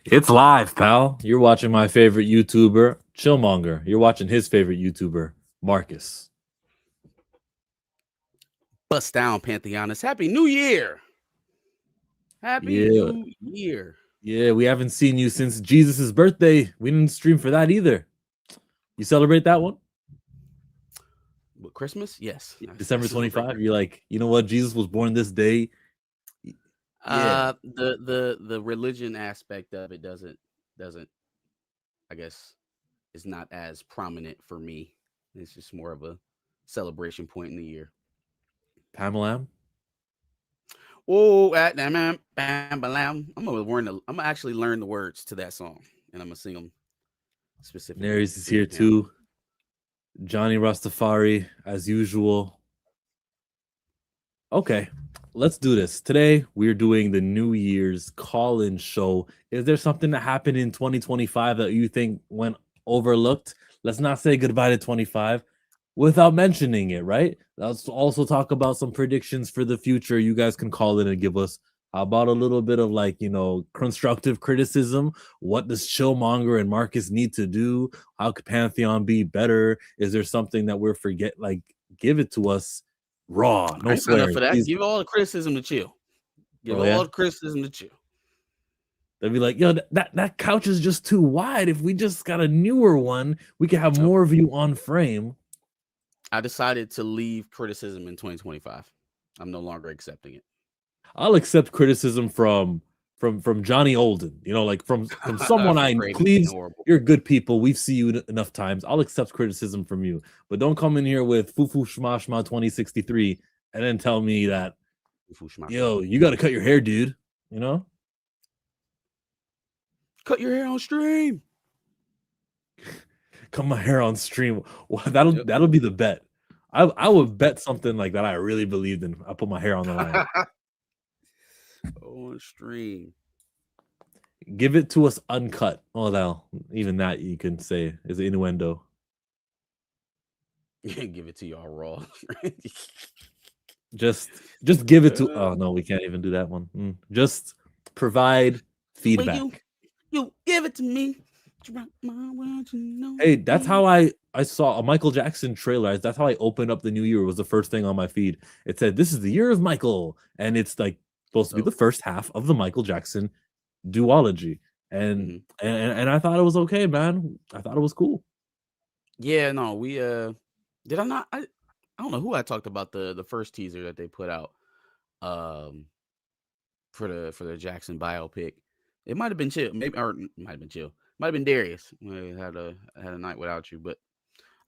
It's live, pal. You're watching my favorite YouTuber, Chillmonger. You're watching his favorite YouTuber, Marcus. Bust down, Pantheonist. Happy New Year. Happy Yeah, New Year. yeah, we haven't seen you since Jesus' birthday. We didn't stream for that either. You celebrate that one? What, Christmas? Yes. I December celebrate 25. Christmas. You're like, you know what? Jesus was born this day. Yeah. The religion aspect of it doesn't I guess is not as prominent for me. It's just more of a celebration point in the year. Pamela? Oh, bam, bam, bam. I'm gonna actually learn the words to that song, and I'm gonna sing them specifically. Neres is here too. Johnny Rastafari, as usual. Okay, let's do this. Today, we're doing the New Year's call-in show. Is there something that happened in 2025 that you think went overlooked? Let's not say goodbye to 25 without mentioning it, right? Let's also talk about some predictions for the future. You guys can call in and give us how about a little bit of constructive criticism. What does Chillmonger and Marcus need to do? How could Pantheon be better? Is there something that we're forget? Like, give it to us raw, no I ain't signed up swearing. for that. Please. Give all the criticism to Chill. Give Oh, all yeah? the criticism to Chill. They'll be like, yo, that couch is just too wide. If we just got a newer one, we could have more of you on frame. I decided to leave criticism in 2025. I'm no longer accepting it. I'll accept criticism from Johnny Olden, like from someone I Great and please. horrible. You're good people. We've seen you enough times. I'll accept criticism from you, but don't come in here with Fufu Shma Shma 2063 and then tell me that, yo, you got to cut your hair, dude. Cut your hair on stream. Cut my hair on stream. Well, that'll be the bet. I would bet something like that I really believed in. I put my hair on the line. On stream. Give it to us uncut. Oh, now even that you can say is an innuendo. Give it to y'all raw. Just give it to. Oh no, we can't even do that one. Just provide feedback. You give it to me. Hey, that's how I saw a Michael Jackson trailer. That's how I opened up the new year. It was the first thing on my feed. It said, "This is the year of Michael," and it's like supposed to be the first half of the Michael Jackson duology. And I thought it was okay, man. I thought it was cool. Yeah, no, we did I not? I don't know who I talked about the first teaser that they put out for the Jackson biopic. It might have been Chill, maybe, or it might have been Chill. Might have been Darius. We had a night without you, but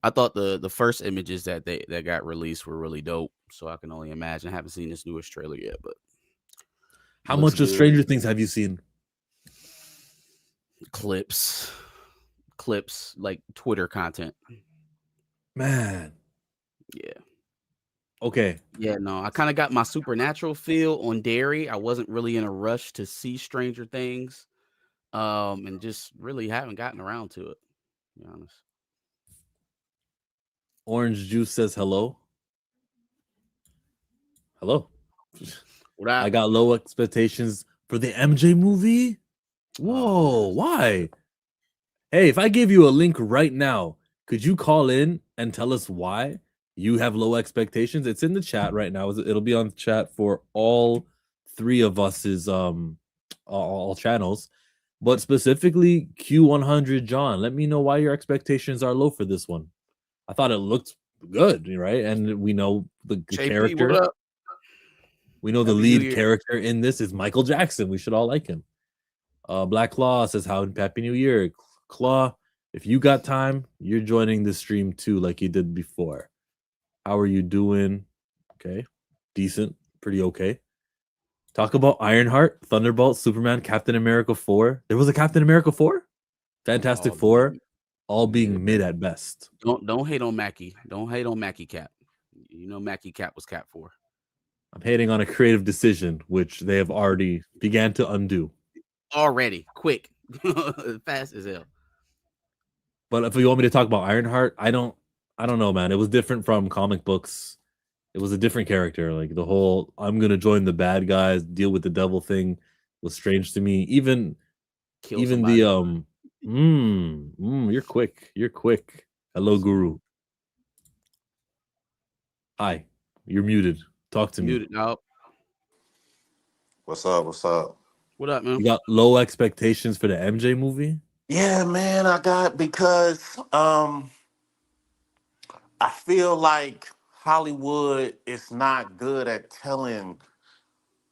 I thought the first images that got released were really dope. So I can only imagine. I haven't seen this newest trailer yet, but how much of Stranger Things have you seen? Clips, like Twitter content. Man, yeah. Okay. Yeah, no, I kind of got my supernatural feel on Derry. I wasn't really in a rush to see Stranger Things. And just really haven't gotten around to it, to be honest. Orange Juice says hello. Hello. I got low expectations for the MJ movie. Whoa, why? Hey, if I gave you a link right now, could you call in and tell us why you have low expectations? It's in the chat right now. It'll be on the chat for all three of us's all channels. But specifically, Q100 John, let me know why your expectations are low for this one. I thought it looked good, right? And we know the character. We know the lead character in this is Michael Jackson. We should all like him. Black Claw says, Happy New Year. Claw, if you got time, you're joining the stream too, like you did before. How are you doing? Okay. Decent. Pretty okay. Talk about Ironheart, Thunderbolt, Superman, Captain America 4. There was a Captain America 4? Fantastic Four, all being mid at best. Don't hate on Mackie. Don't hate on Mackie Cap. You know Mackie Cap was Cap 4. I'm hating on a creative decision, which they have already began to undo. Already. Quick. Fast as hell. But if you want me to talk about Ironheart, I don't know, man. It was different from comic books. It was a different character. Like the whole I'm gonna join the bad guys, deal with the devil thing was strange to me. Even kill Even the somebody. you're quick. You're quick. Hello, Guru. Hi. You're muted. Talk to me. Muted. No. What's up? What's up? What up, man? You got low expectations for the MJ movie? Yeah, man, I got because I feel like Hollywood is not good at telling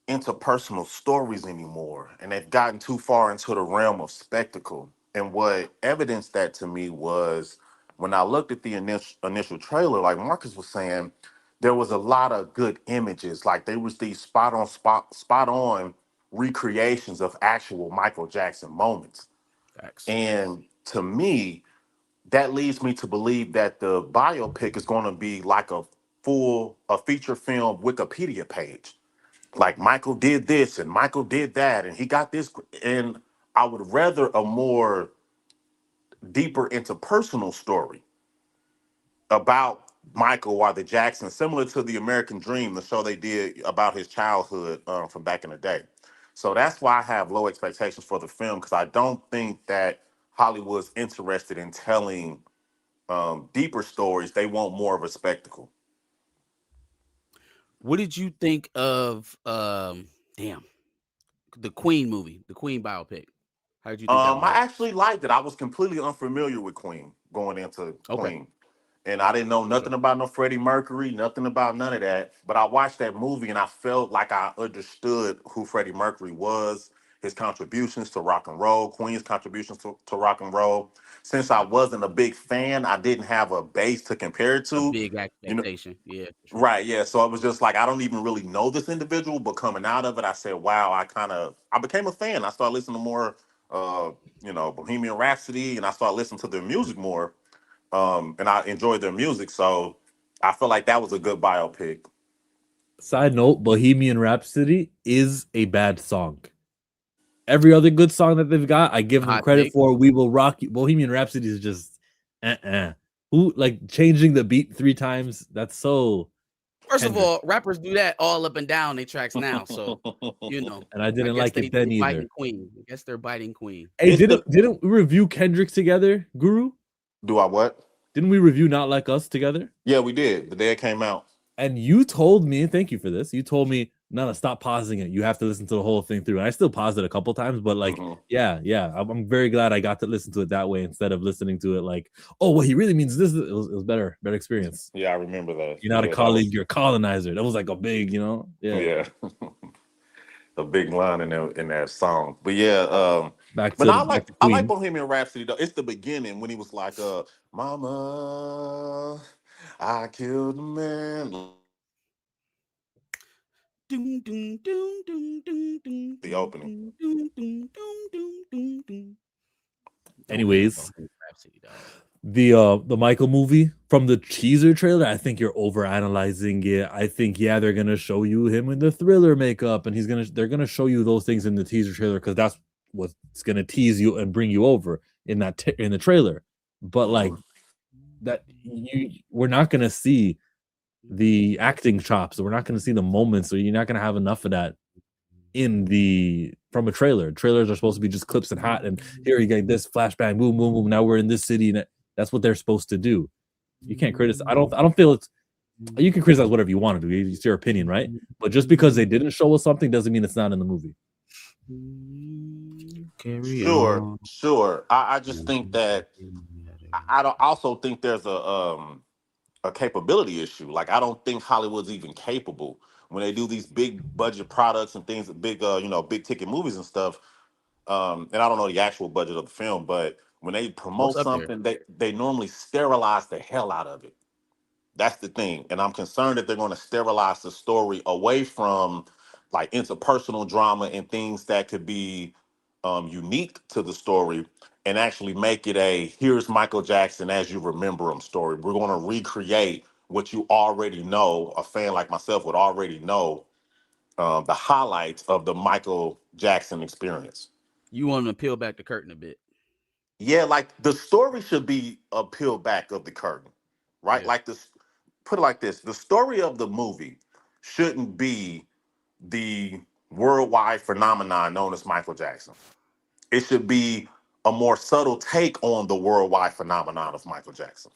interpersonal stories anymore, and they've gotten too far into the realm of spectacle. And what evidenced that to me was when I looked at the initial trailer, like Marcus was saying, there was a lot of good images. Like there was these spot on recreations of actual Michael Jackson moments. Facts. And to me, that leads me to believe that the biopic is going to be like a feature film Wikipedia page. Like Michael did this and Michael did that and he got this. And I would rather a more deeper interpersonal story about Michael or the Jackson, similar to the American Dream, the show they did about his childhood from back in the day. So that's why I have low expectations for the film, because I don't think that Hollywood's interested in telling deeper stories. They want more of a spectacle. What did you think of damn the Queen movie, the Queen biopic? How did you think that one I hit? actually liked it. I was completely unfamiliar with Queen going into Okay. Queen. And I didn't know Okay. nothing about no Freddie Mercury, nothing about none of that. But I watched that movie and I felt like I understood who Freddie Mercury was, his contributions to rock and roll, Queen's contributions to rock and roll. Since I Right. wasn't a big fan, I didn't have a base to compare it A to. big You know, expectation. Yeah, for sure. right, yeah. So I was just like, I don't even really know this individual, but coming out of it, I said, wow, I became a fan. I started listening to more uh, Bohemian Rhapsody, and I started listening to their music more. And I enjoyed their music, so I feel like that was a good biopic. Side note, Bohemian Rhapsody is a bad song. Every other good song that they've got, I give them Hot credit take. for. We Will Rock You. Bohemian Rhapsody is just Who like changing the beat 3 times? That's so First of Kendrick. all, rappers do that all up and down their tracks now. So, you know, And I I didn't guess like it then they biting either. Queen. I guess they're biting Queen. Hey, It's didn't the didn't we review Kendrick together, Guru? Do I what? Didn't we review Not Like Us together? Yeah, we did the day it came out. And you told me, thank you for this. You told me, no, stop pausing it. You have to listen to the whole thing through. And I still paused it a couple times, but like, Hmm. yeah. I'm very glad I got to listen to it that way instead of listening to it like, oh, what he really means this. It was better experience. Yeah, I remember that. You're not a Yeah, that colleague, was you're a colonizer. That was like a big, yeah. yeah, a big line in that song. But yeah, Back but to I back like to I like Queen. Bohemian Rhapsody though. It's the beginning when he was like, "Mama, I killed a man." Doom, doom, doom, doom, doom, doom, The doom, opening. doom, doom, doom, doom, doom, doom, doom. Don't hate on Anyways, Bohemian Rhapsody, dog. the Michael movie from the teaser trailer, I think you're over analyzing it. I think they're gonna show you him in the Thriller makeup, and they're gonna show you those things in the teaser trailer because that's what's gonna tease you and bring you over in in the trailer. But like Mhm. we're not gonna see the acting chops, we're not gonna see the moments, so you're not gonna have enough of that from a trailer. Trailers are supposed to be just clips and hot, and here you get this flashbang, boom, boom, boom. Now we're in this city, and that's what they're supposed to do. You can't criticize. I don't feel it's. You can criticize whatever you want to do. It's your opinion, right? But just because they didn't show us something doesn't mean it's not in the movie. Carry Sure, on. sure. I just think that I don't also think there's a capability issue. Like I don't think Hollywood's even capable when they do these big budget products and things, big big ticket movies and stuff. And I don't know the actual budget of the film, but when they What's promote up there? something, they normally sterilize the hell out of it. That's the thing. And I'm concerned that they're going to sterilize the story away from like interpersonal drama and things that could be unique to the story and actually make it a here's Michael Jackson as you remember him story. We're going to recreate what you already know, a fan like myself would already know the highlights of the Michael Jackson experience. You want them to peel back the curtain a bit. Yeah, like the story should be a peel back of the curtain, right? Yeah. Like this, put it like this: the story of the movie shouldn't be the worldwide phenomenon known as Michael Jackson. It should be a more subtle take on the worldwide phenomenon of Michael Jackson,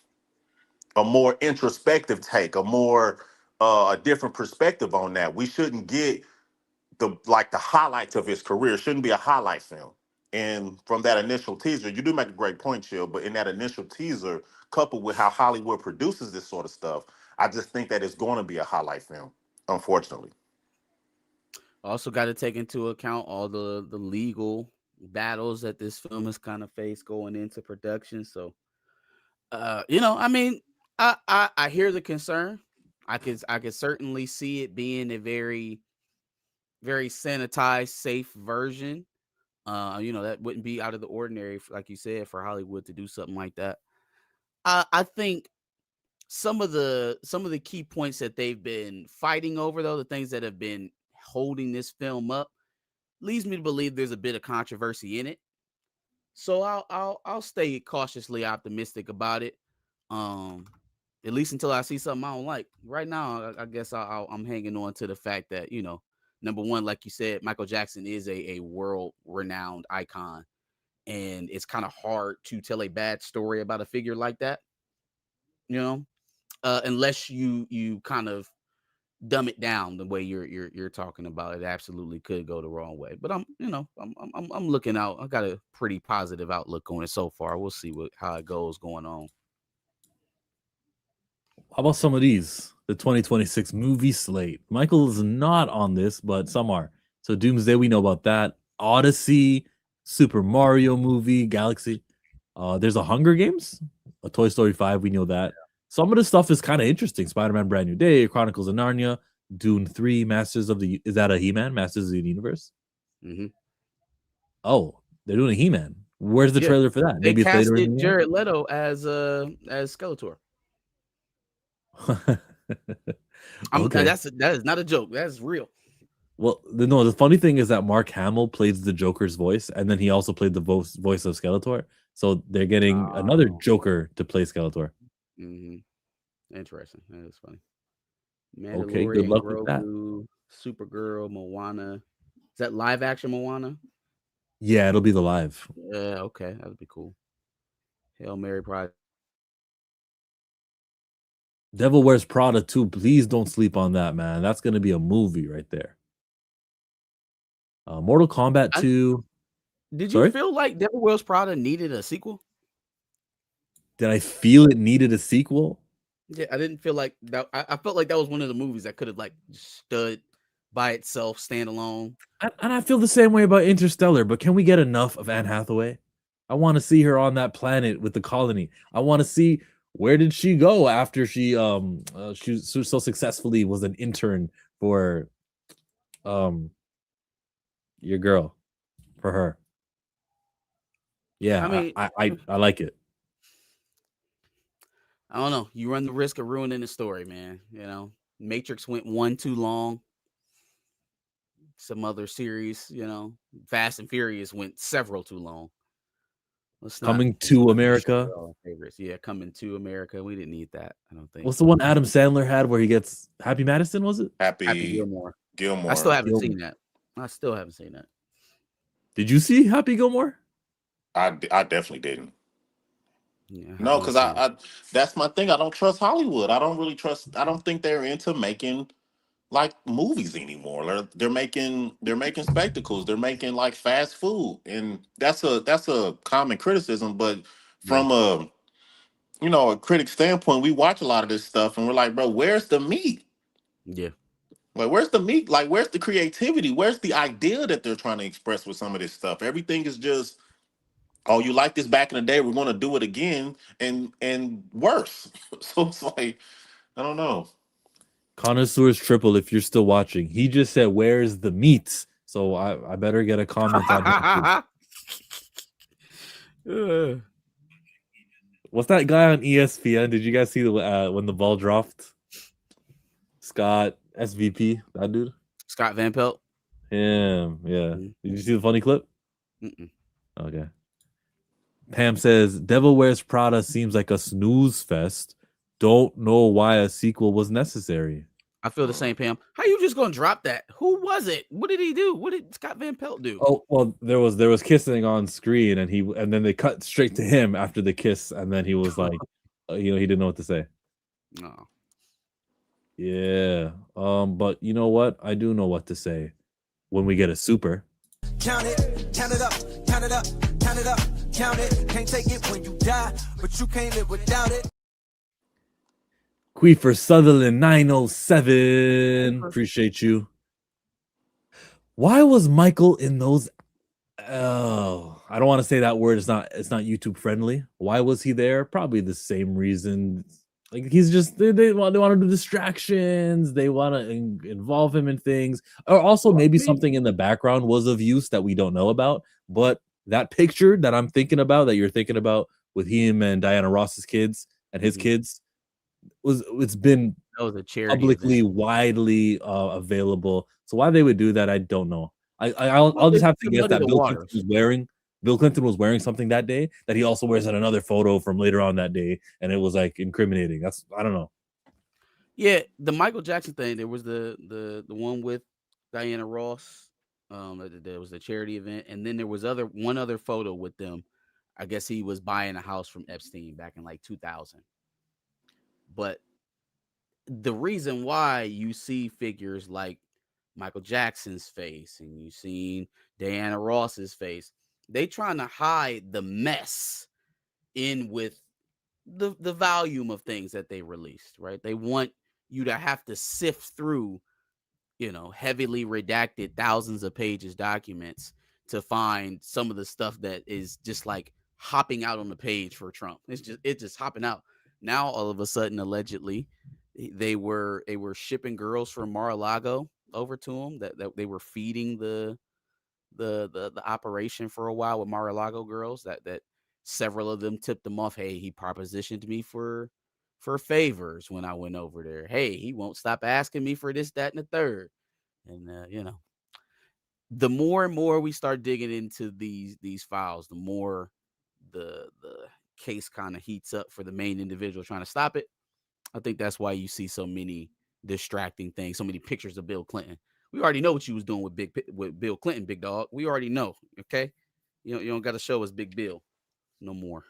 a more introspective take, a different perspective on that. We shouldn't get the highlights of his career. It shouldn't be a highlight film. And from that initial teaser, you do make a great point, Chill. But in that initial teaser, coupled with how Hollywood produces this sort of stuff, I just think that it's going to be a highlight film, unfortunately. Also, got to take into account all the legal battles that this film has kind of faced going into production. So, I mean, I hear the concern. I could certainly see it being a very very sanitized, safe version. That wouldn't be out of the ordinary, like you said, for Hollywood to do something like that. I think some of the key points that they've been fighting over, though, the things that have been holding this film up, leads me to believe there's a bit of controversy in it. So I'll stay cautiously optimistic about it. At least until I see something I don't like. Right now, I guess I'm hanging on to the fact that, number one, like you said, Michael Jackson is a world renowned icon, and it's kind of hard to tell a bad story about a figure like that, unless you kind of dumb it down the way you're talking about. It absolutely could go the wrong way. But I'm looking out. I got a pretty positive outlook on it so far. We'll see how it goes going on. How about some of these? The 2026 movie slate. Michael is not on this, but some are. So Doomsday, we know about that. Odyssey, Super Mario movie, Galaxy. There's a Hunger Games, a Toy Story 5, we know that. Some of the stuff is kind of interesting. Spider-Man Brand New Day, Chronicles of Narnia, Dune 3, is that a He-Man? Masters of the Universe? Mm-hmm. Oh, they're doing a He-Man. Where's the trailer for that? They Maybe casted it's later in the Jared Leto as Skeletor. Okay. That is not a joke. That's real. Well, the funny thing is that Mark Hamill plays the Joker's voice, and then he also played the voice of Skeletor. So they're getting another Joker to play Skeletor. Mm-hmm. Interesting. That is funny. Okay, good luck with that. Supergirl, Moana. Is that live action Moana? Yeah, it'll be the live. Yeah, okay. That'd be cool. Hail Mary Pride. Devil Wears Prada 2. Please don't sleep on that, man. That's going to be a movie right there. Mortal Kombat 2. Did you feel like Devil Wears Prada needed a sequel? Did I feel it needed a sequel? Yeah, I didn't feel like that. I felt like that was one of the movies that could have stood by itself, standalone. And I feel the same way about Interstellar, but can we get enough of Anne Hathaway? I want to see her on that planet with the colony. I want to see where did she go after she so successfully was an intern for your girl, for her. Yeah, I mean, I like it. I don't know. You run the risk of ruining the story, man. Matrix went one too long. Some other series, Fast and Furious went several too long. Coming to America. Favorites. Yeah, Coming to America. We didn't need that, I don't think. What's the one Adam Sandler had where he gets Happy Madison, was it? Happy Gilmore. I still haven't seen that. Did you see Happy Gilmore? I definitely didn't. Yeah, no, because I that's my thing. I don't trust Hollywood. I don't think they're into making like movies anymore. They're making spectacles. They're making like fast food, and that's a common criticism. But from a critic standpoint, we watch a lot of this stuff, and we're like, bro, where's the meat? Yeah. Like, where's the meat? Like, where's the creativity? Where's the idea that they're trying to express with some of this stuff? Everything is just, oh, you like this back in the day, we're going to do it again, and worse. So it's like, I don't know. Connoisseur's Triple, if you're still watching, he just said, "Where's the meat?" So I better get a comment on him. What's that guy on ESPN? Did you guys see when the ball dropped? Scott SVP, that dude. Scott Van Pelt. Him, yeah. Did you see the funny clip? Mm-mm. Okay. Pam says, Devil Wears Prada seems like a snooze fest. Don't know why a sequel was necessary. I feel the same, Pam. How you just gonna drop that? Who was it? What did he do? What did Scott Van Pelt do? Oh well, there was kissing on screen, and then they cut straight to him after the kiss, and then he was like, he didn't know what to say. No. Yeah. But you know what? I do know what to say when we get a super. Count it up, count it up, count it up, count it. Can't take it when you die, but you can't live without it. Queefer Sutherland 907. Appreciate you. Why was Michael in those? Oh, I don't want to say that word. It's not YouTube friendly. Why was he there? Probably the same reason. Like he's just they want to do distractions. They want to involve him in things, or also maybe something in the background was of use that we don't know about. But that picture that I'm thinking about, that you're thinking about, with him and Diana Ross's kids and his kids, it's been publicly widely available. So why they would do that, I don't know. I'll just have to guess that Bill Clinton was wearing something that day that he also wears in another photo from later on that day, and it was like incriminating. I don't know. Yeah, the Michael Jackson thing. There was the one with Diana Ross. There was the charity event, and then there was one other photo with them. I guess he was buying a house from Epstein back in like 2000. But the reason why you see figures like Michael Jackson's face and you seen Diana Ross's face, they trying to hide the mess in with the volume of things that they released, right? They want you to have to sift through, heavily redacted thousands of pages documents to find some of the stuff that is just like hopping out on the page for Trump. It's just hopping out. Now all of a sudden, allegedly, they were shipping girls from Mar-a-Lago over to him, that they were feeding the operation for a while with Mar-a-Lago girls, that several of them tipped them off. Hey, he propositioned me for favors when I went over there. Hey, he won't stop asking me for this, that, and the third. And the more and more we start digging into these files, the more the case kind of heats up for the main individual trying to stop it. I think that's why you see so many distracting things, so many pictures of Bill Clinton. We already know what you was doing with Bill Clinton, big dog. We already know. Okay, you don't got to show us Big Bill no more.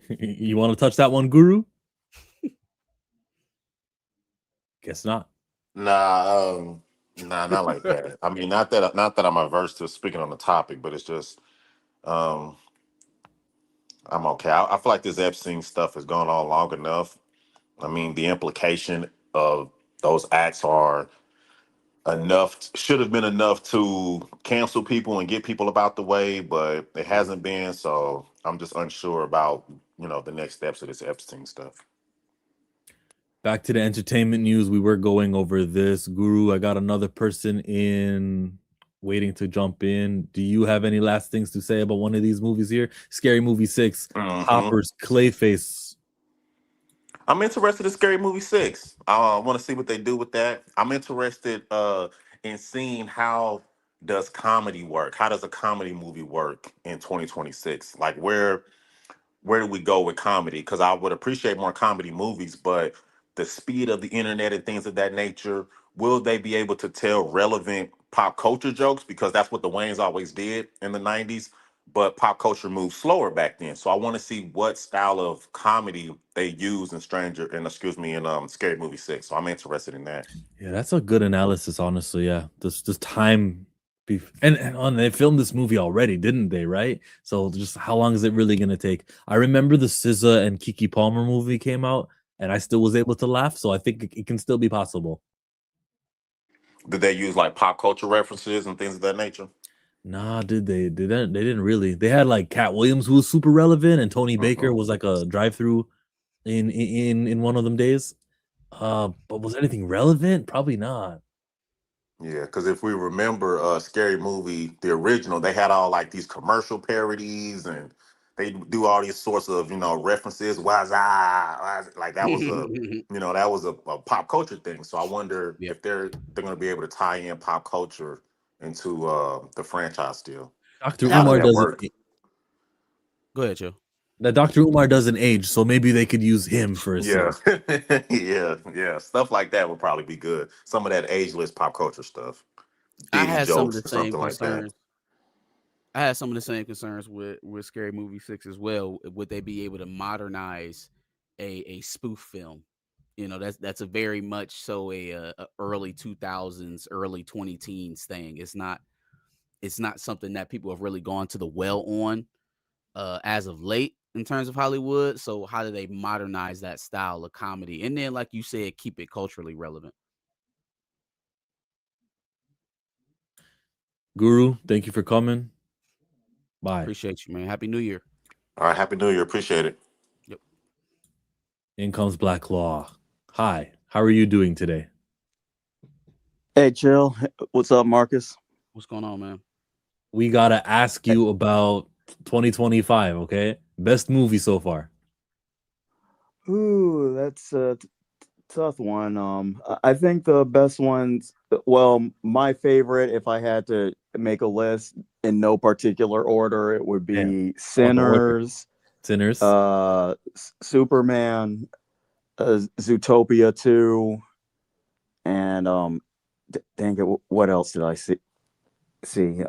You want to touch that one, Guru? Guess not. Nah, not like that. I mean, not that I'm averse to speaking on the topic, but it's just I'm okay. I feel like this Epstein stuff has gone on long enough. I mean, the implication of those acts are should have been enough to cancel people and get people about the way, but it hasn't been. So I'm just unsure about the next steps of this Epstein stuff. Back to the entertainment news. We were going over this. Guru, I got another person in waiting to jump in. Do you have any last things to say about one of these movies here? Scary Movie 6, Hopper's Clayface. I'm interested in Scary Movie 6. I want to see what they do with that. I'm interested in seeing how does comedy work? How does a comedy movie work in 2026? Like where do we go with comedy? Because I would appreciate more comedy movies, but the speed of the internet and things of that nature, will they be able to tell relevant pop culture jokes? Because that's what the Wayans always did in the 90s, but pop culture moved slower back then. So I want to see what style of comedy they use in Scary Movie 6. So I'm interested in that. Yeah, that's a good analysis, honestly. Yeah, this time. And they filmed this movie already, didn't they? Right. So just how long is it really going to take? I remember the SZA and Keke Palmer movie came out, and I still was able to laugh. So I think it can still be possible. Did they use like pop culture references and things of that nature? Nah, did they? They didn't really. They had like Cat Williams, who was super relevant, and Tony Baker was like a drive-through in one of them days. But was anything relevant? Probably not. Yeah, because if we remember Scary Movie, the original, they had all like these commercial parodies and they do all these sorts of, references. Like that was a pop culture thing. So I wonder if they're going to be able to tie in pop culture into the franchise still. Dr. Umar does work. Go ahead, Joe. That Dr. Umar doesn't age, so maybe they could use him for a scene. Yeah. Stuff like that would probably be good. Some of that ageless pop culture stuff, I Diddy had some of jokes the or same something like that. concerns. I had some of the same concerns with Scary Movie 6 as well. Would they be able to modernize a spoof film? That's a very much so a early 2000s, early 2010s thing. It's not something that people have really gone to the well on as of late in terms of Hollywood. So how do they modernize that style of comedy? And then, like you said, keep it culturally relevant. Guru, thank you for coming. Bye. Appreciate you, man. Happy New Year. All right, Happy New Year. Appreciate it. Yep. In comes Black Law. Hi, how are you doing today? Hey, chill. What's up, Marcus? What's going on, man? We gotta ask you about 2025, okay? Best movie so far. Ooh, that's a tough one. I think the best ones, well, my favorite, if I had to make a list in no particular order, it would be Sinners, Superman, Zootopia 2, and dang it, what else did I see?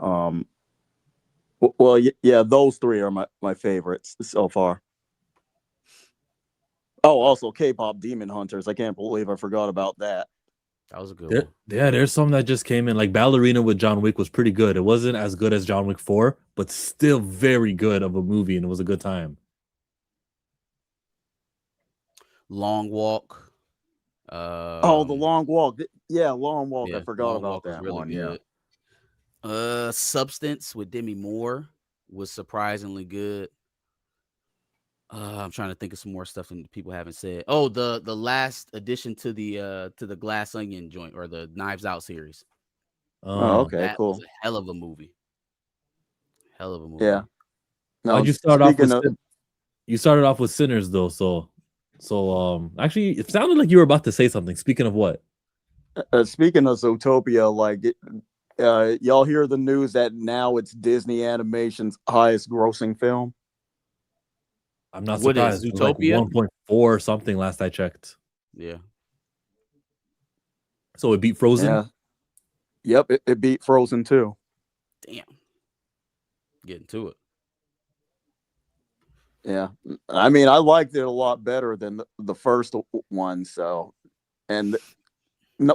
Well, yeah, those three are my favorites so far. Oh, also K-pop Demon Hunters. I can't believe I forgot about that. That was a good one. Yeah, there's some that just came in. Like Ballerina with John Wick was pretty good. It wasn't as good as John Wick 4, but still very good of a movie, and it was a good time. Long Walk. The Long Walk. Yeah, Long Walk. I forgot about that really one. Good. Yeah. Substance with Demi Moore was surprisingly good. I'm trying to think of some more stuff that people haven't said. Oh, the last addition to the Glass Onion joint, or the Knives Out series. Oh, okay, that cool. Was a hell of a movie. Yeah. No, why'd you start off with you started off with Sinners though, so actually it sounded like you were about to say something. Speaking of what? Speaking of Zootopia, like y'all hear the news that now it's Disney Animation's highest grossing film? I'm not surprised. It was like 1.4 something last I checked. Yeah. So it beat Frozen? Yeah. Yep, it beat Frozen too. Damn. Getting to it. Yeah. I mean, I liked it a lot better than the first one, so. And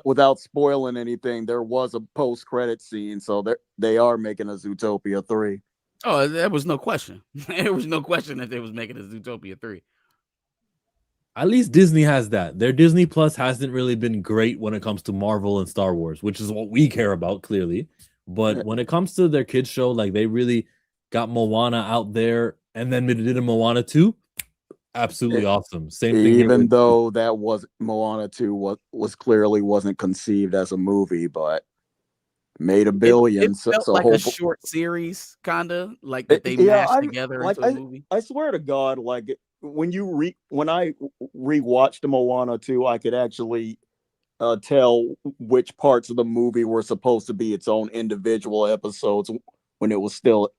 without spoiling anything, there was a post-credit scene, so they are making a Zootopia 3. Oh, there was no question. There was no question that they was making a Zootopia 3. At least Disney has that. Their Disney Plus hasn't really been great when it comes to Marvel and Star Wars, which is what we care about, clearly. But when it comes to their kids show, like they really got Moana out there, and then they did a Moana 2. Absolutely awesome. Same thing. Even though that was Moana 2 was clearly wasn't conceived as a movie, but made $1 billion. It felt like a short series, kind of like that they mashed together into a movie. I swear to God, like when I rewatched the Moana 2, I could actually tell which parts of the movie were supposed to be its own individual episodes when it was still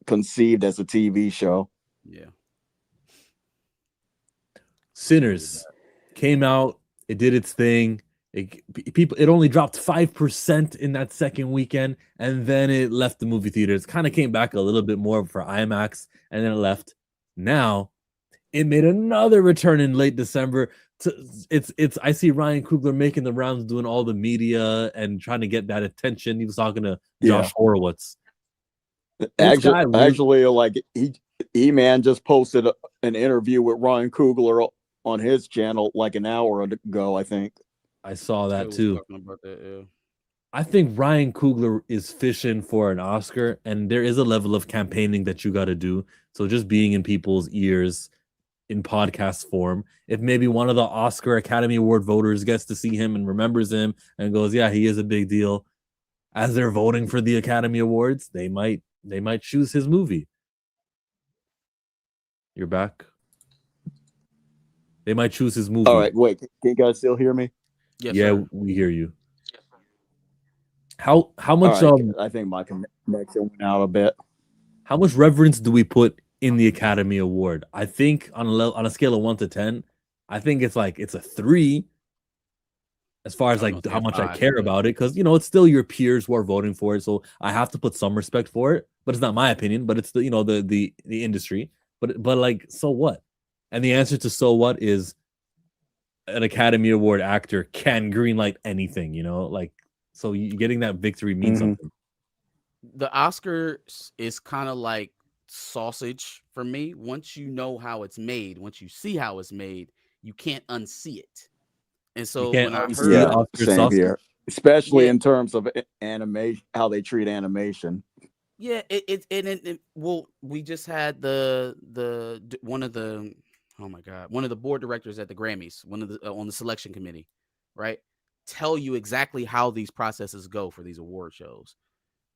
conceived as a TV show. Yeah. Sinners came out, it did its thing. It only dropped 5% in that second weekend, and then it left the movie theaters. Kind of came back a little bit more for IMAX, and then it left. Now it made another return in late December. I see Ryan Coogler making the rounds, doing all the media and trying to get that attention. He was talking to Josh Horowitz. Actually, like E-Man just posted an interview with Ryan Coogler on his channel like an hour ago, I think. I saw that too. I think Ryan Coogler is fishing for an Oscar, and there is a level of campaigning that you got to do. So just being in people's ears in podcast form, if maybe one of the Oscar Academy Award voters gets to see him and remembers him and goes, yeah, he is a big deal, as they're voting for the Academy Awards, they might choose his movie. You're back. They might choose his movie. All right, wait. Can you guys still hear me? Yes, yeah, sir. We hear you. How much? Right, I think my connection went out a bit. How much reverence do we put in the Academy Award. I think on a scale of 1 to 10, I think it's a 3 as far as like how much I care about it, because it's still your peers who are voting for it, so I have to put some respect for it. But it's not my opinion, but it's the industry. But like, so what? And the answer to so what is an Academy Award actor can greenlight anything, like, so getting that victory means something. The Oscars is kind of like sausage for me. Once you know how it's made, once you see how it's made, you can't unsee it. And so when I heard Oscar same sausage here, especially in terms of animation, how they treat animation. Yeah, well, we just had one of the board directors at the Grammys, on the selection committee, right? Tell you exactly how these processes go for these award shows.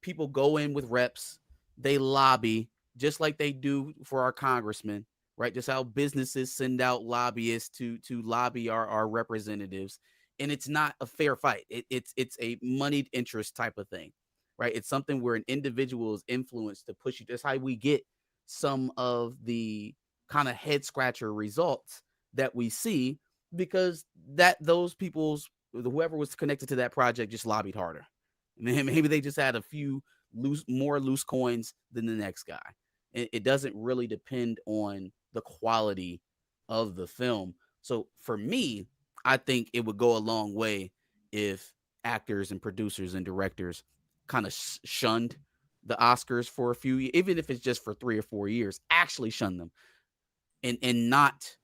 People go in with reps, they lobby just like they do for our congressmen, right? Just how businesses send out lobbyists to lobby our representatives, and it's not a fair fight. It's a moneyed interest type of thing. Right. It's something where an individual is influenced to push you. That's how we get some of the kind of head scratcher results that we see, because those whoever was connected to that project just lobbied harder. Maybe they just had a few more loose coins than the next guy. It doesn't really depend on the quality of the film. So for me, I think it would go a long way if actors and producers and directors kind of shunned the Oscars for a few years, even if it's just for 3 or 4 years, actually shun them and not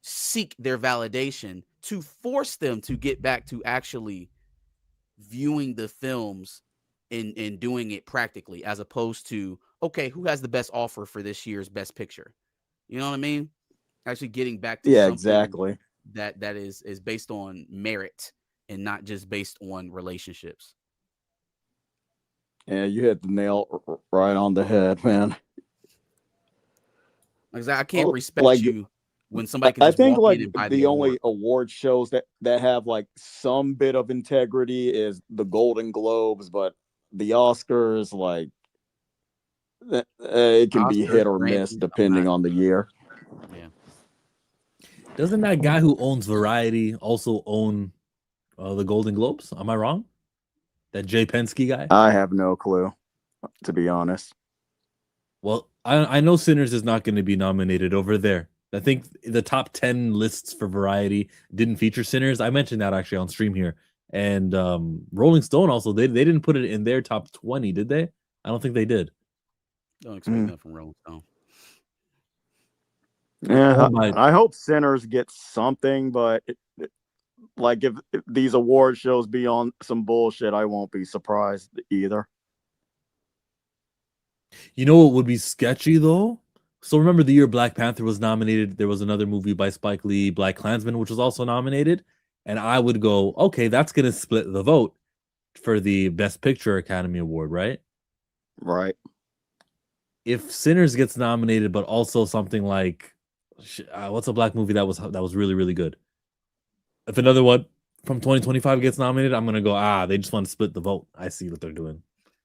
seek their validation to force them to get back to actually viewing the films and doing it practically, as opposed to, okay, who has the best offer for this year's best picture? You know what I mean? Actually getting back to something exactly that is based on merit and not just based on relationships. Yeah, you hit the nail right on the head, man. I can't respect you when somebody can just walk in and buy the only award shows that have like some bit of integrity is the Golden Globes, but the Oscars, like, it can be hit or miss depending on the year. Yeah. Doesn't that guy who owns Variety also own the Golden Globes? Am I wrong? That Jay Penske guy? I have no clue, to be honest. Well, I know Sinners is not going to be nominated over there. I think the top 10 lists for Variety didn't feature Sinners. I mentioned that actually on stream here. And Rolling Stone also, they didn't put it in their top 20, did they? I don't think they did. Don't expect that from Rolling Stone. Yeah, I hope Sinners gets something, but like if these award shows be on some bullshit, I won't be surprised either. You know what would be sketchy though? So remember the year Black Panther was nominated, there was another movie by Spike Lee, Black Klansman, which was also nominated. And I would go, okay, that's going to split the vote for the Best Picture Academy Award, right? Right. If Sinners gets nominated, but also something like, what's a black movie that was really, really good? If another one from 2025 gets nominated, I'm going to go, they just want to split the vote. I see what they're doing.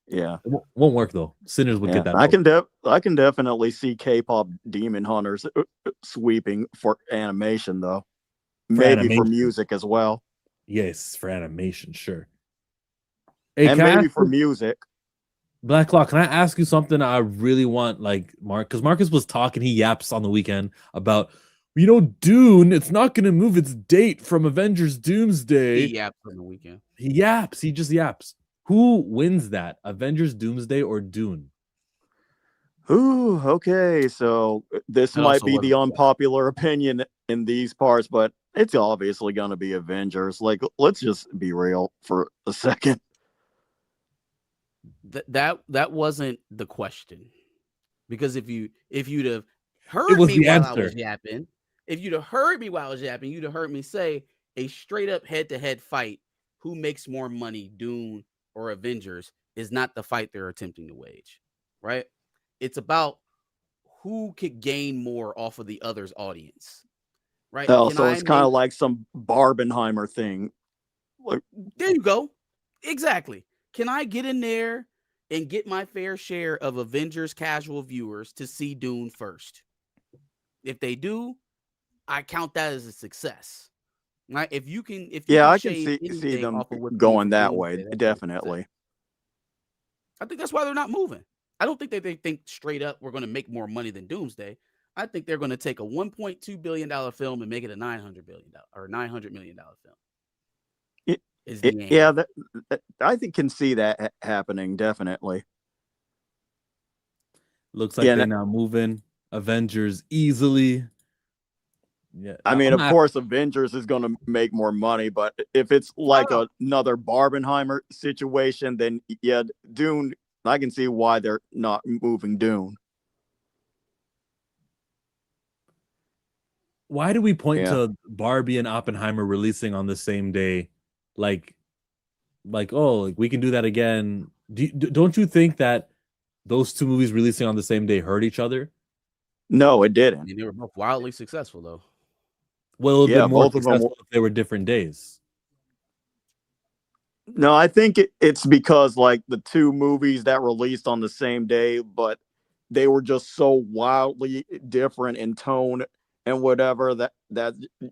Yeah, it won't work though. Sinners would get that. I can definitely see K-pop Demon Hunters sweeping for animation though. Maybe for music as well. Yes, for animation, sure. Hey, and maybe for music. Black Claw, can I ask you something? I really want, like, Mark, because Marcus was talking. He yaps on the weekend about, Dune. It's not going to move its date from Avengers Doomsday. He yaps on the weekend. He yaps. He just yaps. Who wins that? Avengers Doomsday or Dune? Ooh, okay. So this might be the unpopular opinion in these parts, but it's obviously going to be Avengers. Like, let's just be real for a second. That wasn't the question, because if you'd have heard me while I was yapping, you'd have heard me say a straight up head-to-head fight. Who makes more money, Dune or Avengers, is not the fight they're attempting to wage, right? It's about who could gain more off of the other's audience, right? Oh, so it's kind of like some Barbenheimer thing. There you go. Exactly. Can I get in there and get my fair share of Avengers casual viewers to see Dune first. If they do, I count that as a success. Right? If you can I can shave see anything them off of what's coming going from that Doomsday, way. that's a success. Definitely. I think that's why they're not moving. I don't think that they think straight up we're going to make more money than Doomsday. I think they're going to take a $1.2 billion film and make it a $900 million film. I think can see that happening. Definitely. Looks like they're not moving. Avengers easily. Yeah, I mean, of course, Avengers is going to make more money, but if it's like another Barbenheimer situation, then yeah, Dune. I can see why they're not moving Dune. Why do we point to Barbie and Oppenheimer releasing on the same day? Like we can do that again. Don't you think that those two movies releasing on the same day hurt each other? No, it didn't. I mean, they were both wildly successful, though. Well, yeah, both of them. If they were different days. No, I think it's because like the two movies that released on the same day, but they were just so wildly different in tone and whatever that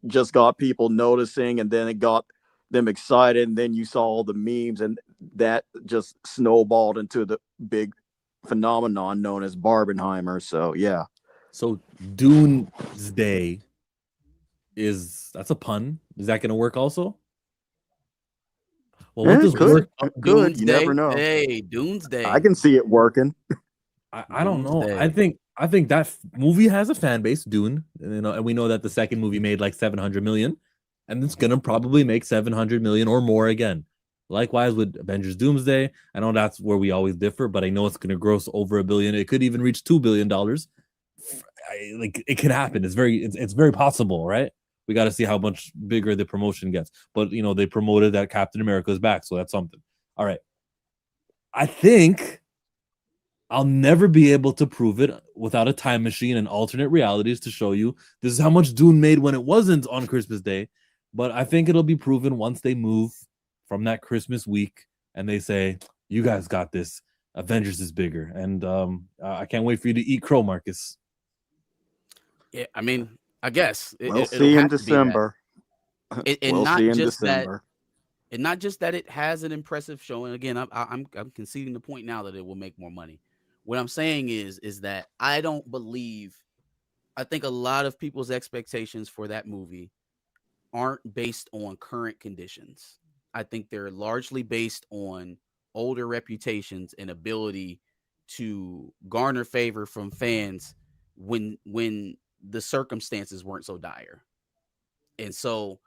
just got people noticing, and then it got them excited, and then you saw all the memes, and that just snowballed into the big phenomenon known as Barbenheimer. So yeah. So Doomsday that's a pun. Is that going to work also? Well, what does work? Good. You never know. Hey, Doomsday. I can see it working. I don't know. I think that movie has a fan base, Dune, and we know that the second movie made like 700 million, and it's gonna probably make 700 million or more again. Likewise with Avengers Doomsday. I know that's where we always differ, but I know it's gonna gross over $1 billion. It could even reach $2 billion. Like it could happen. It's very possible, right? We got to see how much bigger the promotion gets. But, they promoted that Captain America is back, so that's something. All right. I think I'll never be able to prove it without a time machine and alternate realities to show you this is how much Dune made when it wasn't on Christmas Day. But I think it'll be proven once they move from that Christmas week and they say, you guys got this. Avengers is bigger. And I can't wait for you to eat crow, Marcus. Yeah, I mean, I guess we'll see in December. And not just that it has an impressive showing. Again, I'm conceding the point now that it will make more money. What I'm saying is that I think a lot of people's expectations for that movie aren't based on current conditions. I think they're largely based on older reputations and ability to garner favor from fans when the circumstances weren't so dire. And so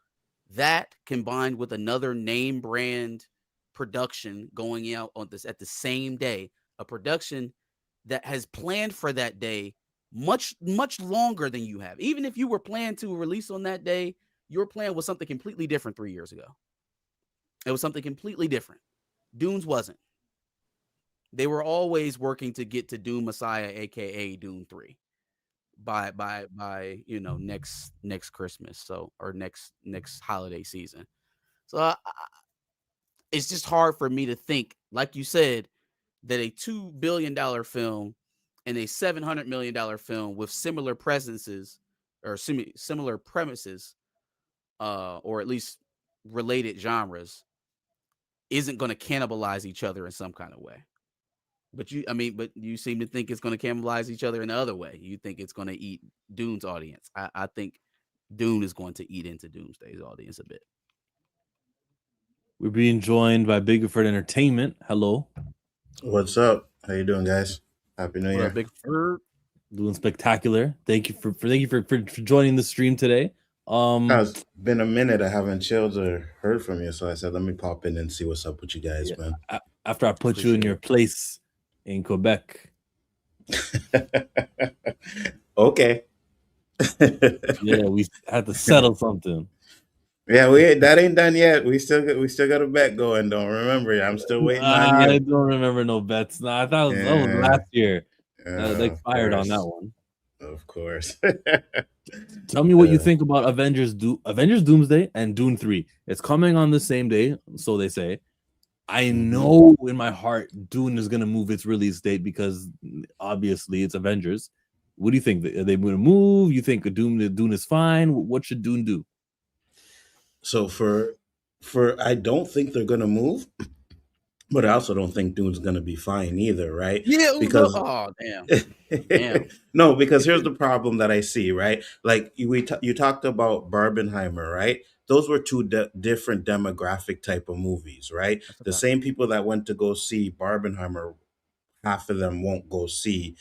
that combined with another name brand production going out at the same day, a production that has planned for that day much, much longer than you have. Even if you were planned to release on that day, your plan was something completely different 3 years ago. It was something completely different. Dune's wasn't. They were always working to get to Dune Messiah, aka Dune 3. By next Christmas, or next holiday season. So it's just hard for me to think, like you said, that a $2 billion film and a $700 million film with similar presences or similar premises, or at least related genres, isn't going to cannibalize each other in some kind of way. But you seem to think it's going to cannibalize each other in the other way. You think it's going to eat Dune's audience. I think Dune is going to eat into Doomsday's audience a bit. We're being joined by Bigford Entertainment. Hello. What's up? How you doing, guys? Happy New Year. Bigford. Doing spectacular. Thank you for joining the stream today. It's been a minute. I haven't chilled or heard from you, so I said let me pop in and see what's up with you guys, man. After I put you in your place in Quebec. Okay. Yeah, we had to settle something. Yeah, that ain't done yet. We still got a bet going. Don't remember. I'm still waiting on you. I don't remember no bets. No, I thought that was last year. They expired on that one. Of course. Tell me what you think about Avengers Doomsday and Dune 3. It's coming on the same day, so they say. I know in my heart Dune is gonna move its release date because obviously it's Avengers. What do you think? Are they gonna move? You think Dune is fine? What should Dune do? So for I don't think they're gonna move, but I also don't think Dune's gonna be fine either, right? Yeah. No. Because Oh, damn. no, because here's the problem that I see, right? Like you talked about Barbenheimer, right? Those were two different demographic type of movies, right? That's a The fact. same people that went to go see Barbenheimer, half of them won't go see,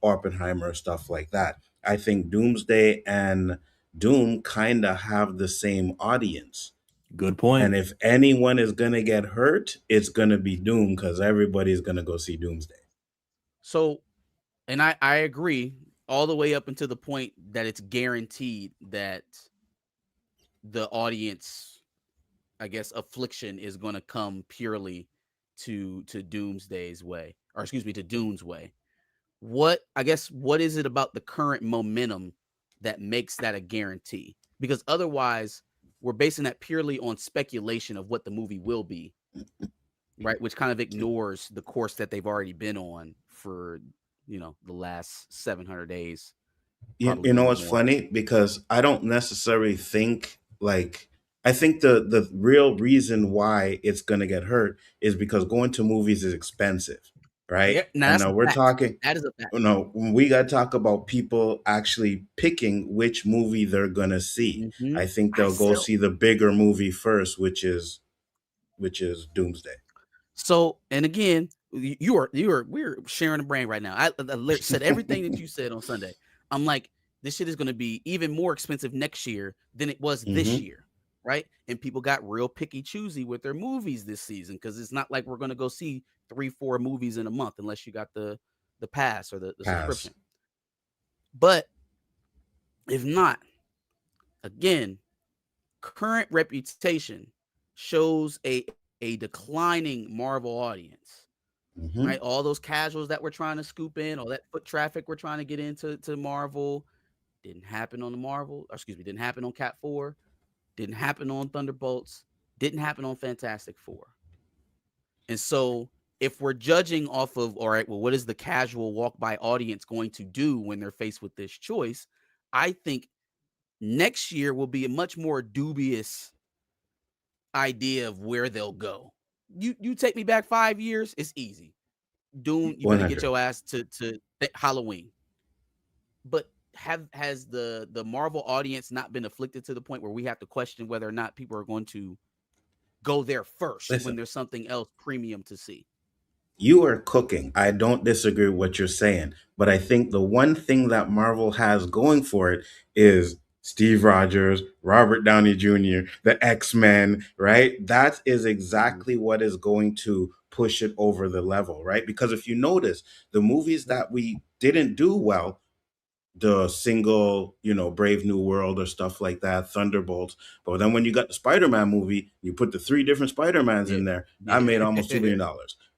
Oppenheimer, stuff like that. I think Doomsday and Doom kind of have the same audience. Good point. And if anyone is going to get hurt, it's going to be Doom because everybody's going to go see Doomsday. So, and I agree all the way up until the point that it's guaranteed that the audience, I guess, affliction is going to come purely to Doomsday's way, or excuse me, to Dune's way. What is it about the current momentum that makes that a guarantee? Because otherwise, we're basing that purely on speculation of what the movie will be, right? Which kind of ignores the course that they've already been on for the last 700 days, probably You a know little what's bit more. funny? Because I don't necessarily think like I think the real reason why it's gonna get hurt is because going to movies is expensive, right? Yeah, now And that's now a we're fact. talking, That is a fact. we got to talk about people actually picking which movie they're gonna see. Mm-hmm. I think they'll go see the bigger movie first, which is Doomsday. So, and again, we're sharing a brain right now. I said everything that you said on Sunday. I'm like, this shit is going to be even more expensive next year than it was this Mm-hmm. year, right? And people got real picky choosy with their movies this season because it's not like we're going to go see 3-4 movies in a month unless you got the pass or the Pass. subscription. But if not, again, current reputation shows a declining Marvel audience. Mm-hmm. Right, all those casuals that we're trying to scoop in, all that foot traffic we're trying to get into Marvel, didn't happen on didn't happen on Cat 4, didn't happen on Thunderbolts, didn't happen on Fantastic Four. And so if we're judging off of, all right, well, what is the casual walk by audience going to do when they're faced with this choice? I think next year will be a much more dubious idea of where they'll go. You take me back 5 years, it's easy. Dune, you better get 100. your ass to Halloween. But has the Marvel audience not been afflicted to the point where we have to question whether or not people are going to go there first when Listen, there's something else premium to see? you are cooking. I don't disagree with what you're saying, but I think the one thing that Marvel has going for it is Steve Rogers, Robert Downey Jr., the X-Men, right? That is exactly what is going to push it over the level, right? Because if you notice, the movies that we didn't do well, the single, Brave New World or stuff like that, Thunderbolts. But then when you got the Spider-Man movie, you put the three different Spider-Mans Yeah. in there, that made Yeah. almost $2 million,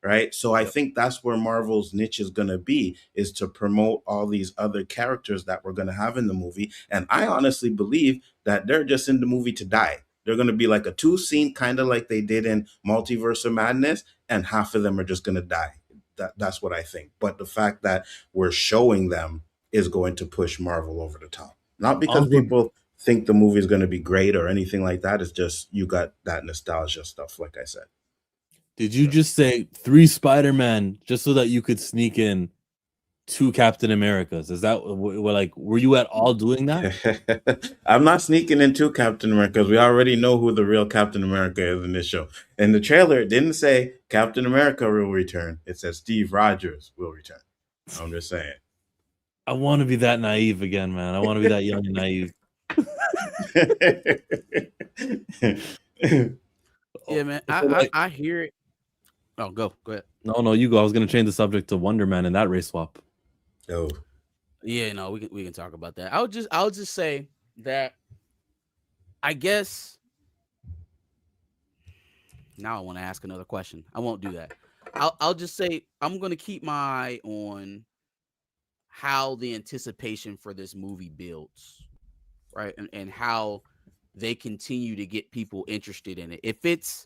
right? So I Yep. think that's where Marvel's niche is going to be, is to promote all these other characters that we're going to have in the movie. And I honestly believe that they're just in the movie to die. They're going to be like a two-scene, kind of like they did in Multiverse of Madness, and half of them are just going to die. That's what I think. But the fact that we're showing them is going to push Marvel over the top. Not because Also, people think the movie is going to be great or anything like that. It's just you got that nostalgia stuff, like I said. did you just say 3 Spider-Man just so that you could sneak in 2 Captain Americas? Is that were you at all doing that? I'm not sneaking into Captain America because we already know who the real Captain America is in this show. In the trailer, it didn't say Captain America will return. It said Steve Rogers will return. I'm just saying. I want to be that naive again, man. I want to be that young and naive. Yeah, man. I hear it. Oh, go ahead. No, you go. I was gonna change the subject to Wonder Man in that race swap. Oh, Yeah, no, we can talk about that. I'll just say that I guess now I want to ask another question. I won't do that. I'll just say I'm gonna keep my eye on how the anticipation for this movie builds, right? And how they continue to get people interested in it. If it's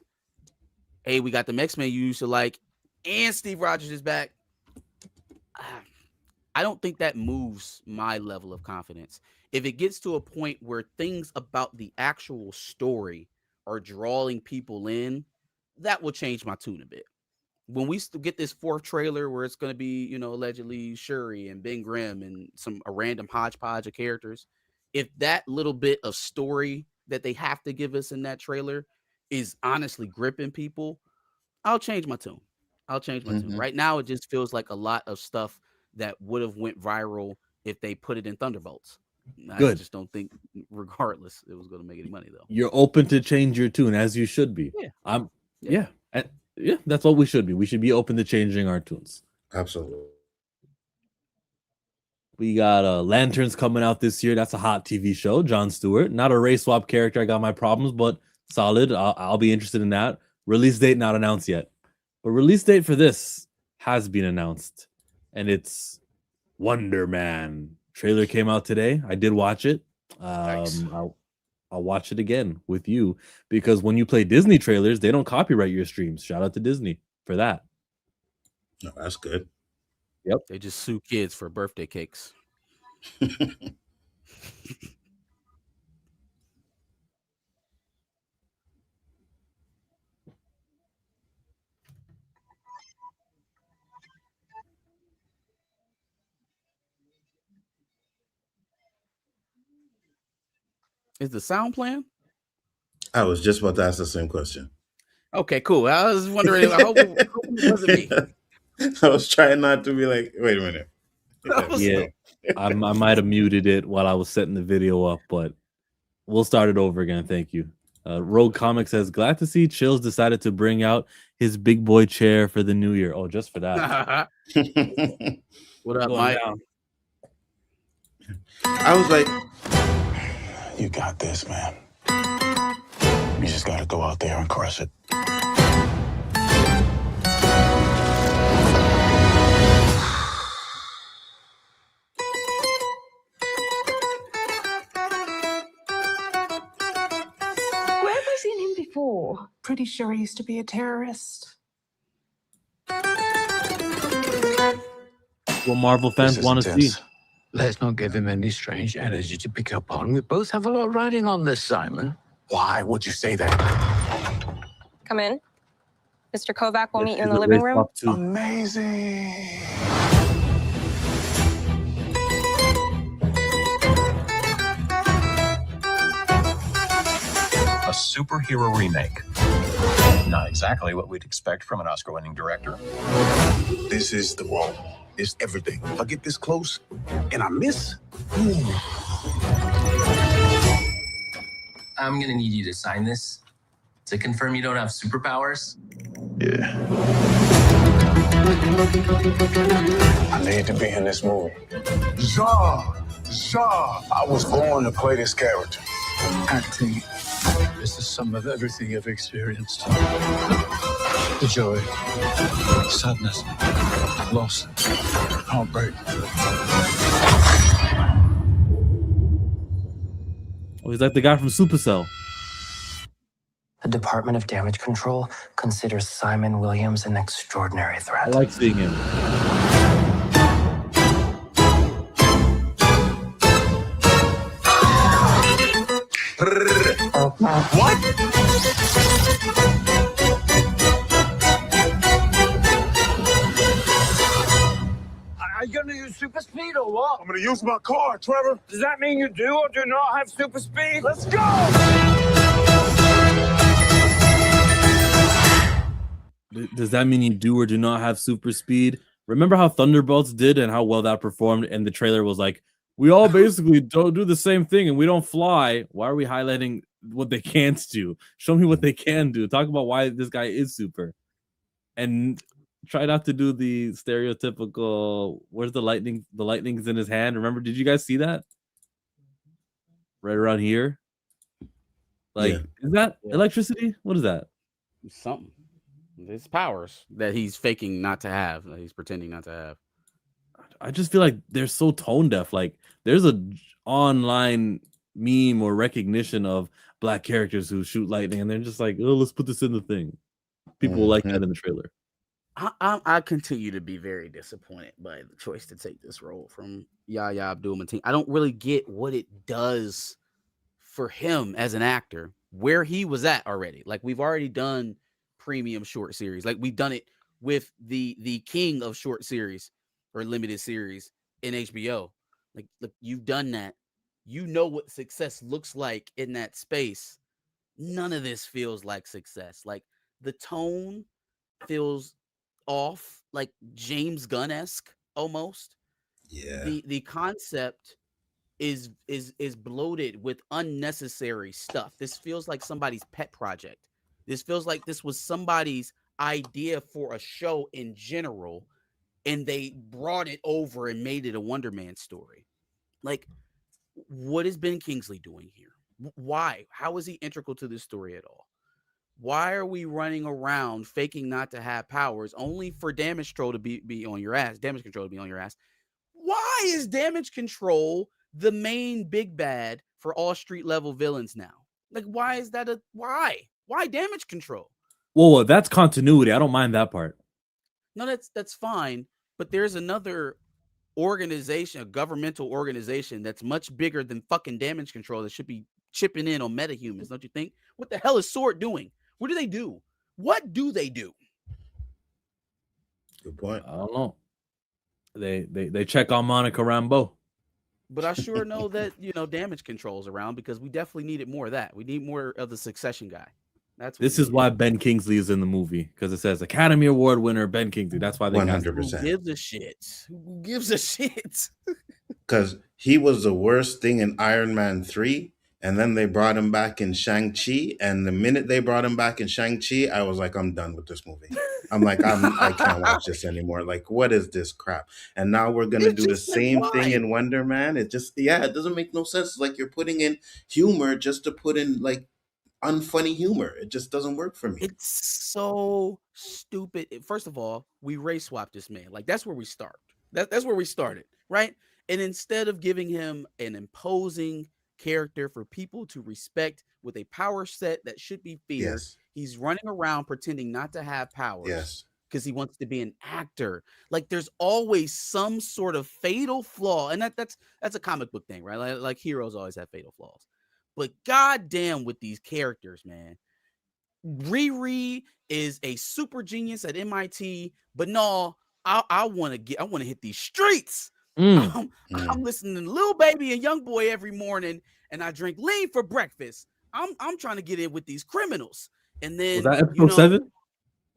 hey, we got the X-Men you used to like, and Steve Rogers is back. I don't think that moves my level of confidence. If it gets to a point where things about the actual story are drawing people in, that will change my tune a bit. When we get this fourth trailer where it's going to be, you know, allegedly Shuri and Ben Grimm and a random hodgepodge of characters, if that little bit of story that they have to give us in that trailer is honestly gripping people, I'll change my tune. Right now, it just feels like a lot of stuff that would have went viral if they put it in Thunderbolts. I just don't think, regardless, it was going to make any money though. You're open to change your tune, as you should be. Yeah. Yeah, that's what we should be. We should be open to changing our tunes. Absolutely. We got Lanterns coming out this year. That's a hot TV show. Jon Stewart, not a race swap character. I got my problems, but solid. I'll be interested in that. Release date not announced yet, but release date for this has been announced, and it's Wonder Man. Trailer came out today. I did watch it. Nice. I'll watch it again with you because when you play Disney trailers, they don't copyright your streams. Shout out to Disney for that. No, that's good. Yep. They just sue kids for birthday cakes. Is the sound playing? I was just about to ask the same question. Okay, cool. I was wondering. I hope it wasn't me. I was trying not to be like, wait a minute. Yeah, I might have muted it while I was setting the video up, but we'll start it over again. Thank you. Rogue Comic says, glad to see Chills decided to bring out his big boy chair for the new year. Oh, just for that. What up, Mike? I was like, you got this, man. You just got to go out there and crush it. Where have I seen him before? Pretty sure he used to be a terrorist. What Marvel fans want to see. Let's not give him any strange energy to pick up on. We both have a lot riding on this, Simon. Why would you say that? Come in. Mr. Kovac will meet you in the living room. Amazing. A superhero remake. Not exactly what we'd expect from an Oscar-winning director. This is the wall. It's everything. If I get this close and I miss, I'm gonna need you to sign this to confirm you don't have superpowers. yeah. I need to be in this movie. Zah! I was born to play this character. Acting is the sum of everything you've experienced. The joy, sadness, loss, heartbreak. Oh, he's like the guy from Supercell. The Department of Damage Control considers Simon Williams an extraordinary threat. I like seeing him. What? Are you gonna use super speed or what? I'm gonna use my car, Trevor. Does that mean you do or do not have super speed? Let's go! Does that mean you do or do not have super speed? Remember how Thunderbolts did and how well that performed? And the trailer was like, we all basically don't do the same thing and we don't fly. Why are we highlighting what they can't do? Show me what they can do. Talk about why this guy is super. And try not to do the stereotypical, where's the lightning? The lightning's in his hand. Remember, did you guys see that? Right around here? Like, is that electricity? What is that? Something. It's powers that he's faking not to have, that he's pretending not to have. I just feel like they're so tone deaf. Like, there's a online meme or recognition of black characters who shoot lightning, and they're just like, oh, let's put this in the thing. People like that in the trailer. I continue to be very disappointed by the choice to take this role from Yahya Abdul-Mateen. I don't really get what it does for him as an actor, where he was at already. Like, we've already done premium short series. Like, we've done it with the king of short series or limited series in HBO. Like, look, you've done that. You know what success looks like in that space. None of this feels like success. Like, the tone feels off, like James Gunn-esque almost. Yeah. The concept is bloated with unnecessary stuff. This feels like somebody's pet project. This feels like this was somebody's idea for a show in general, and they brought it over and made it a Wonder Man story. Like, what is Ben Kingsley doing here? Why? How is he integral to this story at all? Why are we running around faking not to have powers only for damage control to be on your ass? Damage control to be on your ass. Why is damage control the main big bad for all street level villains now? Like, why is that why damage control? Well, that's continuity. I don't mind that part. No, that's fine. But there's another organization, a governmental organization that's much bigger than fucking damage control that should be chipping in on metahumans, don't you think? What the hell is SWORD doing? What do they do? What do they do? Good point. I don't know. They check on Monica Rambeau. But I sure know that, damage control's around, because we definitely needed more of that. We need more of the Succession guy. This is why Ben Kingsley is in the movie, because it says Academy Award winner Ben Kingsley. That's why they 100%. Who gives a shit? Who gives a shit? Because he was the worst thing in Iron Man 3, and then they brought him back in Shang-Chi, and the minute they brought him back in Shang-Chi, I was like, I'm done with this movie. I'm like, I can't watch this anymore. Like, what is this crap? And now we're going to do the same thing in Wonder Man. It just, it doesn't make no sense. It's like you're putting in humor just to put in, like, unfunny humor. It just doesn't work for me. It's so stupid. First of all, we race swapped this man. Like, that's where we start. That's where we started, right? And instead of giving him an imposing character for people to respect with a power set that should be feared, he's running around pretending not to have powers because he wants to be an actor. Like, there's always some sort of fatal flaw, and that's a comic book thing, right? Like heroes always have fatal flaws. But goddamn, with these characters, man, Riri is a super genius at MIT, but no, I want to hit these streets. I'm listening to Lil Baby and Young Boy every morning, and I drink lean for breakfast. I'm trying to get in with these criminals. And then, was that episode 7?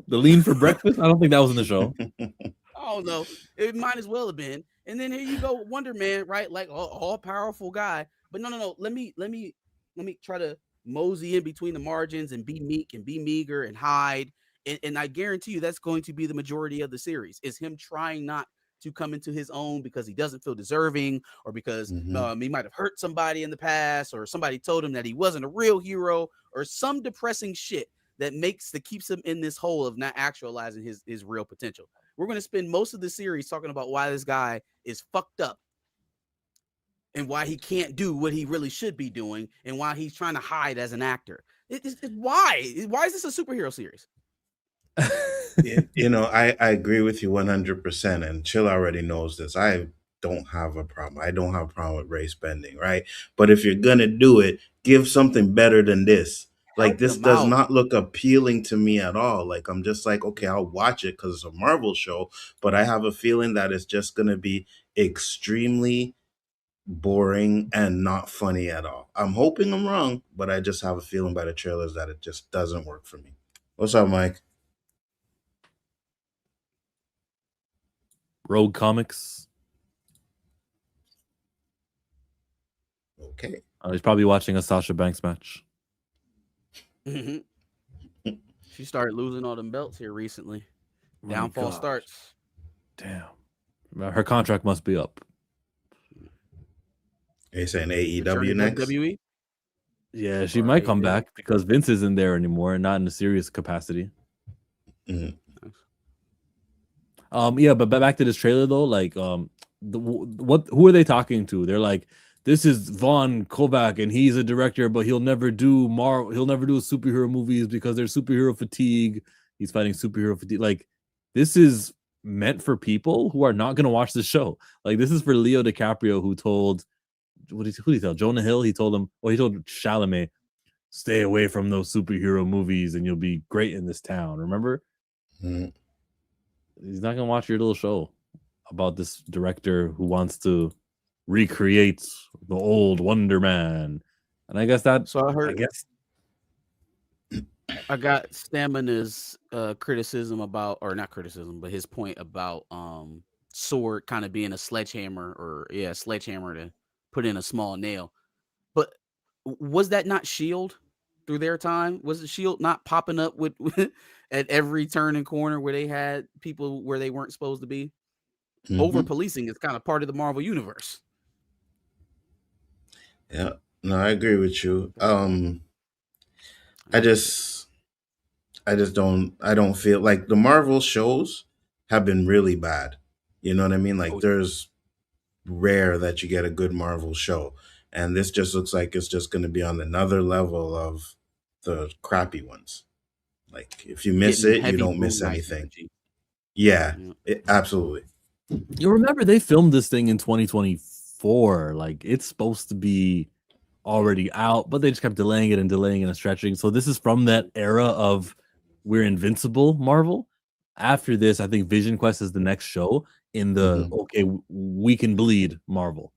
The lean for breakfast? I don't think that was in the show. I don't know. It might as well have been. And then here you go, Wonder Man, right? Like all powerful guy. But no. Let me try to mosey in between the margins and be meek and be meager and hide. And I guarantee you that's going to be the majority of the series, is him trying not to come into his own because he doesn't feel deserving, or because he might have hurt somebody in the past, or somebody told him that he wasn't a real hero, or some depressing shit that keeps him in this hole of not actualizing his real potential. We're going to spend most of the series talking about why this guy is fucked up and why he can't do what he really should be doing, and why he's trying to hide as an actor. Why is this a superhero series? I agree with you 100%, and Chill already knows this. I don't have a problem. I don't have a problem with race bending, right? But if you're gonna do it, give something better than this. Like, this does not look appealing to me at all. Like, I'm just like, okay, I'll watch it because it's a Marvel show, but I have a feeling that it's just gonna be extremely boring and not funny at all. I'm hoping I'm wrong, but I just have a feeling by the trailers that it just doesn't work for me. What's up, Mike? Rogue Comics. Okay. He's probably watching a Sasha Banks match. She started losing all them belts here recently. Downfall starts. Damn. Her contract must be up. Are you saying AEW next? WWE? Yeah, she might come back because Vince isn't there anymore, not in a serious capacity. Yeah, but back to this trailer though, like, who are they talking to? They're like, this is Vaughn Kovac, and he's a director, but he'll never do superhero movies because there's superhero fatigue. He's fighting superhero fatigue. Like, this is meant for people who are not going to watch the show. Like, this is for Leo DiCaprio, who told, who did he tell? Jonah Hill? He told Chalamet, stay away from those superhero movies and you'll be great in this town. Remember? Mm. He's not going to watch your little show about this director who wants to recreate the old Wonder Man. And I guess that, So I got Stamina's criticism about, or not criticism, but his point about Sword kind of being a sledgehammer, sledgehammer to put in a small nail. But was that not Shield through their time? Was the Shield not popping up with at every turn and corner where they had people where they weren't supposed to be? Mm-hmm. Over policing is kind of part of the Marvel universe. Yeah, no, I agree with you. I don't feel like the Marvel shows have been really bad. You know what I mean? Like, there's rare that you get a good Marvel show, and this just looks like it's just going to be on another level of the crappy ones. Like, if you miss it, you don't miss anything. Yeah, absolutely. You remember they filmed this thing in 2024. Like, it's supposed to be already out, but they just kept delaying it and stretching. So this is from that era of we're invincible Marvel. After this, I think Vision Quest is the next show in the okay, we can bleed Marvel.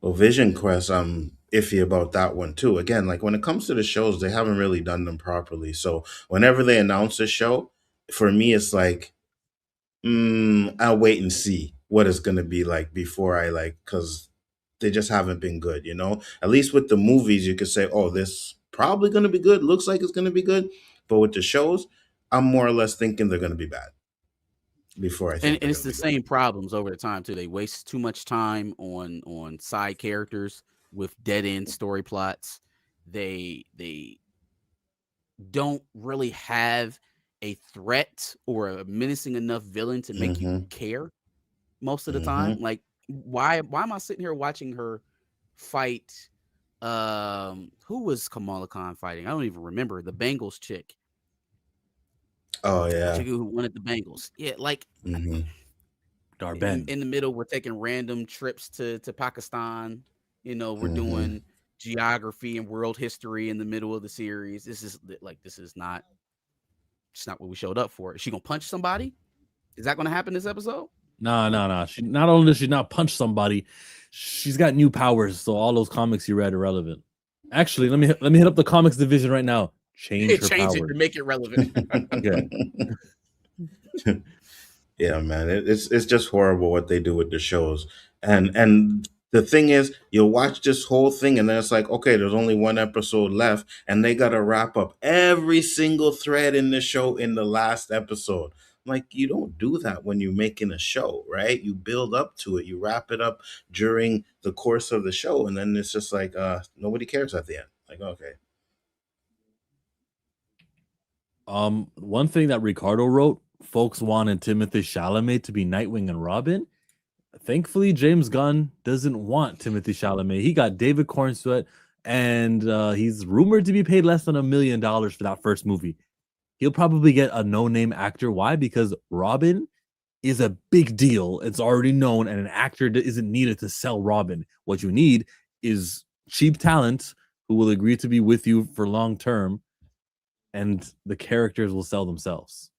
Well, Vision Quest, I'm iffy about that one too. Again, like when it comes to the shows, they haven't really done them properly. So whenever they announce a show, for me, it's like, I'll wait and see what it's gonna be like before I because they just haven't been good, you know? At least with the movies, you could say, oh, this probably gonna be good, looks like it's gonna be good. But with the shows, I'm more or less thinking they're gonna be bad before I think. And it's the same problems over the time too. They waste too much time on side characters with dead end story plots. They don't really have a threat or a menacing enough villain to make you care most of the time. Like, why am I sitting here watching her fight? Who was Kamala Khan fighting? I don't even remember. The Bengals chick. Oh yeah, chick who wanted the Bengals. Yeah, like in the middle, we're taking random trips to Pakistan. You know, we're doing geography and world history in the middle of the series. This is not. It's not what we showed up for. Is she gonna punch somebody? Is that gonna happen this episode? No. She not only does she not punch somebody, she's got new powers. So all those comics you read are relevant. Actually, let me hit up the comics division right now. Change her powers. It to make it relevant. Okay. Yeah, man, it's just horrible what they do with the shows. And the thing is, you'll watch this whole thing and then it's like, okay, there's only one episode left and they got to wrap up every single thread in the show in the last episode. Like, you don't do that when you're making a show, right? You build up to it. You wrap it up during the course of the show. And then it's just like, nobody cares at the end. Like, okay. One thing that Ricardo wrote, folks wanted Timothée Chalamet to be Nightwing and Robin. Thankfully, James Gunn doesn't want Timothée Chalamet. He got David Cornsweet, and he's rumored to be paid less than $1 million for that first movie. He'll probably get a no-name actor. Why? Because Robin is a big deal. It's already known, and an actor isn't needed to sell Robin. What you need is cheap talent who will agree to be with you for long term, and the characters will sell themselves.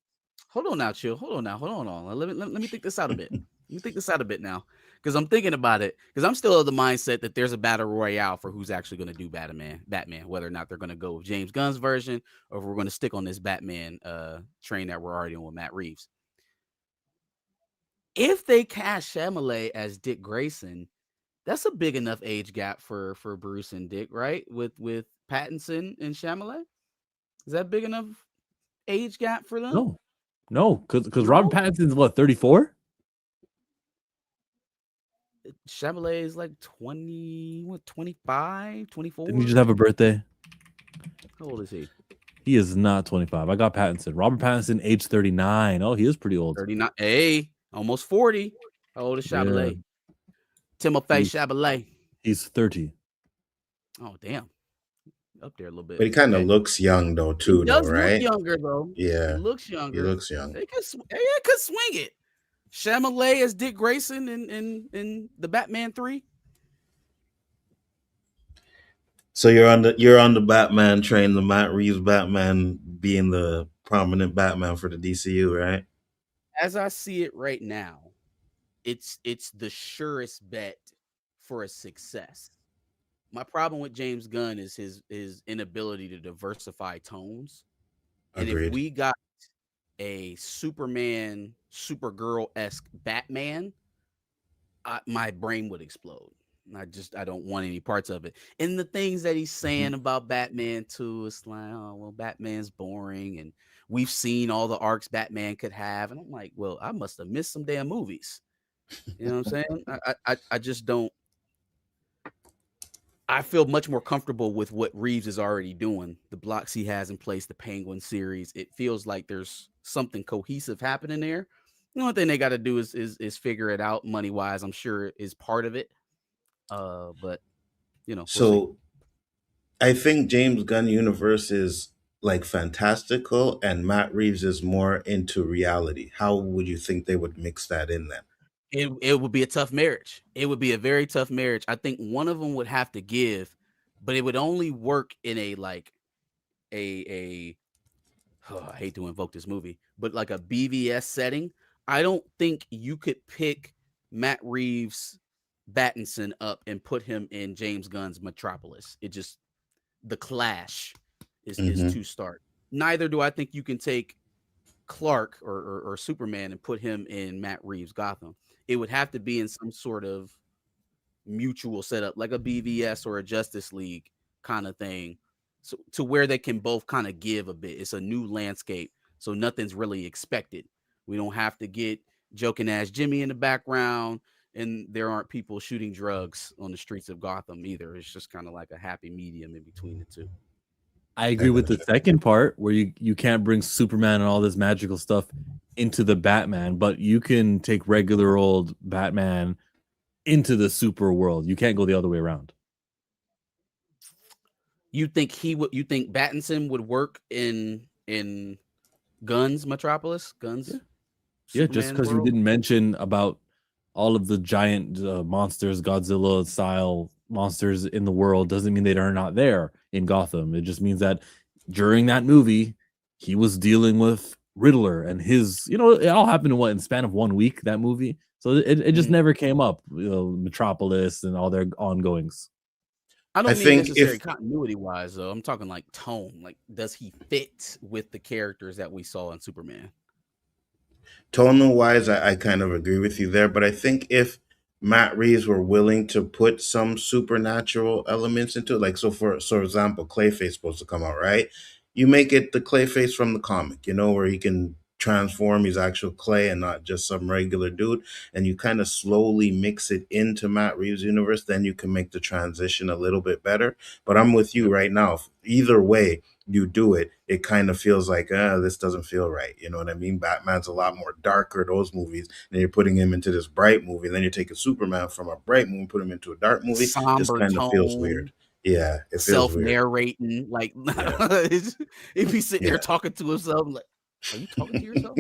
Hold on now, chill. Hold on. Let me think this out a bit. Let me think this out a bit now, because I'm thinking about it. Because I'm still of the mindset that there's a battle royale for who's actually going to do Batman, whether or not they're going to go with James Gunn's version or if we're going to stick on this Batman train that we're already on with Matt Reeves. If they cast Chalamet as Dick Grayson, that's a big enough age gap for Bruce and Dick, right? With Pattinson and Chalamet, is that big enough age gap for them? No, because Robert Pattinson's what, 34? Chalamet is like 25, 24. Didn't he just have a birthday? How old is he? He is not 25. I got Pattinson. Robert Pattinson, age 39. Oh, he is pretty old. 39. Hey, almost 40. How old is Chalamet? Yeah. Timothée Chalamet. He's 30. Oh, damn. up there a little bit. But he kind of looks young though, too. He does though, look right? younger though. Yeah, he looks younger. He looks young. They could swing it. Chalamet as Dick Grayson in the Batman 3. So you're on the Batman train, the Matt Reeves Batman being the prominent Batman for the DCU, right? As I see it right now, it's the surest bet for a success. My problem with James Gunn is his inability to diversify tones. And Agreed. if we got a Superman, Supergirl-esque Batman, my brain would explode. I don't want any parts of it. And the things that he's saying about Batman too, it's like, oh, well, Batman's boring, and we've seen all the arcs Batman could have. And I'm like, well, I must have missed some damn movies. You know what I'm saying? I just don't. I feel much more comfortable with what Reeves is already doing. The blocks he has in place, the Penguin series. It feels like there's something cohesive happening there. The only thing they got to do is figure it out money wise. I'm sure is part of it. But so I think James Gunn universe is like fantastical, and Matt Reeves is more into reality. How would you think they would mix that in then? It would be a tough marriage. It would be a very tough marriage. I think one of them would have to give, but it would only work in a I hate to invoke this movie, but like a BVS setting. I don't think you could pick Matt Reeves Battinson up and put him in James Gunn's Metropolis. It just, the clash is too stark. Neither do I think you can take Clark or Superman and put him in Matt Reeves Gotham. It would have to be in some sort of mutual setup, like a BVS or a Justice League kind of thing, so to where they can both kind of give a bit. It's a new landscape, so nothing's really expected. We don't have to get joking ass Jimmy in the background, and there aren't people shooting drugs on the streets of Gotham either. It's just kind of like a happy medium in between the two. I agree with the second part where you can't bring Superman and all this magical stuff into the Batman, but you can take regular old Batman into the super world. You can't go the other way around. You think Battinson would work in Gunn's Metropolis? Gunn's? Yeah, just because you didn't mention about all of the giant monsters, Godzilla style monsters in the world, doesn't mean they are not there in Gotham. It just means that during that movie, he was dealing with Riddler and his, it all happened in the span of 1 week, that movie. So it just never came up, Metropolis and all their ongoings. I don't mean necessarily continuity wise though. I'm talking like tone. Like, does he fit with the characters that we saw in Superman? Tonal wise, I kind of agree with you there, but I think if Matt Reeves were willing to put some supernatural elements into it, like for example, Clayface supposed to come out, right? You make it the Clayface from the comic, where he can transform his actual clay and not just some regular dude, and you kind of slowly mix it into Matt Reeves' universe, then you can make the transition a little bit better. But I'm with you right now. Either way you do it, it kind of feels like this doesn't feel right. You know what I mean? Batman's a lot more darker, those movies, and you're putting him into this bright movie, and then you're taking Superman from a bright movie and put him into a dark movie. Somber just kind of feels weird. Yeah, it feels weird. Self-narrating, like if he's sitting there talking to himself, like, are you talking to yourself?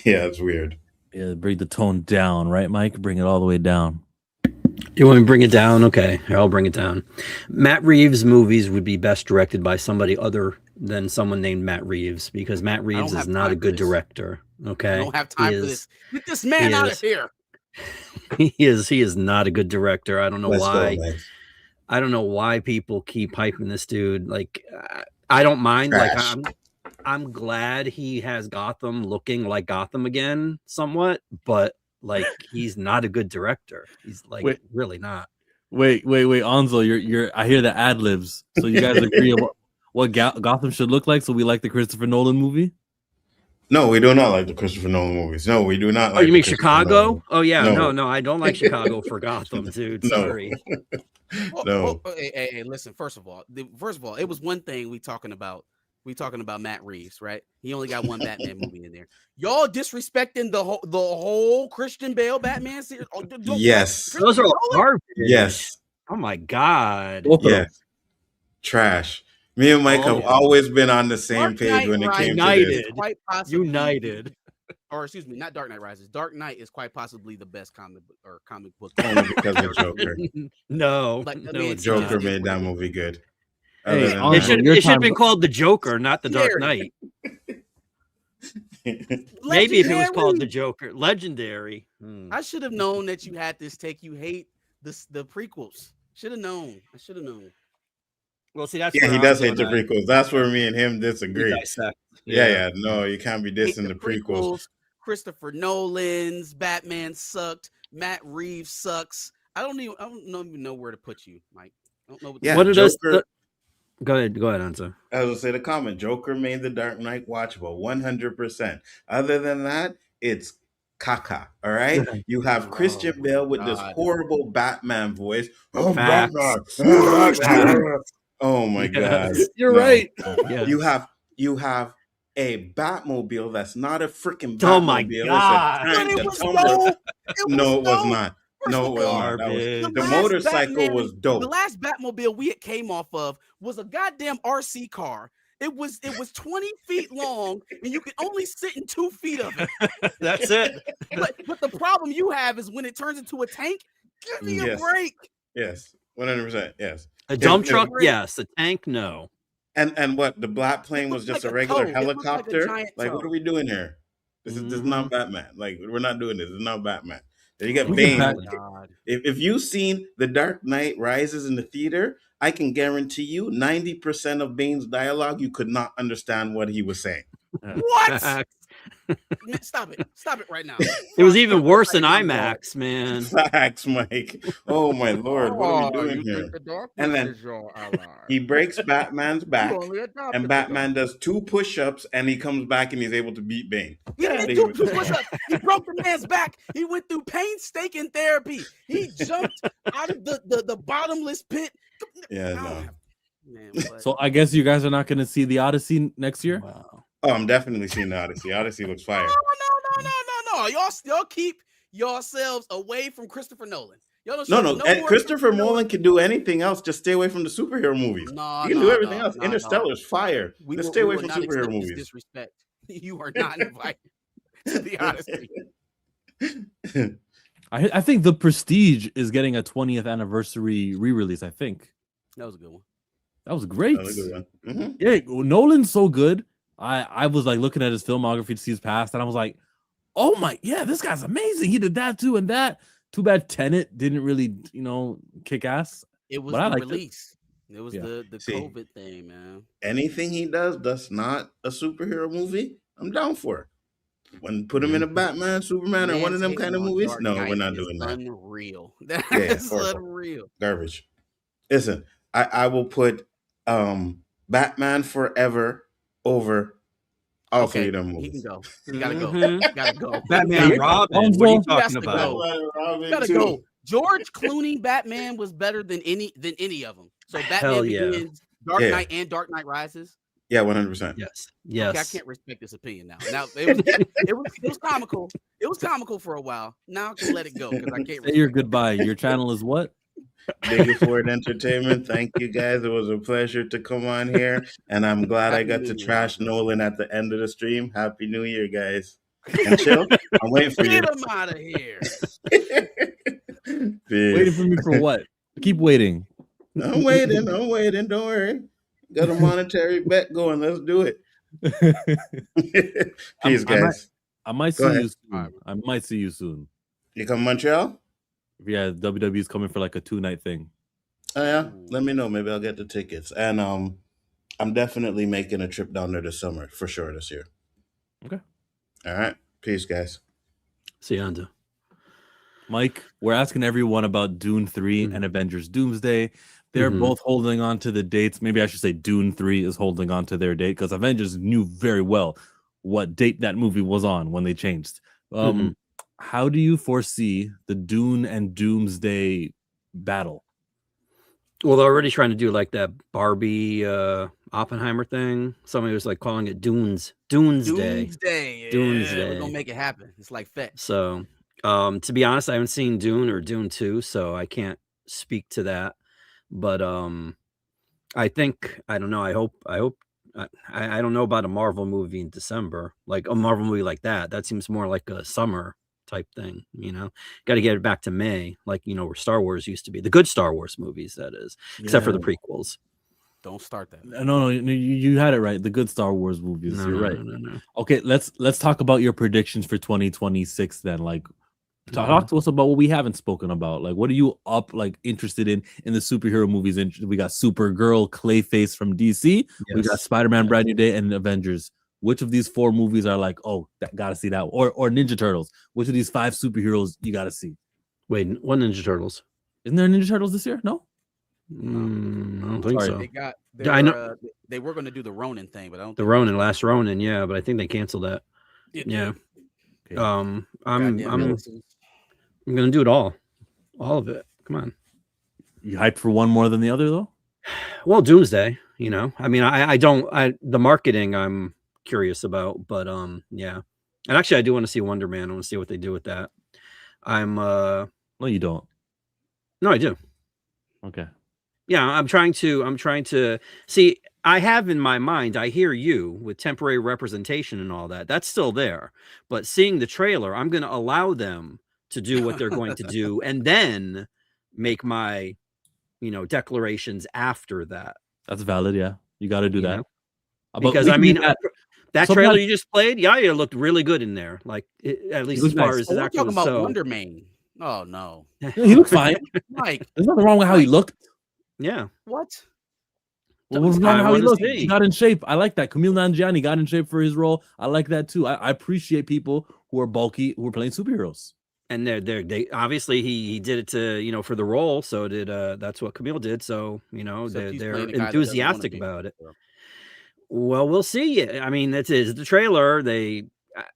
Yeah, it's weird. Yeah, bring the tone down, right, Mike? Bring it all the way down. You want me to bring it down? Okay, here, I'll bring it down. Matt Reeves movies would be best directed by somebody other than someone named Matt Reeves, because Matt Reeves is not a good director. Okay, I don't have time for this. Get this man out of here. He is not a good director. I don't know why. Go, I don't know why people keep hyping this dude. Like, I don't mind. Trash. Like, I'm glad he has Gotham looking like Gotham again, somewhat, but like, he's not a good director. He's like really not. Wait, Anzo, you're. I hear the ad libs. So you guys agree about what Gotham should look like? So we like the Christopher Nolan movie? No, we do not like the Christopher Nolan movies. No, we do not. Oh, you mean Chicago? Oh yeah, no, I don't like Chicago for Gotham, dude. Sorry. No. Hey, listen. First of all, it was one thing we talking about Matt Reeves, right? He only got one Batman movie in there. Y'all disrespecting the whole Christian Bale Batman series. Yes, those are garbage. Yes. Oh my god. Yes. Trash. Me and Mike have always been on the same Dark page Knight when it came to Rises this. is quite possibly United. or excuse me, not Dark Knight Rises. Dark Knight is quite possibly the best comic book. Only because of Joker. No, Joker made that movie good. Hey, it should have been called The Joker, not The Dark Knight. Maybe if it was called The Joker, Legendary. I should have known that you had this take. You hate the prequels. Should have known. I should have known. Well, see, that's he does hate the prequels. That's where me and him disagree. Yeah. No, you can't be dissing the prequels. Christopher Nolan's Batman sucked. Matt Reeves sucks. I don't even know where to put you, Mike. I don't know what did Joker... Go ahead, Ansa. I was gonna say the comment. Joker made The Dark Knight watchable 100%. Other than that, it's caca. All right. You have Christian Bale with this horrible Batman voice. Oh, Batman. Oh my God. You're right. Yes. You have a Batmobile that's not a freaking Batmobile. Oh my God. It was not. No, it was not. The motorcycle was dope. The last Batmobile we came off of was a goddamn RC car. It was 20 feet long, and you could only sit in 2 feet of it. That's it. But the problem you have is when it turns into a tank. Give me a break. Yes, 100%. Yes. A dump truck, yes. A tank, no. And what? The black plane was just a regular helicopter. Like what are we doing here? This is not Batman. Like we're not doing this. It's not Batman. You get Bane. If you've seen The Dark Knight Rises in the theater, I can guarantee you 90% of Bane's dialogue, you could not understand what he was saying. What? Stop it right now. It was even worse in IMAX, man. Facts, Mike. Oh my Lord, what are we doing here? And then he breaks Batman's back, and Batman does 2 push-ups, and he comes back and he's able to beat Bane. He didn't do 2 push-ups. He broke the man's back. He went through painstaking therapy. He jumped out of the bottomless pit. Yeah, no. Man, so I guess you guys are not going to see the Odyssey next year. Wow. Oh, I'm definitely seeing the Odyssey. Odyssey looks fire. No. Y'all keep yourselves away from Christopher Nolan. No. And Christopher Nolan can do anything else. Just stay away from the superhero movies. He can do everything else. Interstellar's fire. Just stay away from superhero movies. Disrespect. You are not invited to the Odyssey. I think The Prestige is getting a 20th anniversary re-release. I think that was a good one. That was great. That was a good one. Mm-hmm. Yeah, Nolan's so good. I was like looking at his filmography to see his past, and I was like, oh my, yeah, this guy's amazing. He did that too and that. Too bad Tenet didn't really, kick ass. It was the release. It was the COVID thing, man. Anything he does that's not a superhero movie, I'm down for it. When put him in a Batman, Superman, or one of them kind of movies, no, we're not doing that. Unreal. That's unreal. Garbage. Listen, I will put Batman Forever over all 3 of them movies. He can go. You gotta go. Gotta go. Batman Robin. What are you talking about? Gotta go. George Clooney Batman was better than any of them. So Batman Begins, Dark Knight, and Dark Knight Rises. Yeah, 100%. Yes. Okay, I can't respect this opinion now. Now it was comical. It was comical for a while. Now I can let it go because I can't. Say your goodbye. Your channel is what? Biggie Ford Entertainment. Thank you guys. It was a pleasure to come on here, and I'm glad I got to trash Nolan at the end of the stream. Happy New Year, guys. And chill. I'm waiting for you. Get him out of here. Waiting for me for what? Keep waiting. I'm waiting. Don't worry. Got a monetary bet going. Let's do it. Peace, guys. I might see you soon. I might see you soon. You come to Montreal? Yeah, WWE's coming for like a 2-night thing. Oh yeah, let me know. Maybe I'll get the tickets. And I'm definitely making a trip down there this summer for sure this year. Okay. All right. Peace, guys. See you, Anza. Mike, we're asking everyone about Dune 3 and Avengers Doomsday. They're both holding on to the dates. Maybe I should say Dune 3 is holding on to their date because Avengers knew very well what date that movie was on when they changed. How do you foresee the Dune and Doomsday battle? Well, they're already trying to do like that Barbie Oppenheimer thing. Somebody was like calling it Doomsday. Doomsday. We're gonna make it happen. It's like fetch. So, to be honest, I haven't seen Dune or Dune 2, so I can't speak to that. But I think I don't know. I hope I don't know about a Marvel movie in December, like a Marvel movie like that. That seems more like a summer type thing, you know. Got to get it back to May, like where Star Wars used to be. The good Star Wars movies, that is, except for the prequels. Don't start that. No, you had it right. The good Star Wars movies. No, You're no, right. no. Okay, let's talk about your predictions for 2026 then. Like, talk to us about what we haven't spoken about. Like, what are you interested in the superhero movies? We got Supergirl, Clayface from DC. Yes. We got Spider-Man, Brand New Day, and Avengers. Which of these 4 movies are like, oh, gotta see that? Or Ninja Turtles? Which of these 5 superheroes you gotta see? Wait, what Ninja Turtles? Isn't there Ninja Turtles this year? No. I don't think so. I know they were going to do the Ronin thing, but I don't. The Ronin, last Ronin, yeah, but I think they canceled that. Yeah. Okay. I'm gonna do it all of it. Come on. You hyped for one more than the other though? Well, Doomsday. I mean, the marketing I'm curious about, but yeah. And actually, I do want to see Wonder Man. I want to see what they do with that. No, you don't. No, I do. Okay. Yeah, I'm trying to see. I have in my mind, I hear you with temporary representation and all that. That's still there. But seeing the trailer, I'm going to allow them to do what they're going to do and then make my, declarations after that. That's valid. Yeah. You got to do that. Because that trailer you just played, it looked really good in there. Like at least as far as we're talking about Wonder Man. Oh no. He looked fine. Mike. There's nothing wrong with how he looked. Yeah. What? Well, what's wrong with how he looked? He got in shape. I like that. Camille Nanjiani got in shape for his role. I like that too. I appreciate people who are bulky, who are playing superheroes. And they obviously he did it to for the role. So did that's what Camille did. So they're enthusiastic about it. Well, we'll see. I mean, that's the trailer.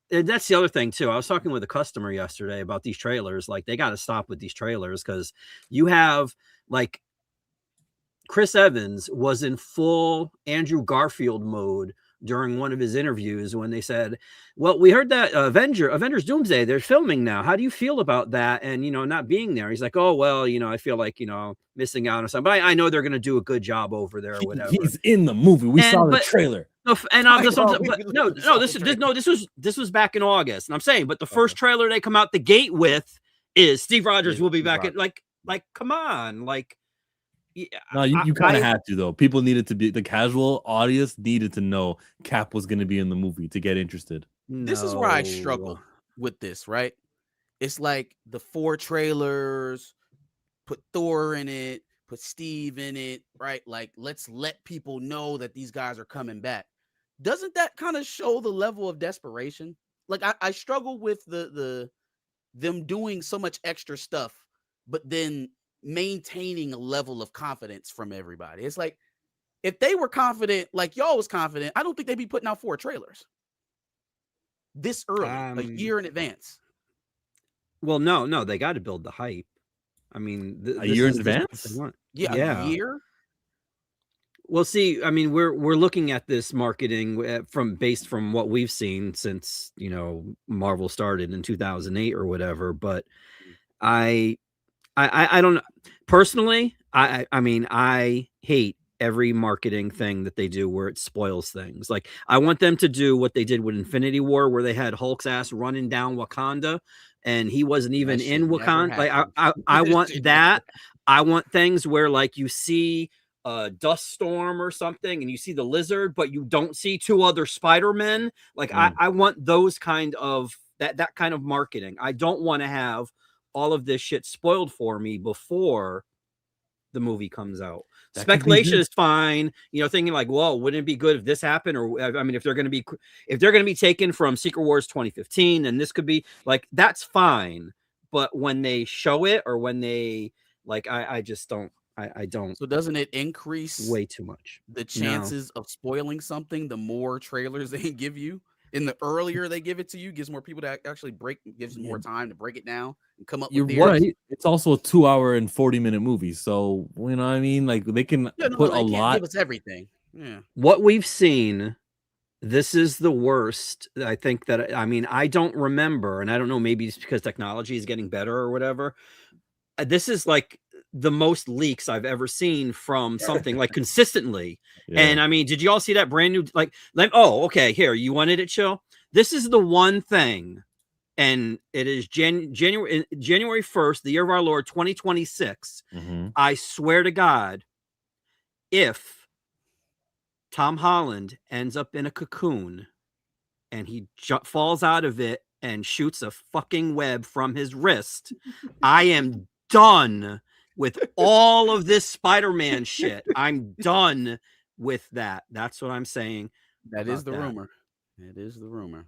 That's the other thing too. I was talking with a customer yesterday about these trailers. Like they got to stop with these trailers because you have like Chris Evans was in full Andrew Garfield mode during one of his interviews when they said, well, we heard that Avengers Doomsday, they're filming now. How do you feel about that? And, not being there. He's like, oh, well, I feel like, missing out on something. But I know they're going to do a good job over there or whatever. He's in the movie. We saw the trailer. This was back in August. And I'm saying, but the first trailer they come out the gate with is Steve Rogers will be back. Like, come on. Like, yeah, no, you kind of had to though. People needed to be the casual audience needed to know Cap was going to be in the movie to get interested. This is where I struggle with this, right? It's like the 4 trailers, put Thor in it, put Steve in it, right? Like let's let people know that these guys are coming back. Doesn't that kind of show the level of desperation? Like I struggle with them doing so much extra stuff, but then maintaining a level of confidence from everybody. It's like if they were confident, like y'all was confident, I don't think they'd be putting out 4 trailers this early, a year in advance. Well, no, they got to build the hype. I mean, a year in advance. Yeah, a year. Well, see, I mean, we're looking at this marketing based from what we've seen since Marvel started in 2008 or whatever. But I don't know. Personally, I mean, I hate every marketing thing that they do where it spoils things. Like, I want them to do what they did with Infinity War, where they had Hulk's ass running down Wakanda, and he wasn't even in Wakanda. Like, I want that. I want things where, like, you see a dust storm or something, and you see the lizard, but you don't see 2 other Spider-Men. Like, I want those kind of that kind of marketing. I don't want to have all of this shit spoiled for me before the movie comes out. That speculation is fine, thinking like, well, wouldn't it be good if this happened? Or I mean, if they're going to be taken from Secret Wars 2015, and this could be like, that's fine. But when they show it, or when they like, I just don't. I don't. So doesn't it increase way too much the chances of spoiling something? The more trailers they give you, and the earlier they give it to you, gives more people to actually gives more time to break it down and come up with theories. Right. It's also a 2-hour and 40-minute movie. So, you know what I mean? Like, they can put a lot. Give us everything. Yeah. What we've seen, this is the worst. I think that, I mean, I don't remember, and I don't know, maybe it's because technology is getting better or whatever. This is like the most leaks I've ever seen from something like consistently. Yeah. And I mean, did you all see that brand new oh, okay, here, you wanted it, Chill? This is the one thing, and it is January 1st, the year of our Lord 2026. I swear to God, if Tom Holland ends up in a cocoon and he falls out of it and shoots a fucking web from his wrist, I am done with all of this Spider-Man shit. I'm done with that. That's what I'm saying. That is the rumor. It is the rumor.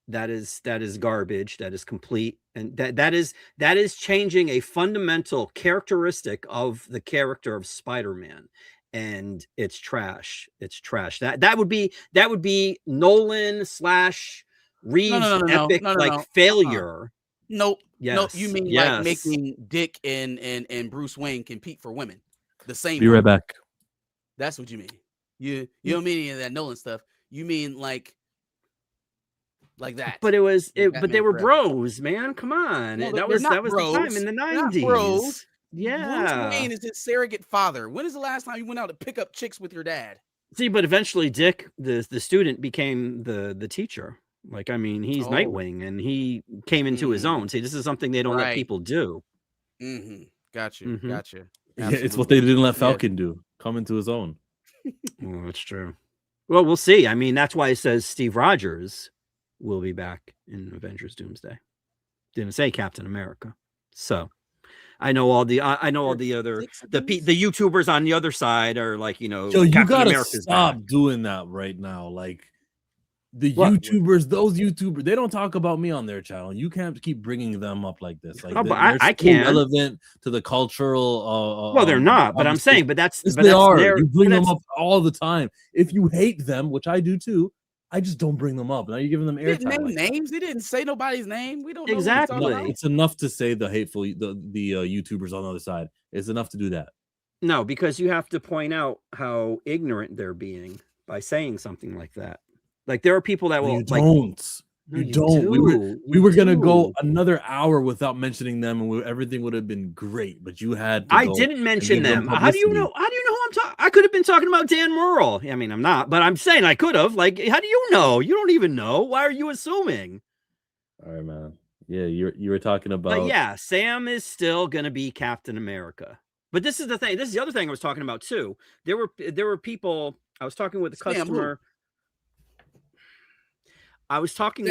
That is garbage. That is complete, and that is changing a fundamental characteristic of the character of Spider-Man, and it's trash. It's trash. That would be Nolan / Reeves epic failure. Nope. Yes. Nope. You mean like making Dick and Bruce Wayne compete for women? The same. Be right back. That's what you mean. You don't mean any of that Nolan stuff. You mean like that. But but they were bros, man. Come on. No, that was bros. the time in the 90s. Bros. Yeah. Bruce Wayne is his surrogate father. When is the last time you went out to pick up chicks with your dad? See, but eventually Dick, the student, became the teacher. Like, I mean, he's Nightwing, and he came into his own. See, this is something they don't let people do. Gotcha. Yeah, it's what they didn't let Falcon do. Come into his own. Well, that's true. Well, we'll see. I mean, that's why it says Steve Rogers will be back in Avengers Doomsday. Didn't say Captain America. So I know all the other the YouTubers on the other side are like, Yo, Captain you gotta America's stop back. doing that right now. Like YouTubers, those YouTubers, they don't talk about me on their channel. You can't keep bringing them up like this. Like, but I can't. Relevant to the cultural. Well, they're not. But I'm saying, but that's yes, they are. You bring them up all the time. If you hate them, which I do too, I just don't bring them up. Now you're giving them airtime. Didn't name names. They didn't say nobody's name. We don't know exactly. It's enough to say the hateful the YouTubers on the other side. It's enough to do that. No, because you have to point out how ignorant they're being by saying something like that. Like, there are people that will. You don't. You don't. We were gonna go another hour without mentioning them, and everything would have been great. But you had. I didn't mention them. How do you know? How do you know who I'm talking? I could have been talking about Dan Murrell. I mean, I'm not, but I'm saying I could have. Like, how do you know? You don't even know. Why are you assuming? All right, man. Yeah, you were talking about. But yeah, Sam is still gonna be Captain America. But this is the thing. This is the other thing I was talking about too. There were people. I was talking with a customer. I was talking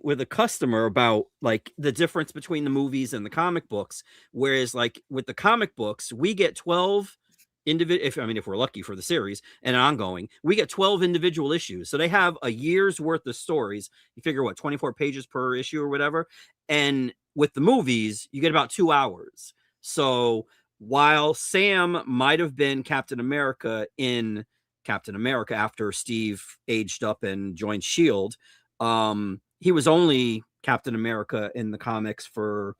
with a customer about like the difference between the movies and the comic books. Whereas like with the comic books, we get 12 individual, if we're lucky for the series and ongoing, we get 12 individual issues. So they have a year's worth of stories. You figure 24 pages per issue or whatever. And with the movies, you get about 2 hours. So while Sam might have been Captain America in Captain America after Steve aged up and joined S.H.I.E.L.D., he was only Captain America in the comics for,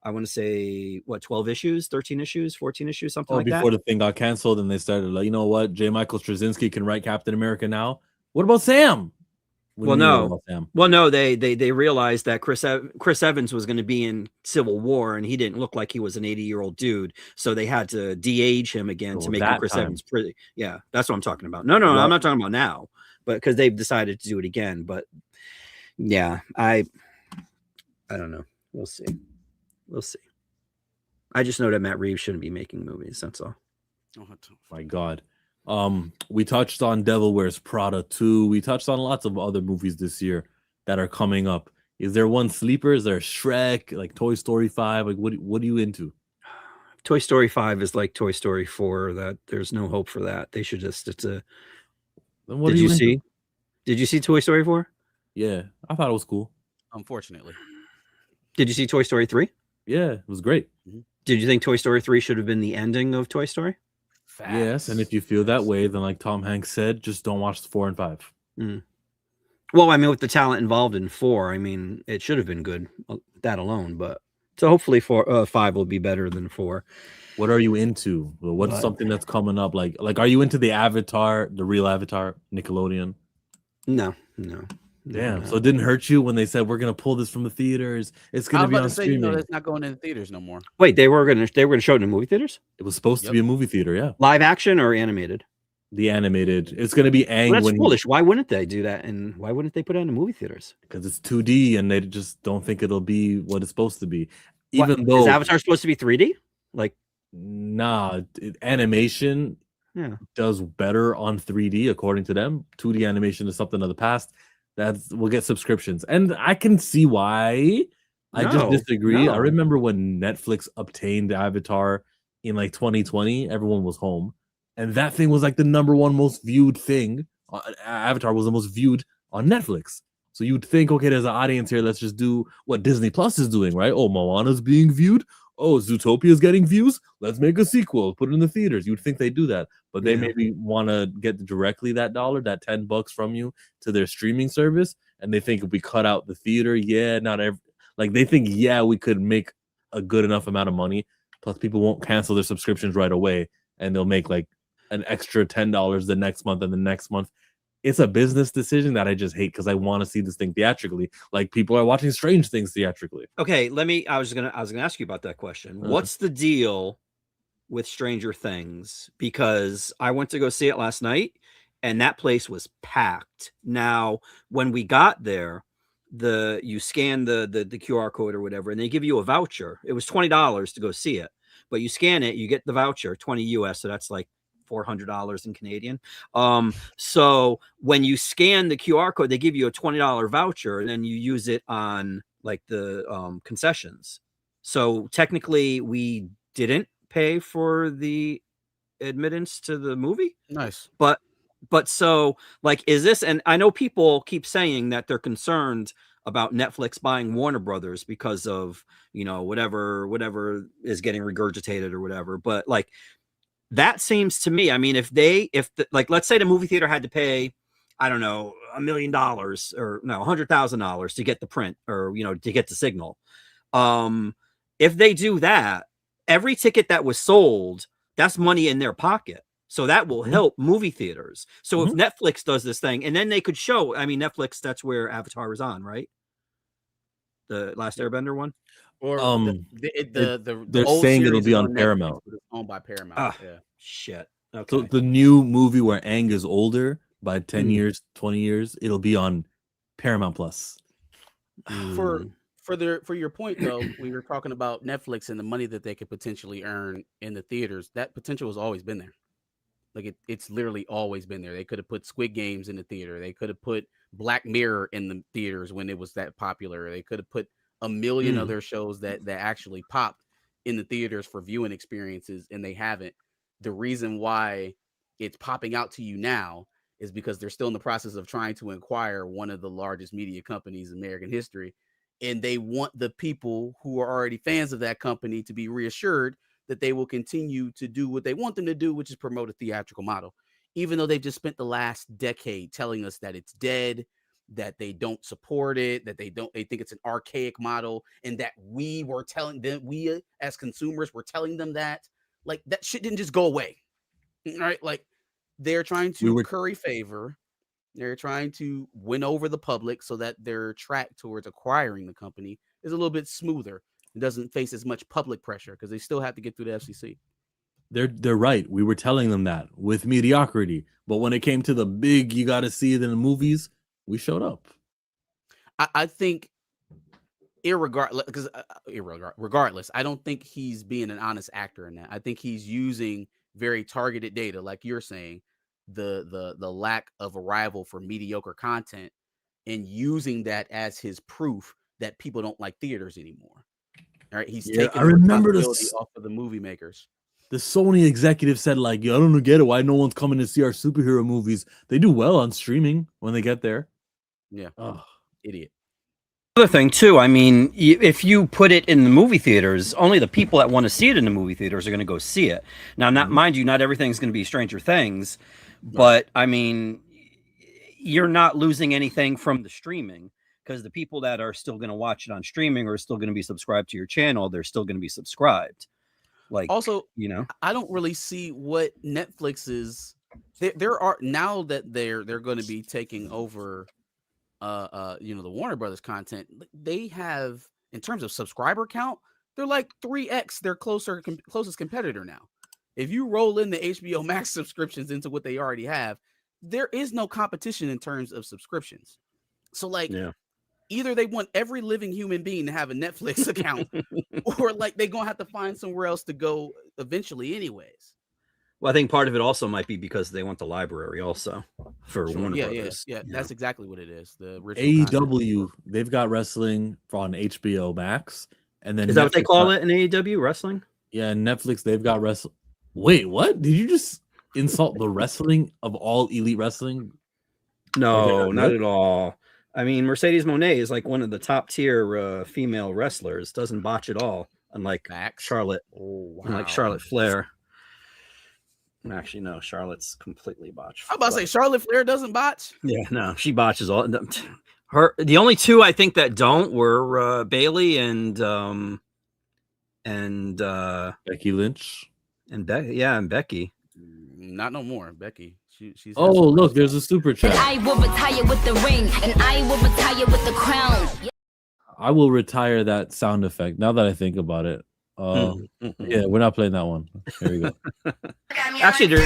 I want to say, 12 issues, 13 issues, 14 issues, something like that. Before the thing got canceled and they started like, you know what, J. Michael Straczynski can write Captain America now. What about Sam? Well, no, they realized that Chris Evans was going to be in Civil War, and he didn't look like he was an 80-year-old dude, so they had to de-age him again to make him Chris Evans pretty. Yeah, that's what I'm talking about. No, I'm not talking about now, but because they've decided to do it again. But yeah, I don't know. We'll see. I just know that Matt Reeves shouldn't be making movies. That's all. Oh my God. We touched on Devil Wears Prada 2. We touched on lots of other movies this year that are coming up. Is there one sleeper? Is there Shrek, like Toy Story 5? Like, what are you into? Toy Story 5 is like Toy Story 4. That there's no hope for that. They should just. Then what did you see? Did you see Toy Story 4? Yeah, I thought it was cool. Unfortunately. Did you see Toy Story 3? Yeah, it was great. Did you think Toy Story 3 should have been the ending of Toy Story? Facts. Yes, and if you feel that way, then like Tom Hanks said, just don't watch 4 and 5. Well, I mean, with the talent involved in 4, I mean, it should have been good, that alone. But so hopefully 5 will be better than 4. What are you into? What's something that's coming up? Like, are you into the Avatar, the real Avatar, Nickelodeon? No. Damn. So it didn't hurt you when they said we're gonna pull this from the theaters. It's gonna be on streaming. That's not going in the theaters no more. Wait, they were gonna show it in the movie theaters? It was supposed to be a movie theater, yeah. Live action or animated? The animated. It's gonna be Aang. Well, that's foolish. Why wouldn't they do that? And why wouldn't they put it in the movie theaters? Because it's 2D and they just don't think it'll be what it's supposed to be. Even though is Avatar supposed to be 3D? Like, nah, animation does better on 3D according to them. 2D animation is something of the past. We'll get subscriptions, and I can see why. I just disagree. I remember when Netflix obtained Avatar in like 2020, everyone was home, and that thing was like the #1 most viewed thing. Avatar was the most viewed on Netflix. So you'd think, okay, there's an audience here. Let's just do what Disney Plus is doing, right? Oh, Moana's being viewed. Oh, Zootopia is getting views. Let's make a sequel. Put it in the theaters. You'd think they do that, but they maybe want to get directly that $10, that $10 from you to their streaming service, and they think if we cut out the theater, they think we could make a good enough amount of money. Plus, people won't cancel their subscriptions right away, and they'll make like an extra $10 the next month and the next month. It's a business decision that I just hate because I want to see this thing theatrically. Like people are watching Strange Things theatrically. Okay, I was gonna ask you about that question. What's the deal with Stranger Things? Because I went to go see it last night, and that place was packed. Now, when we got there, you scan the QR code or whatever, and they give you a voucher. It was $20 to go see it, but you scan it, you get the voucher, $20 US, so that's like $400 in Canadian. So when you scan the QR code, they give you a $20 voucher, and then you use it on like the concessions. So technically, we didn't pay for the admittance to the movie. Nice, but so like, is this? And I know people keep saying that they're concerned about Netflix buying Warner Brothers because of whatever is getting regurgitated or whatever. But like, that seems to me, I mean, let's say the movie theater had to pay, I don't know, $1 million or no, $100,000 to get the print or, to get the signal. If they do that, every ticket that was sold, that's money in their pocket. So that will help movie theaters. So if Netflix does this thing, and then they could show, I mean, Netflix, that's where Avatar is on, right? The Last Airbender one? Or they're saying it'll be on Paramount. It's owned by Paramount. Shit. Okay. So the new movie where Aang is older by 10 years, 20 years, it'll be on Paramount Plus. For your point though, we were talking about Netflix and the money that they could potentially earn in the theaters. That potential has always been there. Like it's literally always been there. They could have put Squid Games in the theater. They could have put Black Mirror in the theaters when it was that popular. They could have put a million other shows that actually popped in the theaters for viewing experiences, and they haven't. The reason why it's popping out to you now is because they're still in the process of trying to acquire one of the largest media companies in American history, and they want the people who are already fans of that company to be reassured that they will continue to do what they want them to do, which is promote a theatrical model, even though they've just spent the last decade telling us that it's dead, that they don't support it, that they think it's an archaic model, and that we as consumers were telling them that. Like, that shit didn't just go away, right? Like, they're trying to curry favor. They're trying to win over the public so that their track towards acquiring the company is a little bit smoother. It doesn't face as much public pressure because they still have to get through the FCC. They're right. We were telling them that with mediocrity, but when it came to the big, you got to see it in the movies, we showed up. I think, regardless, I don't think he's being an honest actor in that. I think he's using very targeted data, like you're saying, the lack of arrival for mediocre content, and using that as his proof that people don't like theaters anymore. All right, he's taking the responsibility off of the movie makers. The Sony executive said, like, I don't get it why no one's coming to see our superhero movies. They do well on streaming when they get there. Yeah. Oh, idiot. Other thing too, I mean, if you put it in the movie theaters, only the people that want to see it in the movie theaters are going to go see it. Now, mind you, not everything's going to be Stranger Things, but I mean, you're not losing anything from the streaming, because the people that are still going to watch it on streaming are still going to be subscribed to your channel. They're still going to be subscribed. Like, also, I don't really see what Netflix is. There are, now that they're going to be taking over the Warner Brothers content, they have, in terms of subscriber count, they're like 3x their closest competitor now. If you roll in the HBO Max subscriptions into what they already have, there is no competition in terms of subscriptions. So like, either they want every living human being to have a Netflix account, or like they're gonna have to find somewhere else to go eventually, anyways. Well, I think part of it also might be because they want the library also for Warner Brothers. Yeah, that's exactly what it is. The AEW, they've got wrestling on HBO Max, and then is that what they call it in AEW wrestling? Yeah, Netflix, they've got wrestling. Wait, what? Did you just insult the wrestling of all elite wrestling? No, not at all. I mean, Mercedes Moné is like one of the top tier female wrestlers. Doesn't botch at all, unlike Charlotte. Unlike Charlotte Flair. Actually, no, Charlotte's completely botched. I'm about to say Charlotte Flair doesn't botch. Yeah, no, she botches all. The only two I think that don't were Bailey and Becky Lynch and Becky. Not no more, Becky. She's. Oh, look, there's a super chat. And I will retire with the ring, and I will retire with the crown. I will retire that sound effect now that I think about it. Yeah, we're not playing that one. Here we go. Actually,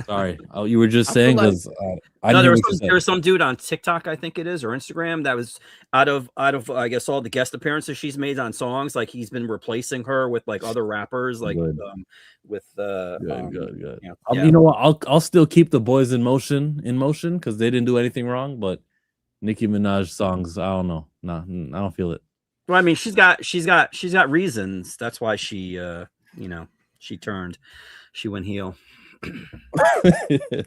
Sorry, you were just saying because there was some dude on TikTok, I think it is, or Instagram, that was out of I guess all the guest appearances she's made on songs, like he's been replacing her with like other rappers, like good. Good. You know what? I'll still keep the boys in motion because they didn't do anything wrong. But Nicki Minaj songs, I don't know. Nah, I don't feel it. Well, I mean, she's got reasons. That's why she went heel.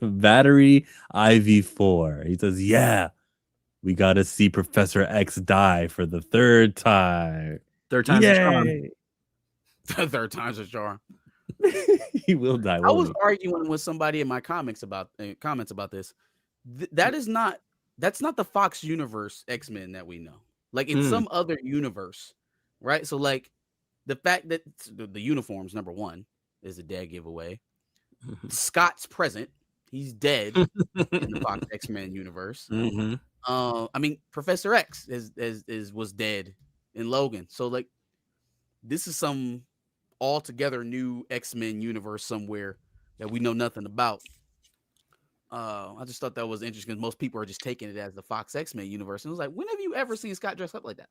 Battery IV4. He says, "Yeah, we got to see Professor X die for the third time. Third time's a charm. The third time's a charm. He will die. I was arguing with somebody in my comments about this. That's not the Fox universe X-Men that we know. Like in some other universe, right? So like the fact that the uniforms, number one, is a dead giveaway. Scott's present. He's dead in the Fox X-Men universe. I mean, Professor X was dead in Logan. So like, this is some altogether new X-Men universe somewhere that we know nothing about. I just thought that was interesting because most people are just taking it as the Fox X-Men universe. And I was like, when have you ever seen Scott dressed up like that?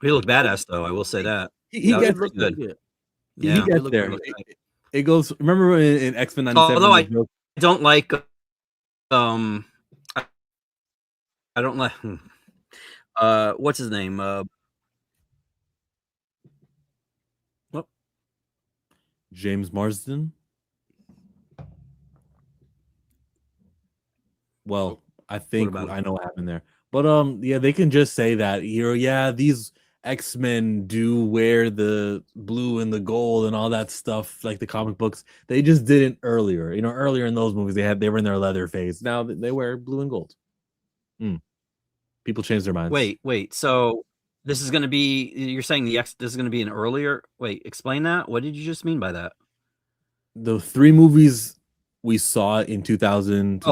He looked badass, though. I will say that. He gets good. Yeah, he gets there. It goes. Remember in X-Men 97? Although I don't like, I don't like. What's his name? James Marsden. Well, I think I know what happened there, but yeah, they can just say that these X-Men do wear the blue and the gold and all that stuff, like the comic books. They just didn't earlier. Earlier in those movies, they were in their leather phase. Now they wear blue and gold. People change their minds. Wait. So this is going to be? You're saying this is going to be an earlier? Wait, explain that. What did you just mean by that? The 3 movies we saw in 2000,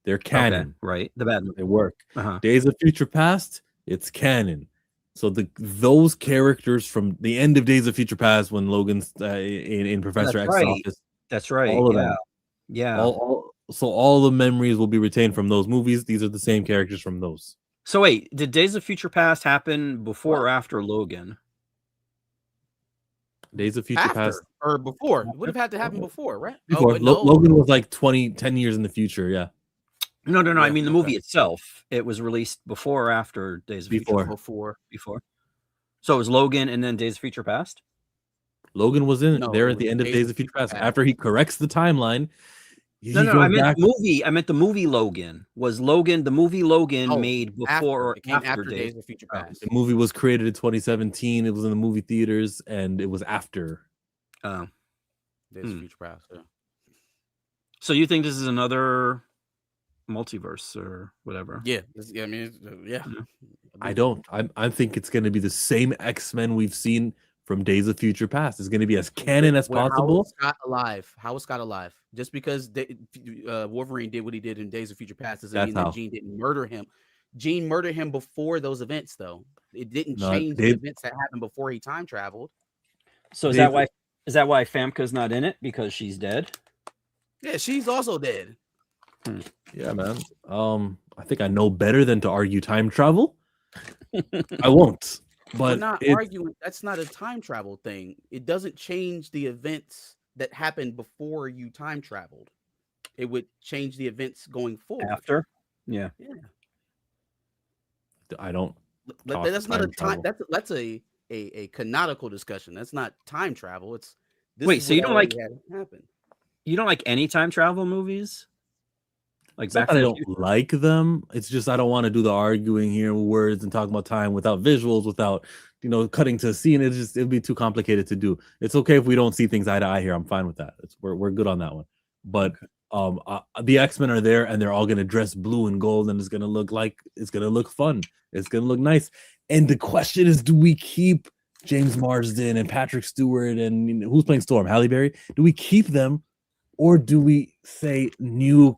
they're canon, okay, right? The bad they work. Days of Future Past. It's canon. So those characters from the end of Days of Future Past, when Logan's in Professor X's office. That's right. All of them. Yeah. All the memories will be retained from those movies. These are the same characters from those. So wait, did Days of Future Past happen before or after Logan? Days of Future Past or before? It would have had to happen before, right? Before. Logan was like 10 years in the future. Yeah. No. I mean, the movie itself, it was released before or after Days of Future Past? Before. So it was Logan and then Days of Future Past? Logan was there at the end of Days of Future Past. After he corrects the timeline. No, I meant the movie. I meant the movie Logan. Was Logan, the movie Logan made before or after Days of Future Past? The movie was created in 2017. It was in the movie theaters and it was after. Days of Future Past, yeah. So you think this is another multiverse or whatever? Yeah. I mean, yeah. I don't. I think it's going to be the same X-Men we've seen from Days of Future Past. It's going to be as canon as possible. How is Scott alive? Just because Wolverine did what he did in Days of Future Past doesn't mean that Jean didn't murder him. Jean murdered him before those events, though. It didn't change the events that happened before he time traveled. So is that why Famke's not in it? Because she's dead? Yeah, she's also dead. Yeah, man. I think I know better than to argue time travel. I won't. But we're not arguing. That's not a time travel thing. It doesn't change the events that happened before you time traveled. It would change the events going forward. After? Yeah. I don't. That's not a time. That's a canonical discussion. That's not time travel. It's wait. So you don't like happen? You don't like any time travel movies? Like I don't like them. It's just I don't want to do the arguing here with words and talking about time without visuals, without cutting to a scene. It'd be too complicated to do. It's okay if we don't see things eye to eye here. I'm fine with that. We're good on that one. But the X-Men are there and they're all gonna dress blue and gold and it's gonna look fun. It's gonna look nice. And the question is, do we keep James Marsden and Patrick Stewart and who's playing Storm? Halle Berry? Do we keep them? Or do we say new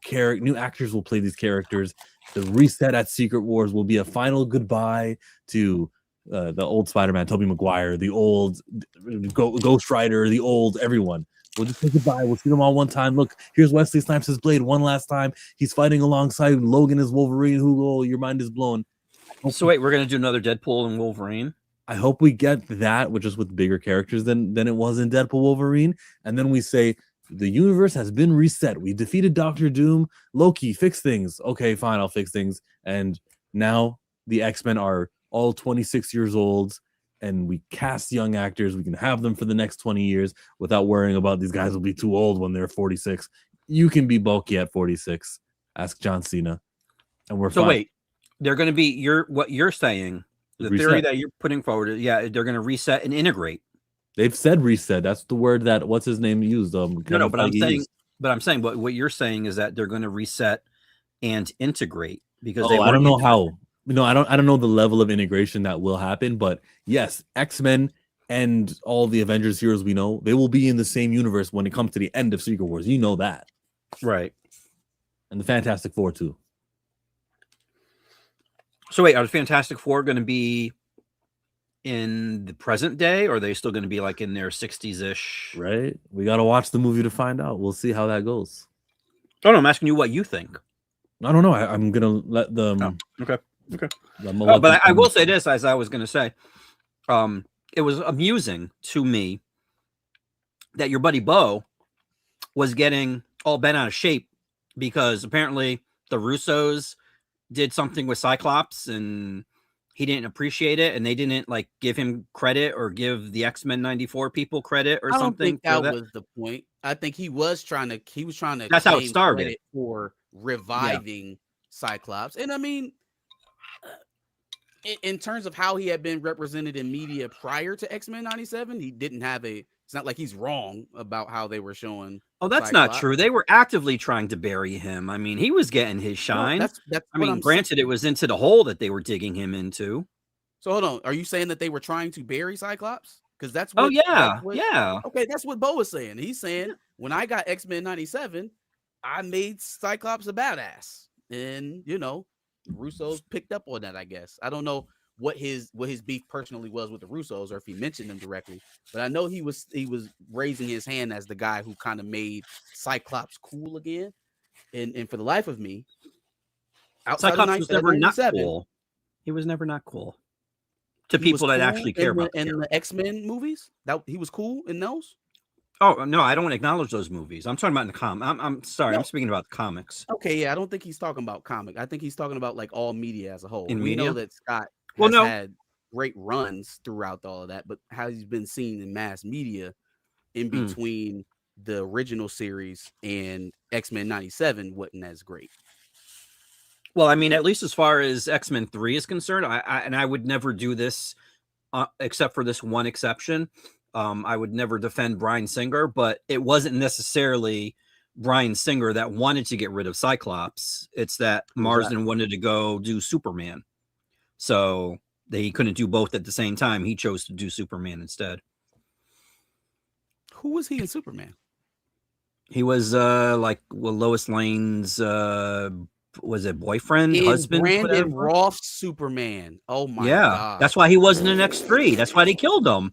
actors will play these characters? The reset at Secret Wars will be a final goodbye to the old Spider-Man, Tobey Maguire, the old Ghost Rider, the old everyone. We'll just say goodbye. We'll see them all one time. Look, here's Wesley Snipes' Blade one last time. He's fighting alongside Logan as Wolverine. Your mind is blown. So wait, we're gonna do another Deadpool and Wolverine? I hope we get that, which is with bigger characters than it was in Deadpool Wolverine, and then we say, the universe has been reset. We defeated Doctor Doom. Loki, fix things. Okay, fine, I'll fix things. And now the X-Men are all 26 years old, and we cast young actors. We can have them for the next 20 years without worrying about these guys will be too old when they're 46. You can be bulky at 46. Ask John Cena. And we're fine. So wait, they're going to be what you're saying, the theory that you're putting forward, they're going to reset and integrate. They've said reset. That's the word that what's his name used. No, but I'm saying what you're saying is that they're going to reset and integrate because I don't know how. I don't know the level of integration that will happen, but yes, X-Men and all the Avengers heroes we know, they will be in the same universe when it comes to the end of Secret Wars. You know that. Right. And the Fantastic Four too. So wait, are the Fantastic Four going to be in the present day, or are they still going to be like in their 60s-ish? Right. We got to watch the movie to find out. We'll see how that goes. Oh, no, I'm asking you what you think. I don't know. I'm going to let them. Oh, okay. But I will say this, as I was going to say, it was amusing to me that your buddy Bo was getting all bent out of shape because apparently the Russos did something with Cyclops and he didn't appreciate it, and they didn't give him credit or give the X-Men 94 people credit or something. I don't think that was the point. I think he was trying to. That's how it started for reviving Cyclops, and I mean, in terms of how he had been represented in media prior to X-Men 97, he didn't have a. It's not like he's wrong about how they were showing. Oh, that's Cyclops. Not true. They were actively trying to bury him. I mean, he was getting his shine. Granted, it was into the hole that they were digging him into. So hold on. Are you saying that they were trying to bury Cyclops? Because that's what. Yeah. Okay, that's what Bo was saying. He's saying when I got X-Men 97, I made Cyclops a badass, and Russo's picked up on that. I guess I don't know what his beef personally was with the Russos, or if he mentioned them directly, but I know he was raising his hand as the guy who kind of made Cyclops cool again. And for the life of me, Cyclops was never not cool. He was never not cool to people that actually care about in the X-Men movies. That he was cool in those. Oh no, I don't acknowledge those movies. I'm talking about in the I'm sorry, I'm speaking about the comics. Okay, yeah, I don't think he's talking about comic. I think he's talking about all media as a whole. We know that Scott had great runs throughout all of that, but how he's been seen in mass media in between the original series and X-Men 97 wasn't as great. Well, I mean, at least as far as X-Men 3 is concerned, I would never do this except for this one exception. I would never defend Bryan Singer, but it wasn't necessarily Bryan Singer that wanted to get rid of Cyclops. It's that Marsden wanted to go do Superman. So he couldn't do both at the same time. He chose to do Superman instead. Who was he in Superman? He was Lois Lane's was it boyfriend, In husband, Brandon whatever. Roth's Superman. Oh my Yeah, god. that's why he wasn't in X3. That's why they killed him.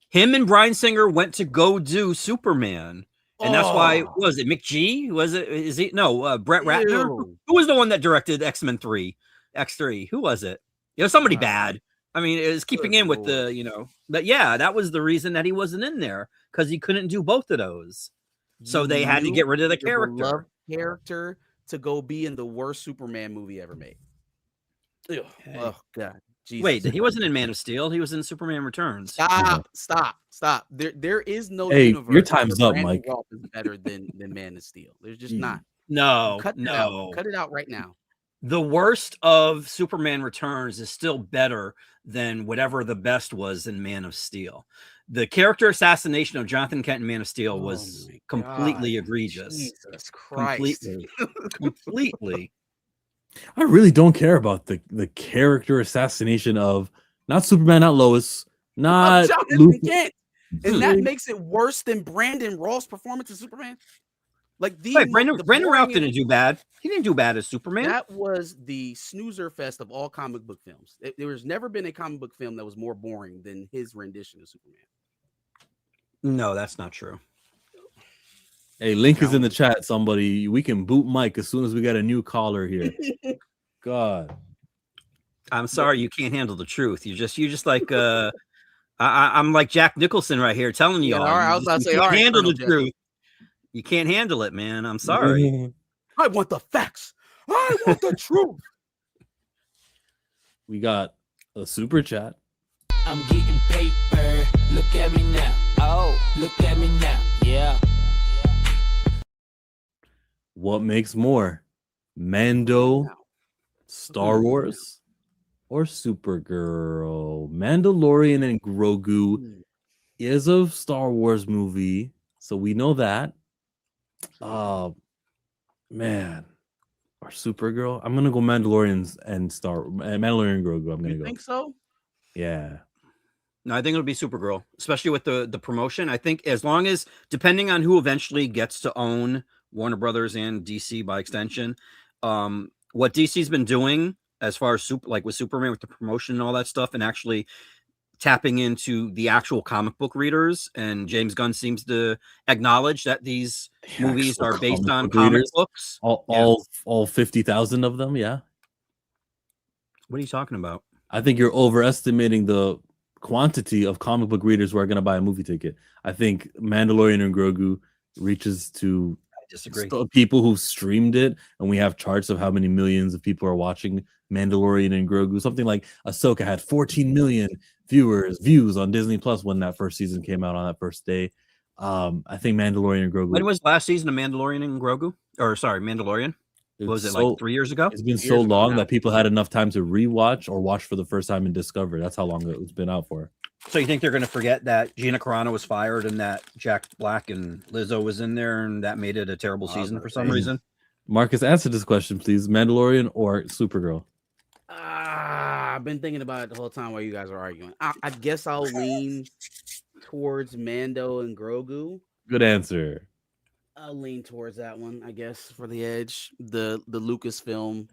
Him and Bryan Singer went to go do Superman. And that's why, was it McGee? Was it, is he? No, Brett Ratner. Who was the one that directed X-Men 3, X3? Who was it? It was somebody bad. I mean, it was keeping in with the, but yeah, that was the reason that he wasn't in there, because he couldn't do both of those. So they had to get rid of the character to go be in the worst Superman movie ever made. Ugh. Hey. Oh god. Jesus. Wait, he wasn't in Man of Steel. He was in Superman Returns. Stop. There is no Hey, universe. your time's where up, Brandon Mike. Roth is better than Man of Steel. There's just not. No, Cut it out. Cut it out right now. The worst of Superman Returns is still better than whatever the best was in Man of Steel. The character assassination of Jonathan Kent in Man of Steel was completely egregious. Jesus Christ. Completely. I really don't care about the character assassination of not Superman, not Lois, not Jonathan Kent. And that makes it worse than Brandon Roth's performance as Superman. Like Brandon Routh didn't do bad. He didn't do bad as Superman. That was the snoozer fest of all comic book films. There has never been a comic book film that was more boring than his rendition of Superman. No, that's not true. Hey, link is in the chat. Somebody, we can boot Mike as soon as we got a new caller here. God, I'm sorry, you can't handle the truth. You just like I'm like Jack Nicholson right here telling you all. I was about to say, you all can't right, handle Colonel the truth. You can't handle it, man. I'm sorry. I want the facts. I want the truth. we got a super chat. I'm getting paper. Look at me now. Oh, look at me now. Yeah. What makes more, Mando, Star Wars, or Supergirl? Mandalorian and Grogu is a Star Wars movie, so we know that. Man, or Supergirl. I'm gonna go Mandalorian and Mandalorian and Grogu. I'm gonna go. Think so? Yeah. No, I think it'll be Supergirl, especially with the promotion. I think as long as, depending on who eventually gets to own Warner Brothers and DC by extension, what DC's been doing as far as with Superman with the promotion and all that stuff, and actually tapping into the actual comic book readers. And James Gunn seems to acknowledge that these movies are based on comic books. All 50,000 of them. Yeah. What are you talking about? I think you're overestimating the quantity of comic book readers who are going to buy a movie ticket. I think Mandalorian and Grogu reaches to people who've streamed it, and we have charts of how many millions of people are watching Mandalorian and Grogu. Something like Ahsoka had 14 million views on Disney Plus when that first season came out on that first day. I think Mandalorian and Grogu. When was last season of Mandalorian and Grogu? Or sorry, Mandalorian? Was it like 3 years ago? It's been so long that people had enough time to rewatch or watch for the first time and discover. That's how long it's been out for. So you think they're going to forget that Gina Carano was fired and that Jack Black and Lizzo was in there, and that made it a terrible season for some reason? Marcus, answer this question, please. Mandalorian or Supergirl? I've been thinking about it the whole time while you guys are arguing. I guess I'll lean towards Mando and Grogu. Good answer. I'll lean towards that one, I guess, for the edge. The Lucasfilm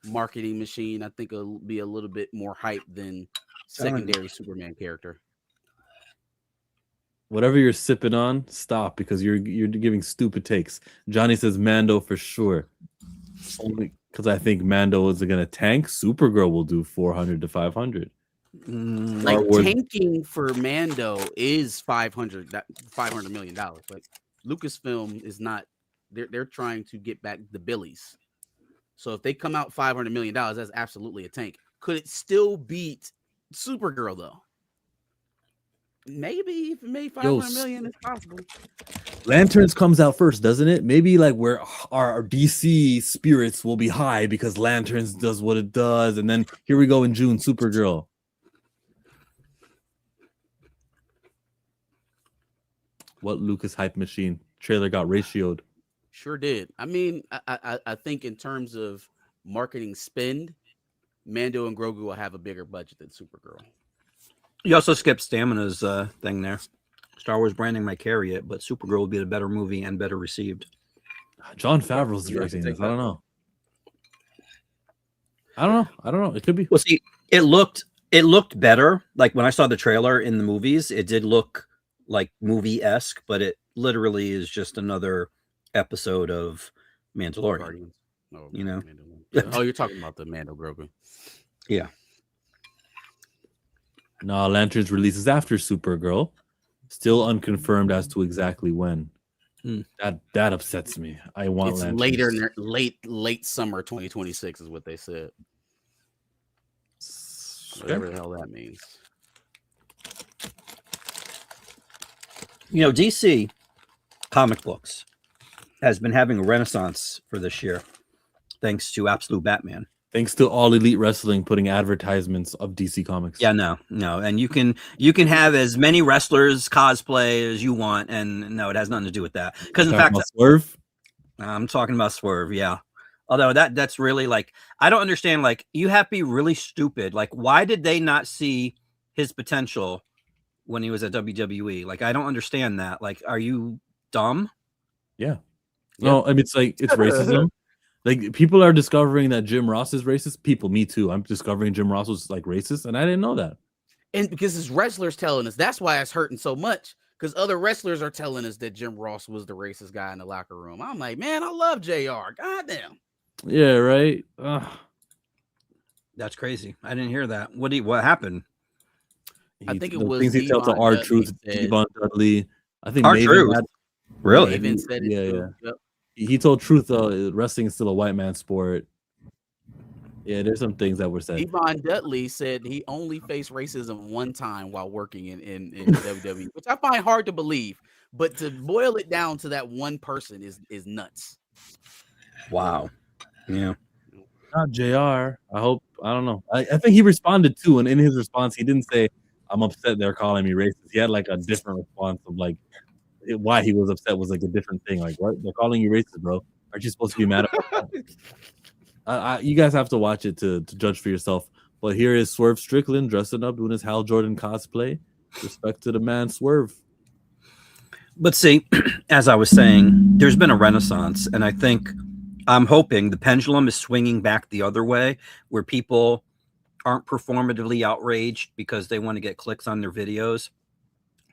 marketing machine, I think, will be a little bit more hype than secondary Superman character. Whatever you're sipping on, stop, because you're giving stupid takes. Johnny says Mando for sure. Only because I think Mando is going to tank. Supergirl will do 400 to 500. Tanking for Mando is $500 million. Like Lucasfilm is not. They're trying to get back the billies. So if they come out $500 million, that's absolutely a tank. Could it still beat Supergirl though? Maybe if it made 500 million, it's possible. Lanterns comes out first, doesn't it? Maybe like where our DC spirits will be high because Lanterns does what it does, and then here we go in June, Supergirl. What Lucas hype machine trailer got ratioed? Sure did. I mean, I think in terms of marketing spend, Mando and Grogu will have a bigger budget than Supergirl. You also skipped Stamina's thing there. Star Wars branding might carry it, but Supergirl would be the better movie and better received. John Favreau's directing this. I don't know. It could be. Well, see, it looked better. Like when I saw the trailer in the movies, it did look like movie-esque, but it literally is just another episode of Mandalorian. Oh, you know? Oh, you're talking about the Mando Grogu. Yeah. No, Lanterns releases after Supergirl. Still unconfirmed as to exactly when. That upsets me. I want It's Lanterns. later in their late summer 2026 is what they said. Whatever the hell that means. You know, DC comic books has been having a renaissance for this year, thanks to Absolute Batman. Thanks to All Elite Wrestling putting advertisements of DC Comics. Yeah, no, and you can have as many wrestlers cosplay as you want, and no, it has nothing to do with that. Because in fact, Swerve. I'm talking about Swerve. Yeah, although that's really like I don't understand. Like you have to be really stupid. Like why did they not see his potential when he was at WWE? Like I don't understand that. Like are you dumb? Yeah. No, I mean it's racism. Like people are discovering that Jim Ross is racist. People, me too. I'm discovering Jim Ross was like racist, and I didn't know that. And because it's wrestlers telling us, that's why it's hurting so much. Because other wrestlers are telling us that Jim Ross was the racist guy in the locker room. I'm like, man, I love JR. Goddamn. Yeah, right. That's crazy. I didn't hear that. What happened? I think it the was things he told to R-Truth, Devon Dudley. I think R-Truth. Really? Maven said it too. Yep. He told Truth wrestling is still a white man sport. Yeah, there's some things that were said. Devon Dudley said he only faced racism one time while working in WWE, which I find hard to believe. But to boil it down to that one person is nuts. Wow. Yeah. Not JR. I don't know. I think he responded too, and in his response, he didn't say, "I'm upset they're calling me racist." He had like a different response of like why he was upset was like a different thing. Like, what? They're calling you racist, bro. Aren't you supposed to be mad about that? You guys have to watch it to judge for yourself. But here is Swerve Strickland dressing up, doing his Hal Jordan cosplay. Respect to the man, Swerve. But see, as I was saying, there's been a renaissance, and I think I'm hoping the pendulum is swinging back the other way, where people aren't performatively outraged because they want to get clicks on their videos.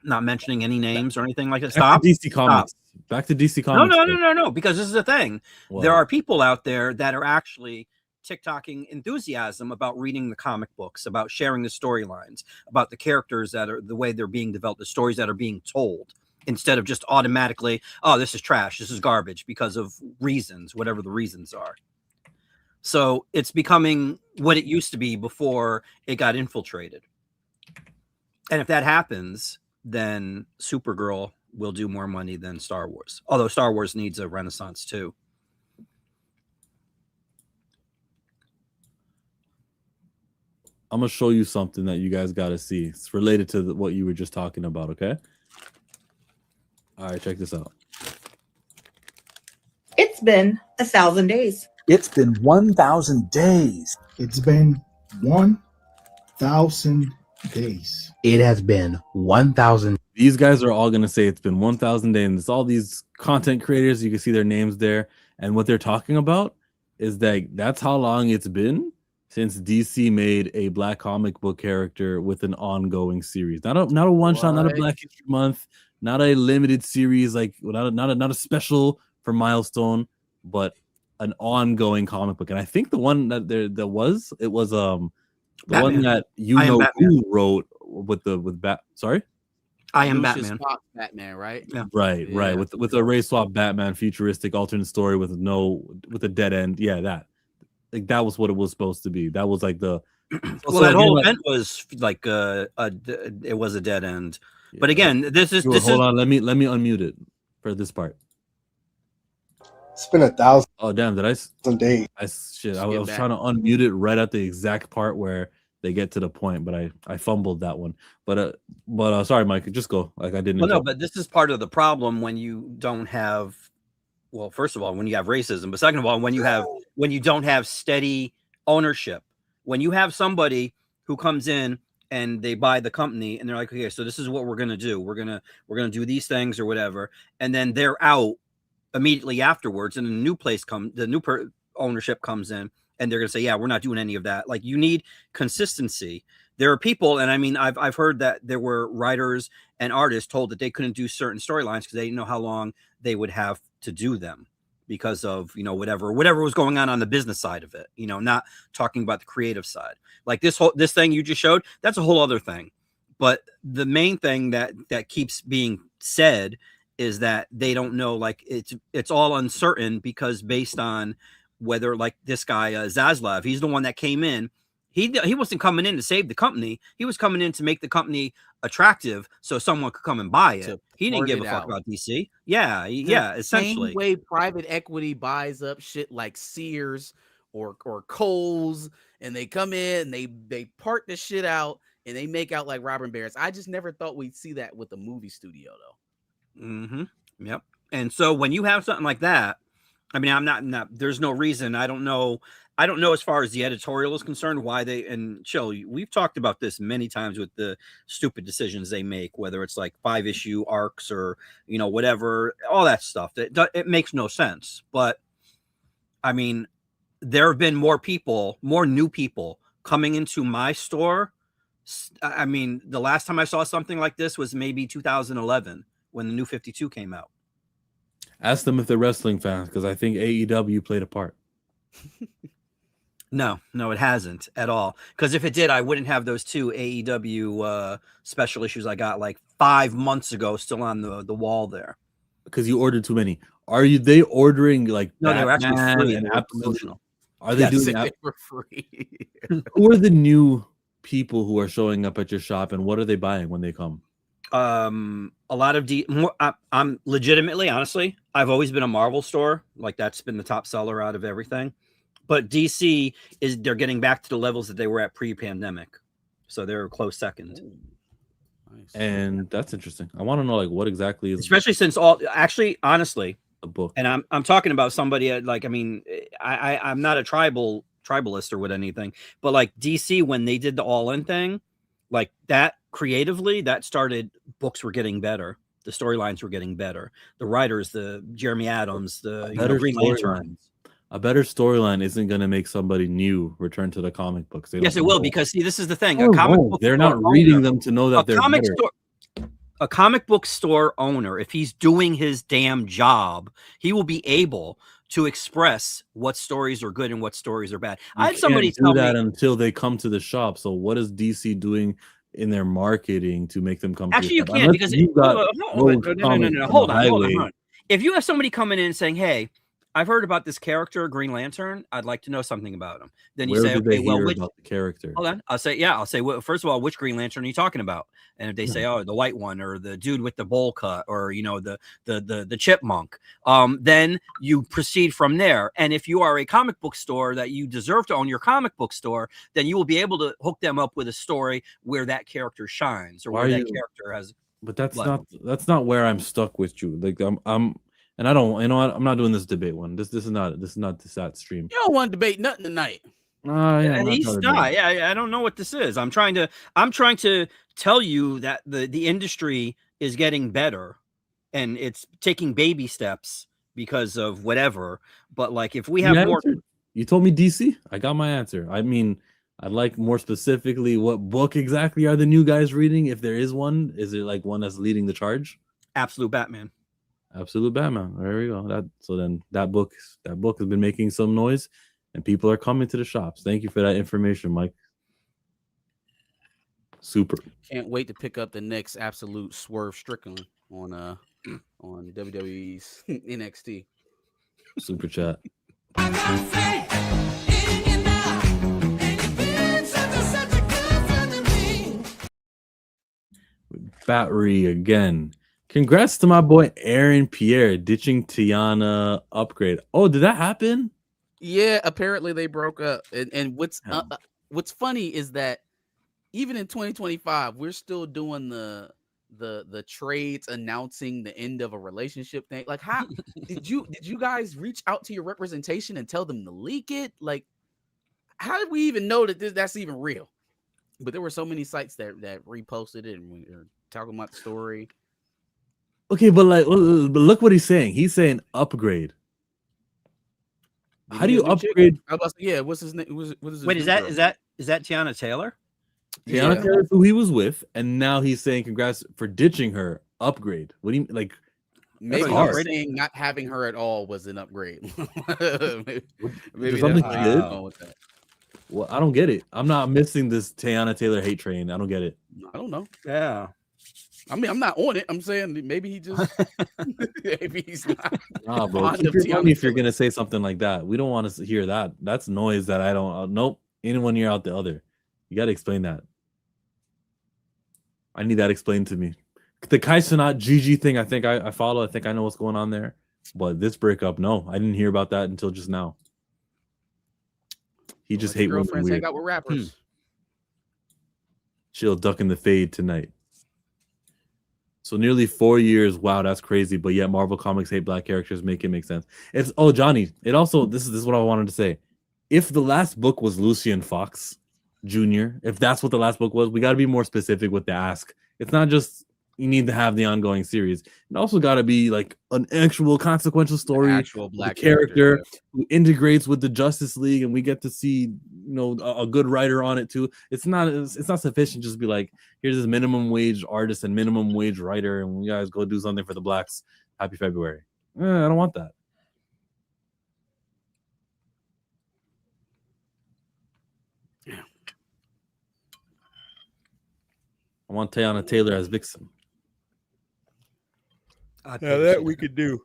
Not mentioning any names or anything like that. Stop. DC Comics. Back to DC Comics. No. Because this is the thing. What? There are people out there that are actually TikToking enthusiasm about reading the comic books, about sharing the storylines, about the characters that are the way they're being developed, the stories that are being told, instead of just automatically, oh, this is trash, this is garbage because of reasons, whatever the reasons are. So it's becoming what it used to be before it got infiltrated. And if that happens, then Supergirl will do more money than Star Wars. Although Star Wars needs a renaissance too. I'm going to show you something that you guys got to see. It's related to what you were just talking about, okay? All right, check this out. It's been 1,000 days. It's been 1,000 days. It's been 1,000 days. It has been 1,000. These guys are all going to say it's been 1,000 days. And it's all these content creators. You can see their names there. And what they're talking about is that that's how long it's been since DC made a Black comic book character with an ongoing series. Not a one shot, not a Black History Month, not a limited series, like not a special for Milestone, but an ongoing comic book. And I think the one that was the Batman. One that who wrote sorry? I Am Lucius Batman. Fox Batman, right? Yeah. Right. With a race swap Batman, futuristic alternate story with a dead end. Yeah, that. Like that was what it was supposed to be. That was like the well, that whole event was like it was a dead end. Yeah. But again, hold on, let me unmute it for this part. It's been 1,000. Oh damn! Did I? Days. I was trying to unmute it right at the exact part where they get to the point, but I fumbled that one. But sorry, Mike. Just go. Like I didn't. Well, no, but this is part of the problem when you don't have. Well, first of all, when you have racism, but second of all, when you don't have steady ownership, when you have somebody who comes in and they buy the company, and they're like, okay, so this is what we're gonna do. We're gonna do these things or whatever, and then they're out immediately afterwards, and the new ownership comes in, and they're gonna say, yeah, we're not doing any of that. Like, you need consistency. There are people, and I mean, I've heard that there were writers and artists told that they couldn't do certain storylines because they didn't know how long they would have to do them because of, you know, whatever was going on the business side of it, you know, not talking about the creative side. Like this thing you just showed, that's a whole other thing. But the main thing that keeps being said is that they don't know, like it's all uncertain because based on whether, like, this guy Zaslav, he's the one that came in. He wasn't coming in to save the company. He was coming in to make the company attractive so someone could come and buy it. He didn't give a fuck about DC. Yeah, essentially. Same way private equity buys up shit like Sears or Kohl's, and they come in and they part the shit out and they make out like Robin Bears. I just never thought we'd see that with a movie studio, though. Mm-hmm. Yep. And so when you have something like that, I mean, I'm not there's no reason. I don't know as far as the editorial is concerned why they, and chill, we've talked about this many times with the stupid decisions they make, whether it's like 5-issue arcs or, you know, whatever, all that stuff. It makes no sense. But I mean, there have been more new people coming into my store. I mean, the last time I saw something like this was maybe 2011 when the New 52 came out. Ask them if they're wrestling fans, because I think AEW played a part. No, it hasn't at all. Because if it did, I wouldn't have those 2 AEW special issues I got like 5 months ago still on the wall there. Because you ordered too many. Are they ordering like? No, they were actually free and promotional. Are they doing that for free? Who are the new people who are showing up at your shop, and what are they buying when they come? A lot of I'm legitimately, honestly, I've always been a Marvel store. Like, that's been the top seller out of everything. But DC they're getting back to the levels that they were at pre-pandemic. So they're a close second. Nice. And that's interesting. I want to know, like, what exactly is, especially since honestly, a book. And I'm talking about somebody like, I mean, I'm not a tribalist or with anything, but like DC, when they did the All-In thing, like that creatively, that started, books were getting better. The storylines were getting better. The writers, the Jeremy Adams, the Green Lantern. A better storyline isn't going to make somebody new return to the comic books. Yes, it will, because see, this is the thing. They're not reading them to know that they're better. A comic book store owner, if he's doing his damn job, he will be able to express what stories are good and what stories are bad. I had somebody tell me that until they come to the shop. So what is DC doing in their marketing to make them come? Actually, you to can't, because hold on. If you have somebody coming in and saying, "Hey, I've heard about this character, Green Lantern. I'd like to know something about him." Then you say, "Okay, well, which about the character?" Hold on. I'll say, well, first of all, which Green Lantern are you talking about? And if they say, "Oh, the white one," or the dude with the bowl cut, or the chipmunk, then you proceed from there. And if you are a comic book store that you deserve to own your comic book store, then you will be able to hook them up with a story where that character shines, or where that character has. But that's not where I'm stuck with you. Like and I don't, I'm not doing this debate one. This is not that stream. You don't want to debate nothing tonight. Yeah, he's not. Yeah, I don't know what this is. I'm trying to tell you that the industry is getting better, and it's taking baby steps because of whatever. But like, if we have more, you told me DC. I got my answer. I mean, I'd like more specifically, what book exactly are the new guys reading? If there is one, is it like one that's leading the charge? Absolute Batman. Absolute Batman. There we go. That book has been making some noise, and people are coming to the shops. Thank you for that information, Mike. Super. Can't wait to pick up the next Absolute Swerve Strickland on WWE's NXT. Super chat. Battery again. Congrats to my boy Aaron Pierre ditching Tiana upgrade. Oh, did that happen? Yeah, apparently they broke up. And what's funny is that even in 2025, we're still doing the trades announcing the end of a relationship thing. Like, how did you guys reach out to your representation and tell them to leak it? Like, how did we even know that that's even real? But there were so many sites that reposted it and were talking about the story. Okay, but like, but look what he's saying. He's saying upgrade. How do you upgrade? Yeah, what's his name? What is his Wait, is that Tiana Taylor? Tiana Taylor, who he was with, and now he's saying congrats for ditching her. Upgrade. What do you like? Maybe he's saying not having her at all was an upgrade. maybe that's why he's going with that. Well, I don't get it. I'm not missing this Tiana Taylor hate train. I don't get it. I don't know. Yeah. I mean, I'm not on it. I'm saying maybe he just maybe he's not. Nah, bro. Keep your money if you're gonna say something like that. We don't want to hear that. That's noise that I don't. Nope. In one ear out the other. You got to explain that. I need that explained to me. The Kai Cenat Gigi thing, I think I follow. I think I know what's going on there. But this breakup, no, I didn't hear about that until just now. He just hate women girlfriends weird. hang out with rappers. She'll duck in the fade tonight. So nearly 4 years. Wow, that's crazy. But yet Marvel Comics hate black characters. Make it make sense. It's Johnny. It also this is what I wanted to say. If the last book was Lucian Fox Jr., if that's what the last book was, we got to be more specific with the ask. It's not just you need to have the ongoing series. It also got to be like an actual consequential story, actual black character who integrates with the Justice League, and we get to see a good writer on it too. It's not sufficient just to be like, here's this minimum wage artist and minimum wage writer, and you guys go do something for the blacks. Happy February. I don't want that. I want Tiana Taylor as Vixen. That we could do.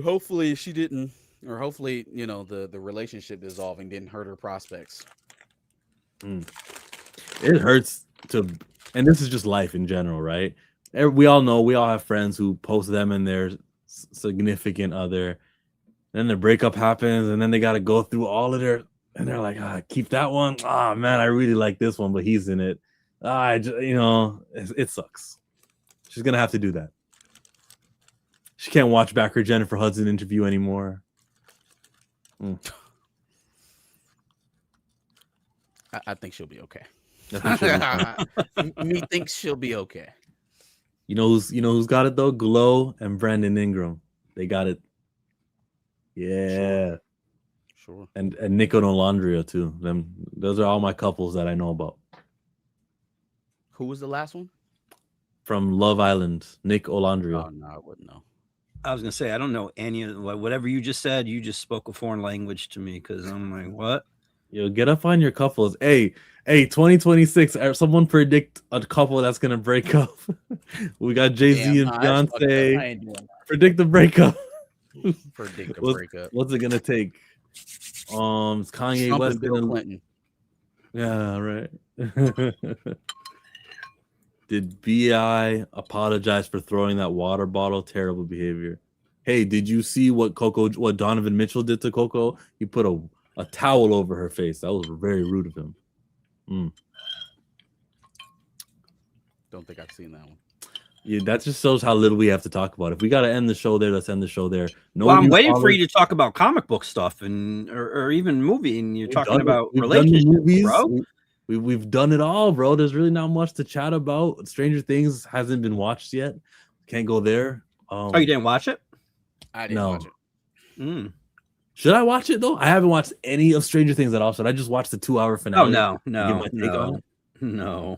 Hopefully she didn't, or hopefully, the relationship dissolving didn't hurt her prospects. It hurts to, and this is just life in general, right? We all know, we all have friends who post them and their significant other. Then the breakup happens, and then they got to go through all of their, and they're like, keep that one. Oh man, I really like this one, but he's in it. It sucks. She's gonna have to do that. She can't watch back her Jennifer Hudson interview anymore. I think she'll be okay. Me thinks she'll be okay. You know who's got it though? Glow and Brandon Ingram. They got it. Yeah. Sure. And Nico Nolandria too. Those are all my couples that I know about. Who was the last one? From Love Island, Nick Olandria. Oh no, I wouldn't know. I was gonna say I don't know any of whatever you just said. You just spoke a foreign language to me because I'm like, what? Yo, get up on your couples. Hey, 2026. Someone predict a couple that's gonna break up. We got Jay-Z and Beyonce. Predict the breakup. Predict the breakup. What's it gonna take? It's Kanye Trump West and Bill Clinton. Yeah, right. Did B.I. apologize for throwing that water bottle? Terrible behavior. Hey, did you see what Donovan Mitchell did to Coco? He put a towel over her face. That was very rude of him. Don't think I've seen that one. Yeah, that just shows how little we have to talk about. If we got to end the show there, let's end the show there. No, well, I'm waiting for you to talk about comic book stuff or even movie, and you're talking about relationships, bro. We've done it all, bro. There's really not much to chat about. Stranger Things hasn't been watched yet. Can't go there. Oh, you didn't watch it? I didn't watch it. Should I watch it though? I haven't watched any of Stranger Things at all. Should I just watch the 2-hour finale? Oh No. No.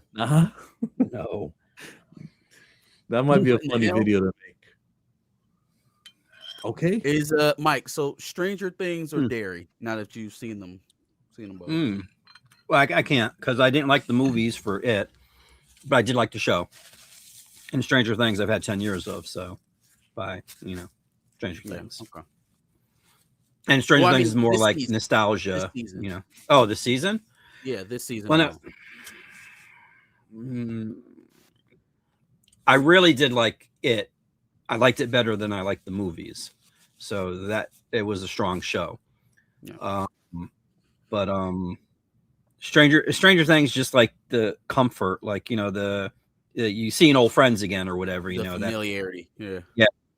That might be a funny video to make. Okay. Is Mike? So Stranger Things or Dairy? Now that you've seen them both. Well, I can't because I didn't like the movies for it, but I did like the show. And Stranger Things, I've had 10 years of, so Stranger Things. Okay. And Stranger Things is more like season. Nostalgia, Oh, the season? Yeah, this season. Well, I really did like it. I liked it better than I liked the movies, so that it was a strong show. Yeah. But Stranger Things, just like the comfort, like you seeing old friends again or whatever, the familiarity.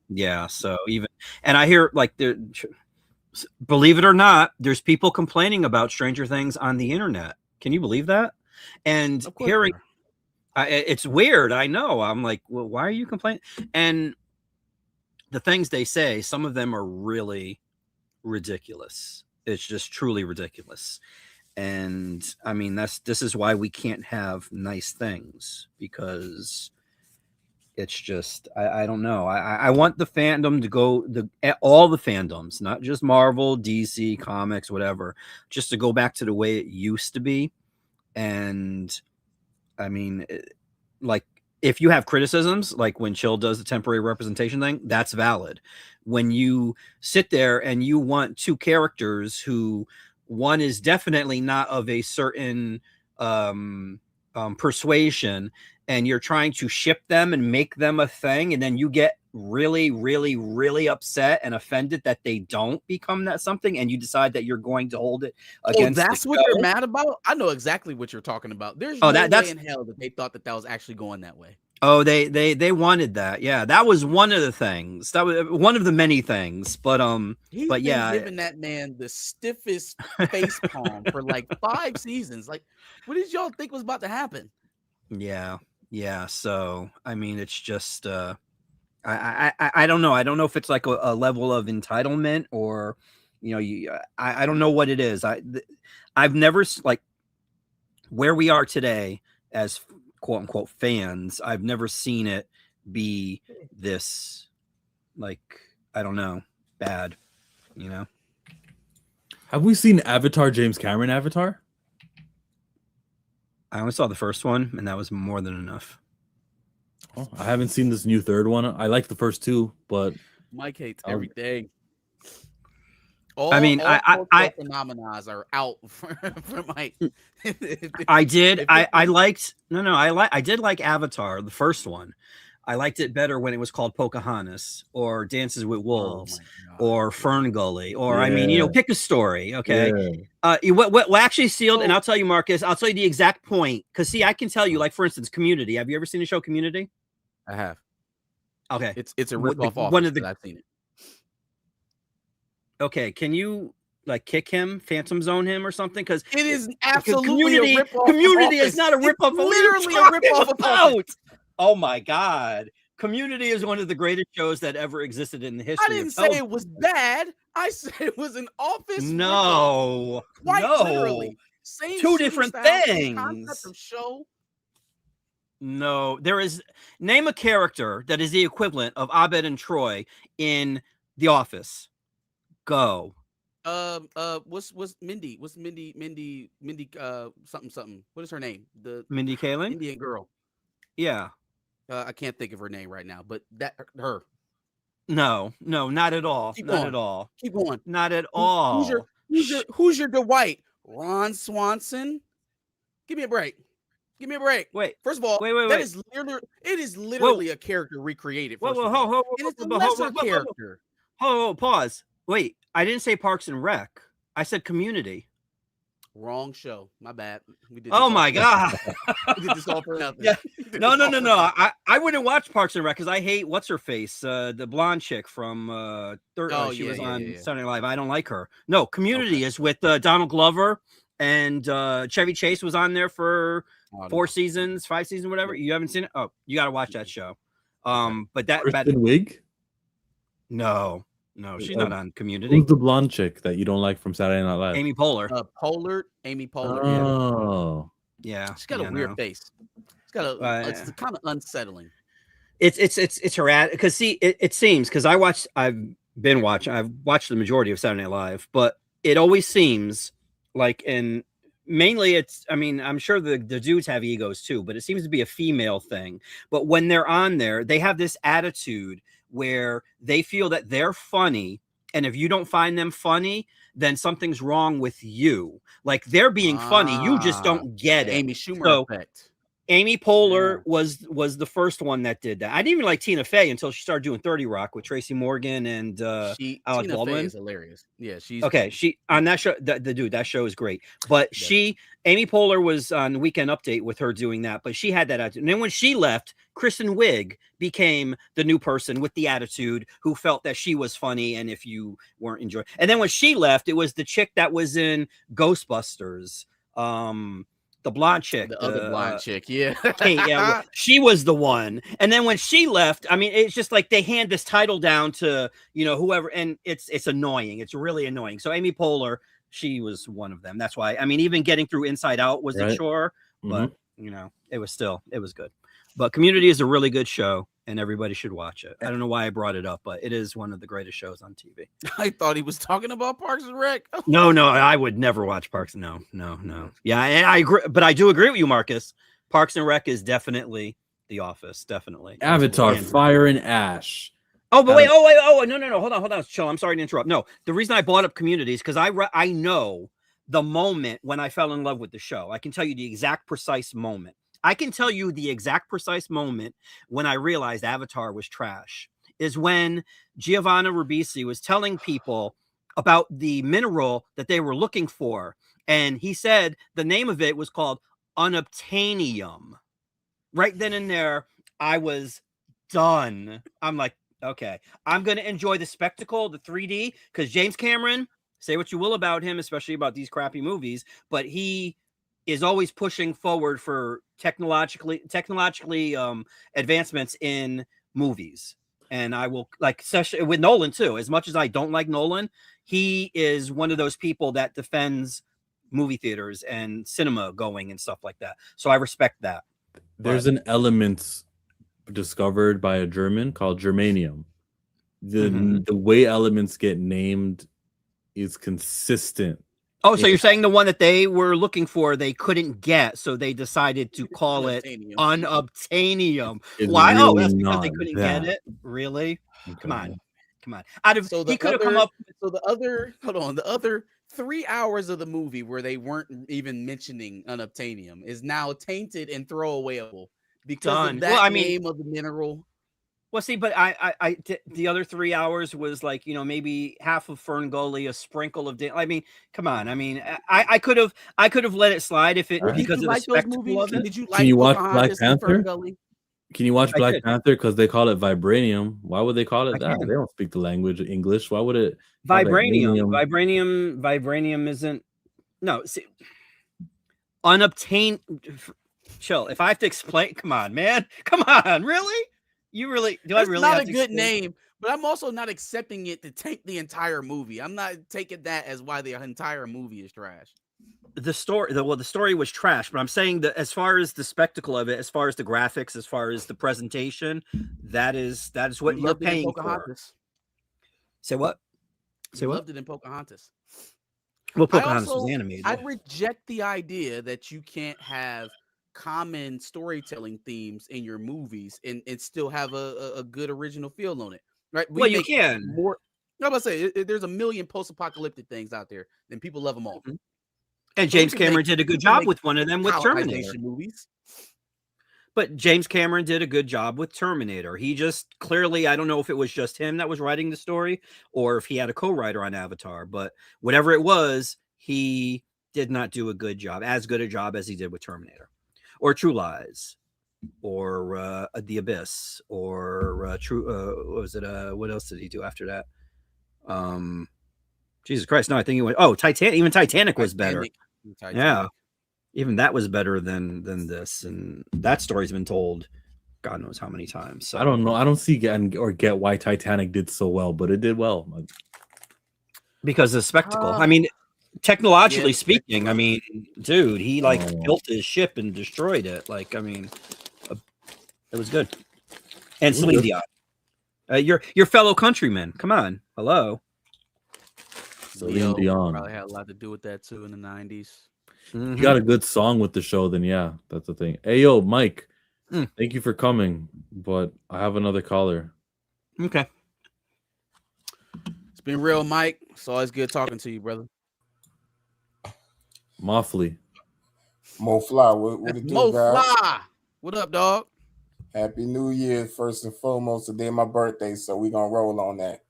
Yeah. So and I hear like believe it or not, there's people complaining about Stranger Things on the internet. Can you believe that? And Of course hearing they are. it's weird. I know. I'm like, well, why are you complaining? And the things they say, some of them are really ridiculous. It's just truly ridiculous. And I mean, this is why we can't have nice things, because it's just, I don't know. I want the fandom to go, all the fandoms, not just Marvel, DC, comics, whatever, just to go back to the way it used to be. And I mean, like, if you have criticisms, like when Chill does the temporary representation thing, that's valid. When you sit there and you want two characters who one is definitely not of a certain persuasion, and you're trying to ship them and make them a thing, and then you get really, really, really upset and offended that they don't become that something, and you decide that you're going to hold it against. That's what you're mad about? I know exactly what you're talking about. There's no way in hell that they thought that was actually going that way. Oh, they wanted that. Yeah, that was one of the things. That was one of the many things. But He's but yeah, giving that man the stiffest face palm for like 5 seasons. Like, what did y'all think was about to happen? Yeah. So I mean, it's just I don't know. I don't know if it's like a level of entitlement, or I don't know what it is. I've never, like, where we are today as quote unquote fans, I've never seen it be this, like, I don't know, bad, Have we seen Avatar, James Cameron Avatar? I only saw the first one, and that was more than enough. Oh, I haven't seen this new third one. I like the first two, but Mike hates everything. All phenomena are out for Mike. I did like Avatar, the first one. I liked it better when it was called Pocahontas or Dances with Wolves or Fern Gully, or I mean, pick a story. Okay. Yeah. What actually sealed, and I'll tell you, Marcus, I'll tell you the exact point. Because see, I can tell you, like, for instance, Community. Have you ever seen the show Community? I have. Okay. It's a ripoff off one of the. I've seen it. Okay, can you like kick him, Phantom Zone him, or something? Because it is absolutely a ripoff. Community is not a ripoff. Literally a ripoff about. Oh my God. Community is one of the greatest shows that ever existed in the history. I didn't say it was bad. I said it was an Office. No. Quite literally. Same two different things. Concept of show. No, name a character that is the equivalent of Abed and Troy in The Office. Go. What's Mindy? What's Mindy? Something. What is her name? The Mindy Kaling? Indian girl. Yeah. I can't think of her name right now, but her. No, not at all. Not at all. Keep going. Not at all. Who's your Dwight? Ron Swanson? Give me a break. Wait. First of all, wait. It is literally a character recreated. Whoa, and it's a lesser character. Pause. Wait, I didn't say Parks and Rec. I said Community. Wrong show. My bad. We did. Oh my God. We did this all for nothing. Yeah. No. I wouldn't watch Parks and Rec because I hate what's her face, the blonde chick from she was on Saturday Night Live. I don't like her. No, Community is with Donald Glover, and Chevy Chase was on there for 5 seasons, whatever. You haven't seen it? Oh, you got to watch that show. But that Kristen Wiig? No, she's not on Community. Who's the blonde chick that you don't like from Saturday Night Live? Amy Poehler. Amy Poehler. Oh, yeah. She's got a weird face. It's got it's kind of unsettling. It's her ad, because see, it seems, because I've watched the majority of Saturday Night Live, but it always seems like, and mainly it's, I mean, I'm sure the dudes have egos too, but it seems to be a female thing. But when they're on there, they have this attitude where they feel that they're funny, and if you don't find them funny, then something's wrong with you. Like, they're being funny, you just don't get it. Amy Schumer effect. Amy Poehler was the first one that did that. I didn't even like Tina Fey until she started doing 30 Rock with Tracy Morgan and Alex Tina Baldwin. Fey is hilarious. Yeah, she's okay. She on that show, the dude, that show is great. But Amy Poehler was on the Weekend Update with her doing that, but she had that attitude. And then when she left, Kristen Wiig became the new person with the attitude who felt that she was funny, and if you weren't enjoying. And then when she left, it was the chick that was in Ghostbusters. The blonde chick, the other blonde chick, yeah. Kate, yeah, she was the one. And then when she left, I mean, it's just like they hand this title down to, you know, whoever, and it's annoying. It's really annoying. So Amy Poehler, she was one of them. That's why, I mean, even getting through Inside Out was a chore, but you know, it was good. But Community is a really good show, and everybody should watch it. I don't know why I brought it up, but it is one of the greatest shows on TV. I thought he was talking about Parks and Rec. No, I would never watch Parks. No. Yeah, and I agree, but I do agree with you, Marcus. Parks and Rec is definitely The Office, definitely. Avatar, Fire and Ash. Oh, but wait, no, hold on, chill. I'm sorry to interrupt. No, the reason I brought up Community is because I know the moment when I fell in love with the show. I can tell you the exact precise moment. I can tell you the exact precise moment when I realized Avatar was trash is when Giovanna Ribisi was telling people about the mineral that they were looking for. And he said the name of it was called unobtainium. Right then and there, I was done. I'm like, okay, I'm going to enjoy the spectacle, the 3D, because James Cameron, say what you will about him, especially about these crappy movies, but he is always pushing forward for technologically advancements in movies. And I will, like, especially with Nolan too, as much as I don't like Nolan, he is one of those people that defends movie theaters and cinema going and stuff like that. So I respect that. There's an element discovered by a German called germanium. The way elements get named is consistent. Oh, so you're saying the one that they were looking for, they couldn't get, so they decided to call it unobtainium. Why? Really that's because they couldn't get it. Really? Come on. He could have come up. So the other 3 hours of the movie where they weren't even mentioning unobtainium is now tainted and throwawayable because of that name of the mineral. Well, see, but I the other 3 hours was like, you know, maybe half of Ferngully, a sprinkle of. I mean, come on. I mean, I could have let it slide if it because of the spectacle of it. Did you like Can you watch Pocahontas Black Panther? Ferngully? Can you watch Black Panther? Because they call it vibranium. Why would they call it that? They don't speak the language English. Why would it? Vibranium isn't. No, see, unobtained. Chill. If I have to explain, come on, man. Come on, really? You really do? It's I really not have a to good explain? name, but I'm also not accepting it to take the entire movie. I'm not taking that as why the entire movie is trash. The story was trash, but I'm saying that as far as the spectacle of it, as far as the graphics, as far as the presentation, that is what you're paying for. Say what? Say what? Loved it in Pocahontas. Well, Pocahontas was animated. I reject the idea that you can't have common storytelling themes in your movies and still have a good original feel on it, right? You can. More. I'm about to say there's a million post-apocalyptic things out there, and people love them all. And James Cameron did a good job with one of them with Terminator movies. But James Cameron did a good job with Terminator. He just clearly, I don't know if it was just him that was writing the story or if he had a co-writer on Avatar, but whatever it was, he did not do as good a job as he did with Terminator or True Lies or The Abyss or what else did he do after that? Jesus Christ. No, I think he went, Titanic. Even Titanic was better. Yeah. Even that was better than this. And that story's been told God knows how many times. So I don't know. I don't see get why Titanic did so well, but it did well. Because of the spectacle. I mean, technologically speaking, I mean, dude, he built his ship and destroyed it. Like, I mean, it was good. And Celine Dion. Your fellow countrymen. Come on. Hello. Celine Dion probably had a lot to do with that too in the 90s. You got a good song with the show, then yeah, that's the thing. Hey, yo, Mike, thank you for coming, but I have another caller. Okay. It's been real, Mike. It's always good talking to you, brother. Moffley. Mo Fly, what it do, Mo guys? Fly. What up, dog? Happy New Year, first and foremost. Today my birthday, so we gonna roll on that.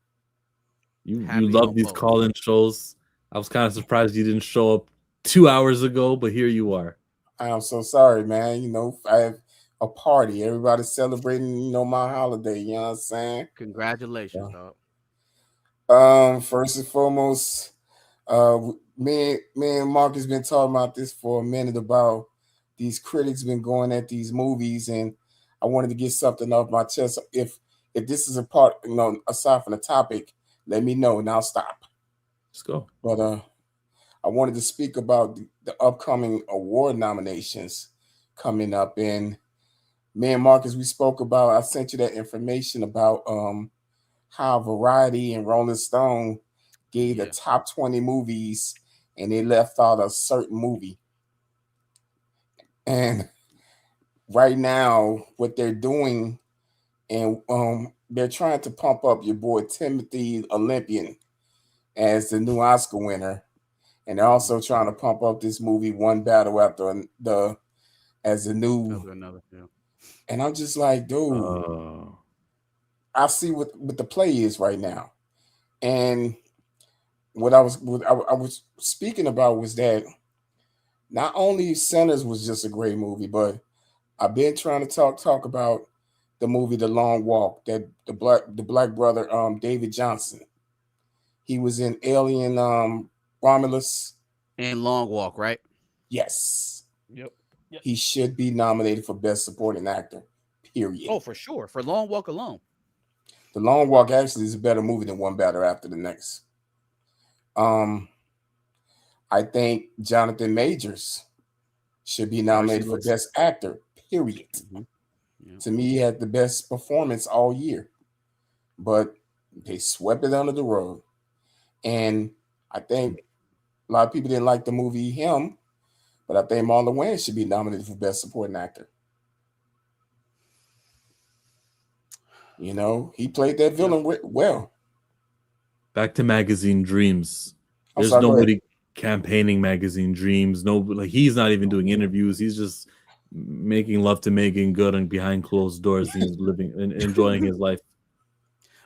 You love these call-in shows. I was kind of surprised you didn't show up 2 hours ago, but here you are. I'm so sorry, man. You know, I have a party. Everybody's celebrating, my holiday. You know what I'm saying? Congratulations, dog. First and foremost, Man, Mark has been talking about this for a minute about these critics been going at these movies, and I wanted to get something off my chest. If this is a part, aside from the topic, let me know and I'll stop. Let's go. But I wanted to speak about the upcoming award nominations coming up. And me and Marcus, we spoke about, I sent you that information about how Variety and Rolling Stone gave the top 20 movies and they left out a certain movie. And right now, what they're doing, and they're trying to pump up your boy Timothy Olympian as the new Oscar winner. And they're also trying to pump up this movie One Battle After the as a new. And I'm just like, dude, I see what the play is right now. And what I was speaking about was that not only Sinners was just a great movie, but I've been trying to talk about the movie The Long Walk, that the black brother David Johnson. He was in Alien, Romulus, and Long Walk, right? Yes. Yep. He should be nominated for Best Supporting Actor. Period. Oh, for sure. For Long Walk alone. The Long Walk actually is a better movie than One Battle After the Next. I think Jonathan Majors should be nominated for Best Actor. Period. Mm-hmm. Yeah. To me, he had the best performance all year, but they swept it under the rug. And I think a lot of people didn't like the movie Him, but I think Marlon Wayans should be nominated for Best Supporting Actor. You know, he played that villain well. Back to Magazine Dreams. There's sorry, nobody campaigning Magazine Dreams. No, like he's not even doing interviews. He's just making love to Megan Good and behind closed doors. He's living and enjoying his life.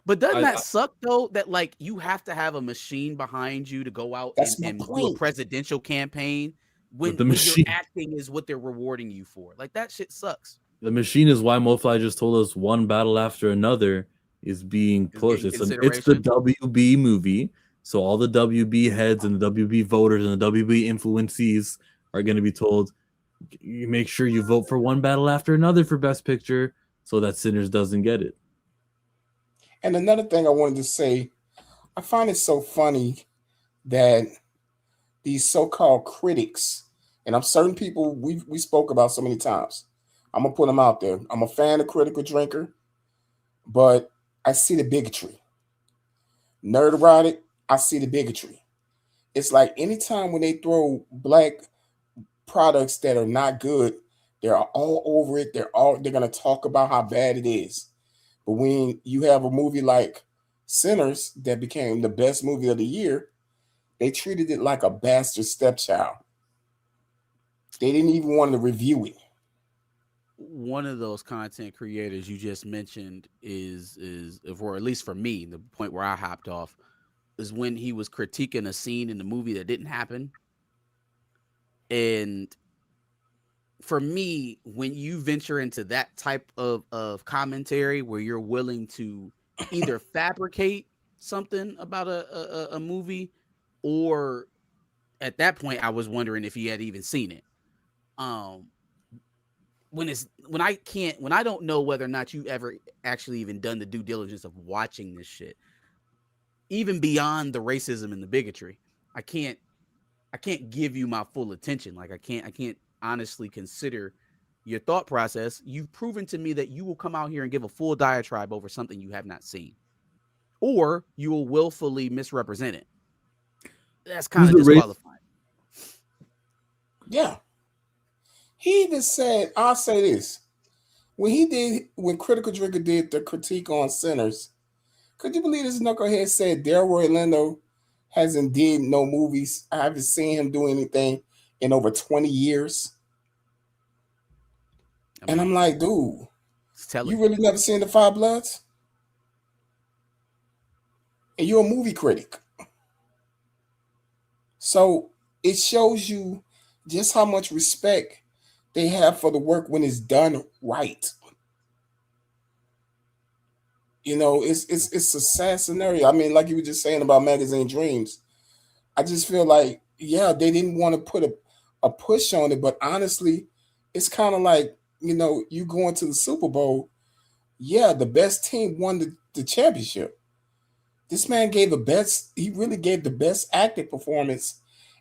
But doesn't that suck though? That like you have to have a machine behind you to go out and do a presidential campaign when your acting is what they're rewarding you for. Like that shit sucks. The machine is why MoFly just told us One Battle After Another is being pushed. It's the WB movie. So all the WB heads and the WB voters and the WB influencees are going to be told, you make sure you vote for One Battle After Another for Best Picture so that Sinners doesn't get it. And another thing I wanted to say, I find it so funny that these so-called critics, and I'm certain people we spoke about so many times, I'm going to put them out there. I'm a fan of Critical Drinker, but I see the bigotry. Nerd Erotic, I see the bigotry. It's like anytime when they throw black products that are not good, they're all over it. They're going to talk about how bad it is. But when you have a movie like Sinners that became the best movie of the year, they treated it like a bastard stepchild. They didn't even want to review it. One of those content creators you just mentioned is, or at least for me, the point where I hopped off is when he was critiquing a scene in the movie that didn't happen. And for me, when you venture into that type of commentary where you're willing to either fabricate something about a movie, or at that point, I was wondering if he had even seen it. When I don't know whether or not you ever actually even done the due diligence of watching this shit, even beyond the racism and the bigotry, I can't give you my full attention. Like I can't honestly consider your thought process. You've proven to me that you will come out here and give a full diatribe over something you have not seen, or you will willfully misrepresent it. That's kind of disqualifying. Yeah. He even said, I'll say this. When Critical Drinker did the critique on Sinners, could you believe this knucklehead said Delroy Lindo hasn't did no movies? I haven't seen him do anything in over 20 years. And I'm like, dude, you really never seen The Five Bloods? And you're a movie critic. So it shows you just how much respect they have for the work when it's done right. You know, it's a sad scenario. I mean, like you were just saying about Magazine Dreams, I just feel like yeah, they didn't want to put a push on it. But honestly, it's kind of like, you going to the Super Bowl. Yeah, the best team won the championship. This man he really gave the best acting performance,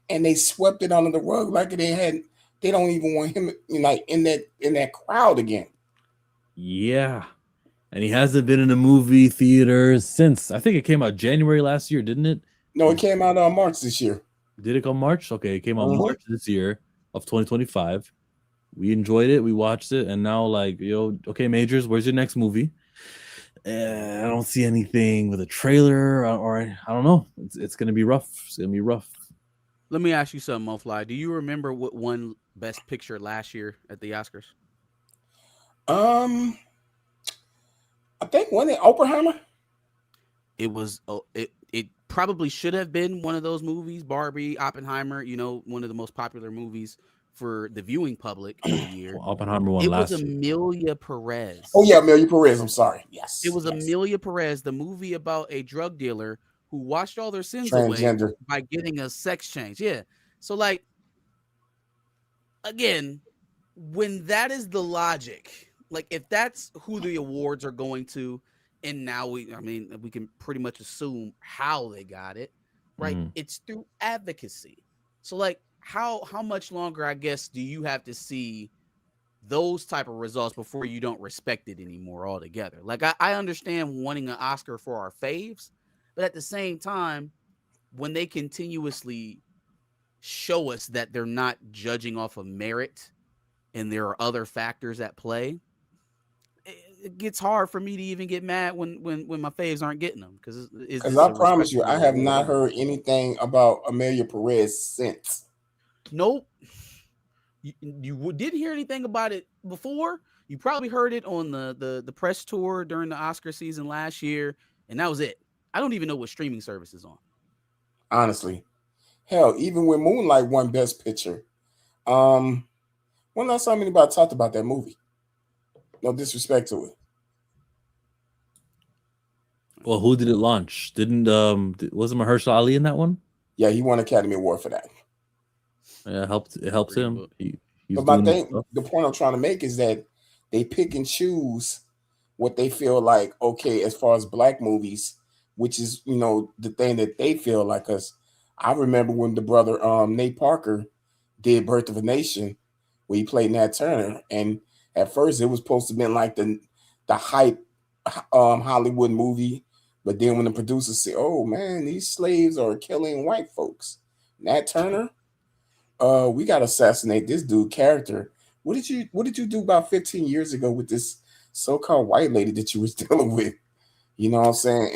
and they swept it under the rug like they don't even want him like in that crowd again. Yeah. And he hasn't been in a movie theater since, I think it came out January last year, didn't it? No, it came out March this year. Did it come March? Okay, it came out March this year of 2025. We enjoyed it. We watched it. And now, like, okay, Majors, where's your next movie? I don't see anything with a trailer or I don't know. It's going to be rough. It's going to be rough. Let me ask you something, Mo-Fly. Do you remember what won Best Picture last year at the Oscars? I think wasn't it Oppenheimer? It was. It probably should have been one of those movies, Barbie, Oppenheimer. One of the most popular movies for the viewing public of the year. Well, Oppenheimer won last year. It was Amelia Perez. Oh yeah, Amelia Perez. I'm sorry. Yes, it was Amelia Perez, the movie about a drug dealer who washed all their sins away by getting a sex change. Yeah. So, like, again, when that is the logic, like if that's who the awards are going to, and now we can pretty much assume how they got it, right? It's through advocacy. So, like, how much longer, I guess, do you have to see those type of results before you don't respect it anymore altogether? Like, I understand wanting an Oscar for our faves, but at the same time, when they continuously show us that they're not judging off of merit and there are other factors at play, it gets hard for me to even get mad when my faves aren't getting them. Because I promise you, I have not heard anything about Amelia Perez since. Nope. You didn't hear anything about it before. You probably heard it on the press tour during the Oscar season last year, and that was it. I don't even know what streaming service is on. Honestly, hell, even when Moonlight won Best Picture, when last time anybody talked about that movie? No disrespect to it. Well, who did it launch? Wasn't Mahershala Ali in that one? Yeah, he won Academy Award for that. Yeah, it helps him. But my thing, the point I'm trying to make is that they pick and choose what they feel like, okay, as far as black movies, which is, the thing that they feel like us. I remember when the brother Nate Parker did Birth of a Nation, where he played Nat Turner, and at first it was supposed to be like the hype Hollywood movie, but then when the producers say, "Oh man, these slaves are killing white folks," Nat Turner, we got to assassinate this dude character. What did you do about 15 years ago with this so-called white lady that you was dealing with? You know what I'm saying?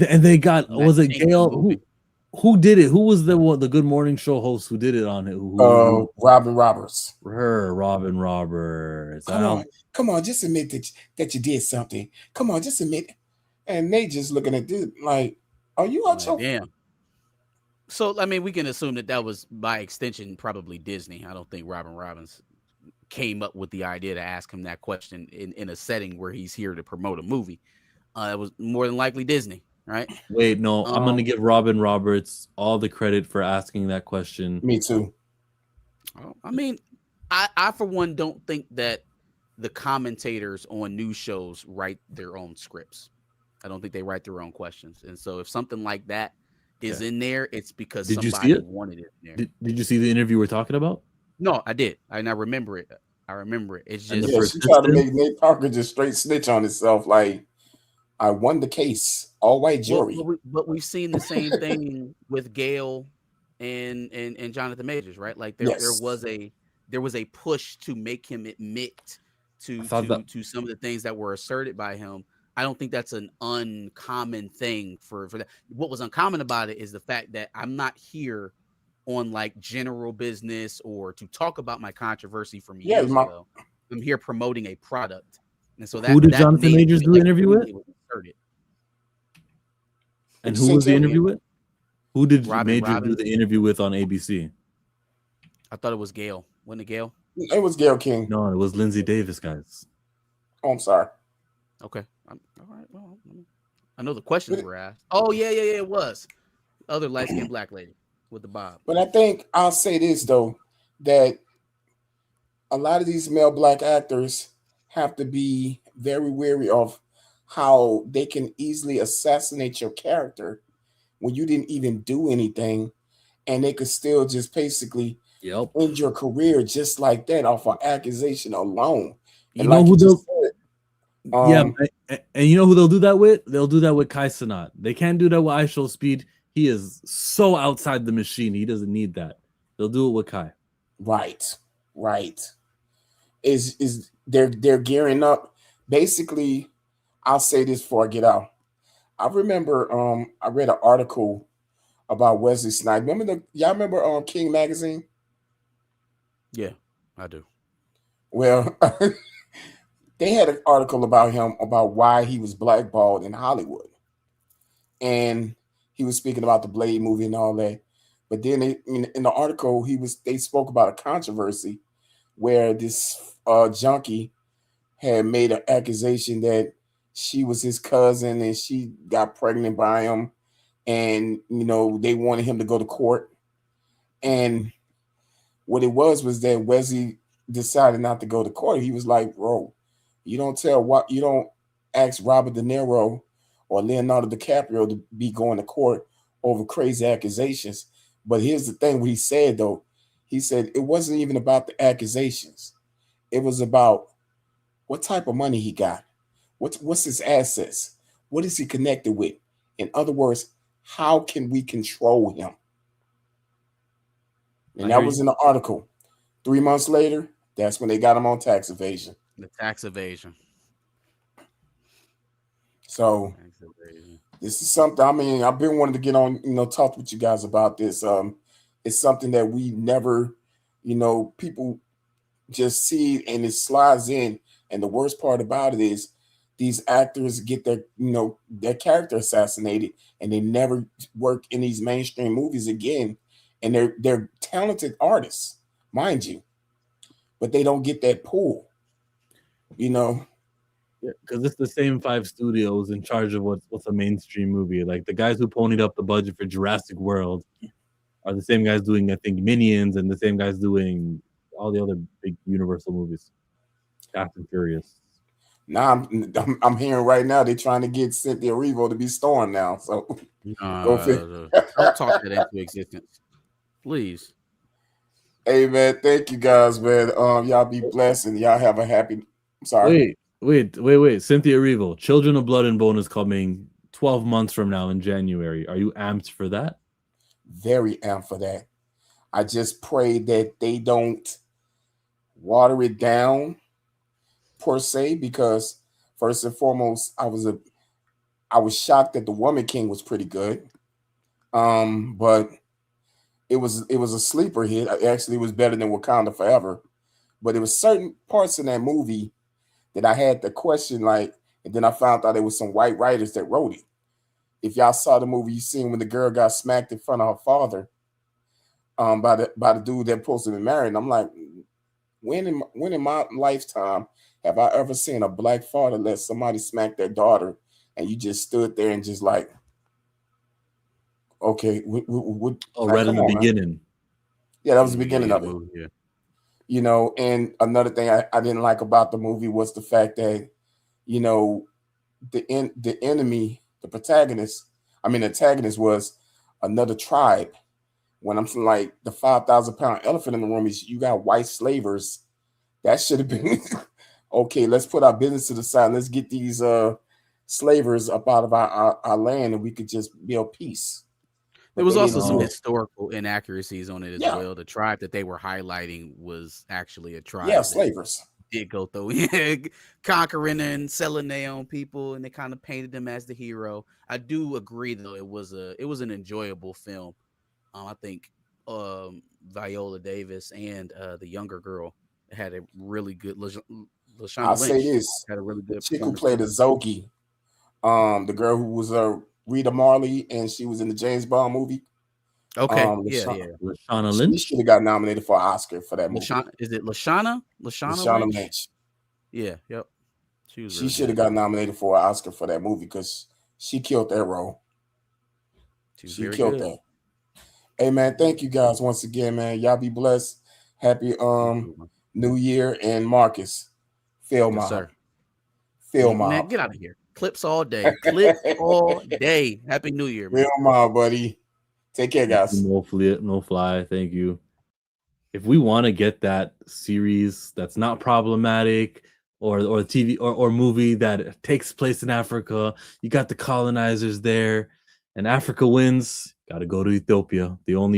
And they got, was it Gail? Who did it? Who was the Good Morning Show host who did it on it? Robin Roberts. Robin Roberts. Come on, just admit that you did something. Come on, just admit. And they just looking at this like, are you out your damn? So, I mean, we can assume that was, by extension, probably Disney. I don't think Robin Robbins came up with the idea to ask him that question in a setting where he's here to promote a movie. It was more than likely Disney, right? Wait, no, I'm going to give Robin Roberts all the credit for asking that question. Me too. I mean, I for one, don't think that the commentators on news shows write their own scripts. I don't think they write their own questions. And so if something like that is in there, it's because somebody wanted it in there. Did you see the interview we're talking about? No, I did. I remember it. It's just she tried to make Nate Parker just straight snitch on himself. Like, I won the case, all white jury. But we've seen the same thing with Gail and Jonathan Majors, right? Like there was a push to make him admit to some of the things that were asserted by him. I don't think that's an uncommon thing for that. What was uncommon about it is the fact that I'm not here on like general business or to talk about my controversy from years ago. I'm here promoting a product. And so who did Jonathan Majors do the interview with? And who was the interview with? Who did Majors do the interview with on ABC? I thought it was Gail. Wasn't it Gail? It was Gail King. No, it was Lindsay Davis, guys. Oh, I'm sorry. Okay. All right. Well, I know the questions were asked. Oh, yeah, it was. Other light-skinned black lady. with the bob. But I think I'll say this though, that a lot of these male black actors have to be very wary of how they can easily assassinate your character when you didn't even do anything, and they could still just basically end your career just like that off an accusation alone. And You know like who you just they'll said, and you know who they'll do that with? They'll do that with Kai Cenat. They can't do that with I Show Speed. He is so outside the machine. He doesn't need that. They'll do it with Kai. Right. Is they're gearing up. Basically, I'll say this before I get out. I remember I read an article about Wesley Snipes. Y'all remember King Magazine? Yeah, I do. Well, they had an article about him about why he was blackballed in Hollywood. And he was speaking about the Blade movie and all that. But then in the article, they spoke about a controversy where this junkie had made an accusation that she was his cousin and she got pregnant by him, and they wanted him to go to court. And what it was that Wesley decided not to go to court. He was like, bro, you don't ask Robert De Niro or Leonardo DiCaprio to be going to court over crazy accusations. But here's the thing, what he said though, he said it wasn't even about the accusations. It was about what type of money he got. What's his assets? What is he connected with? In other words, how can we control him? And that was in the article. 3 months later, that's when they got him on tax evasion. The tax evasion. So this is something, I mean, I've been wanting to get on, talk with you guys about this. It's something that we never, people just see and it slides in. And the worst part about it is these actors get their character assassinated and they never work in these mainstream movies again. And they're talented artists, mind you, but they don't get that pull, Yeah, because it's the same 5 studios in charge of what's a mainstream movie. Like the guys who ponied up the budget for Jurassic World are the same guys doing, I think, Minions, and the same guys doing all the other big Universal movies, Fast and Furious. Now I'm hearing right now they're trying to get Cynthia Erivo to be Storm now. So go figure. Don't talk that into existence, please. Hey man, thank you guys, man. Y'all be blessed and y'all have a happy. I'm sorry. Wait. Cynthia Erivo, Children of Blood and Bone is coming 12 months from now in January. Are you amped for that? Very amped for that. I just pray that they don't water it down per se, because first and foremost, I was shocked that The Woman King was pretty good. But it was a sleeper hit. Actually, it was better than Wakanda Forever. But there was certain parts in that movie that I had to question, and then I found out there was some white writers that wrote it. If y'all saw the movie, you seen when the girl got smacked in front of her father, by the dude that supposed to be married. And I'm like, when in my lifetime have I ever seen a black father let somebody smack their daughter and you just stood there and just like, okay, right in the beginning. Man. Yeah, that was the beginning of it. Yeah. And another thing I didn't like about the movie was the fact that, the antagonist was another tribe. When I'm saying like the 5,000-pound elephant in the room is you got white slavers. That should have been okay. Let's put our business to the side. Let's get these slavers up out of our land, and we could just build peace. There was also some historical inaccuracies on it as well. The tribe that they were highlighting was actually a tribe. Yeah, slavers. Did go through conquering and selling their own people, and they kind of painted them as the hero. I do agree, though, it was an enjoyable film. I think Viola Davis and the younger girl had a really good. I'll say this: had a really good. The chick who played Azoki, the girl who was Rita Marley, and she was in the James Bond movie. Okay, Lashana Lynch. She should have got nominated for an Oscar for that movie. Is it Lashana? Lashana Lynch. Yeah, yep. She should have got nominated for an Oscar for that movie because she killed that role. She killed that. Hey man, thank you guys once again, man. Y'all be blessed. Happy New Year, and Marcus, Phil Yes, Mob. sir. Phil Man, Mob. get out of here. Clips all day. Clips all day. Happy New Year, man. Phil Mob, buddy. Take care, guys. No fly. Thank you. If we want to get that series that's not problematic, or TV or movie that takes place in Africa, you got the colonizers there, and Africa wins. Got to go to Ethiopia. They'll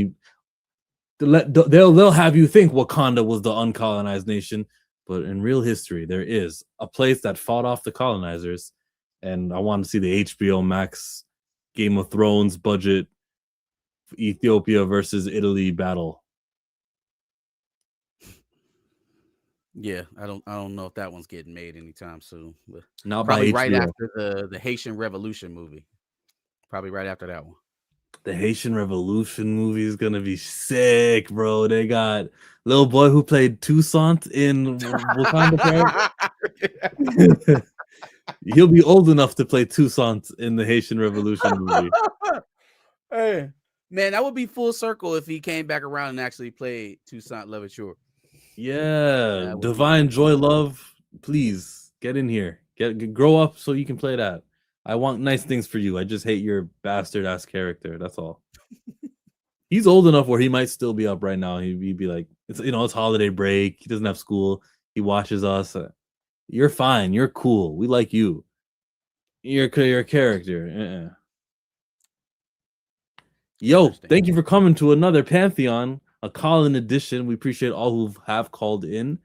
have you think Wakanda was the uncolonized nation, but in real history, there is a place that fought off the colonizers, and I want to see the HBO Max Game of Thrones budget Ethiopia versus Italy battle. Yeah, I don't know if that one's getting made anytime soon. But Not probably by right HBO. after the Haitian Revolution movie. Probably right after that one. The Haitian Revolution movie is gonna be sick, bro. They got little boy who played Toussaint in Wakanda Forever. He'll be old enough to play Toussaint in the Haitian Revolution movie. Hey, man, that would be full circle if he came back around and actually played Toussaint Louverture. Yeah, Divine Joy Love, please get in here. Grow up so you can play that. I want nice things for you. I just hate your bastard ass character. That's all. He's old enough where he might still be up right now. He'd be like, it's holiday break. He doesn't have school. He watches us. You're fine. You're cool. We like you. You're your character. Yo, thank you for coming to another Pantheon, a call-in edition. We appreciate all who have called in.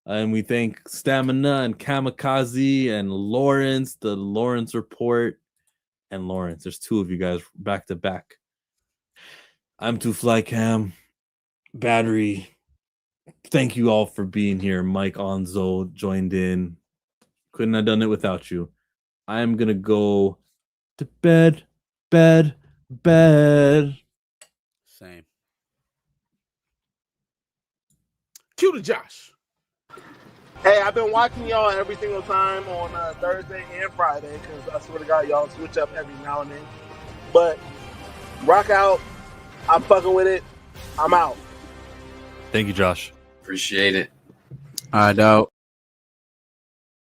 And we thank Stamina and Kamikaze and Lawrence, the Lawrence Report. And Lawrence, there's two of you guys back to back. I'm Two Fly Cam, Battery. Thank you all for being here. Mike Onzo joined in. Couldn't have done it without you. I'm going to go to bed. Same. Cue to Josh. Hey, I've been watching y'all every single time on Thursday and Friday because I swear to God, y'all switch up every now and then. But rock out. I'm fucking with it. I'm out. Thank you, Josh. Appreciate it. All right, dog.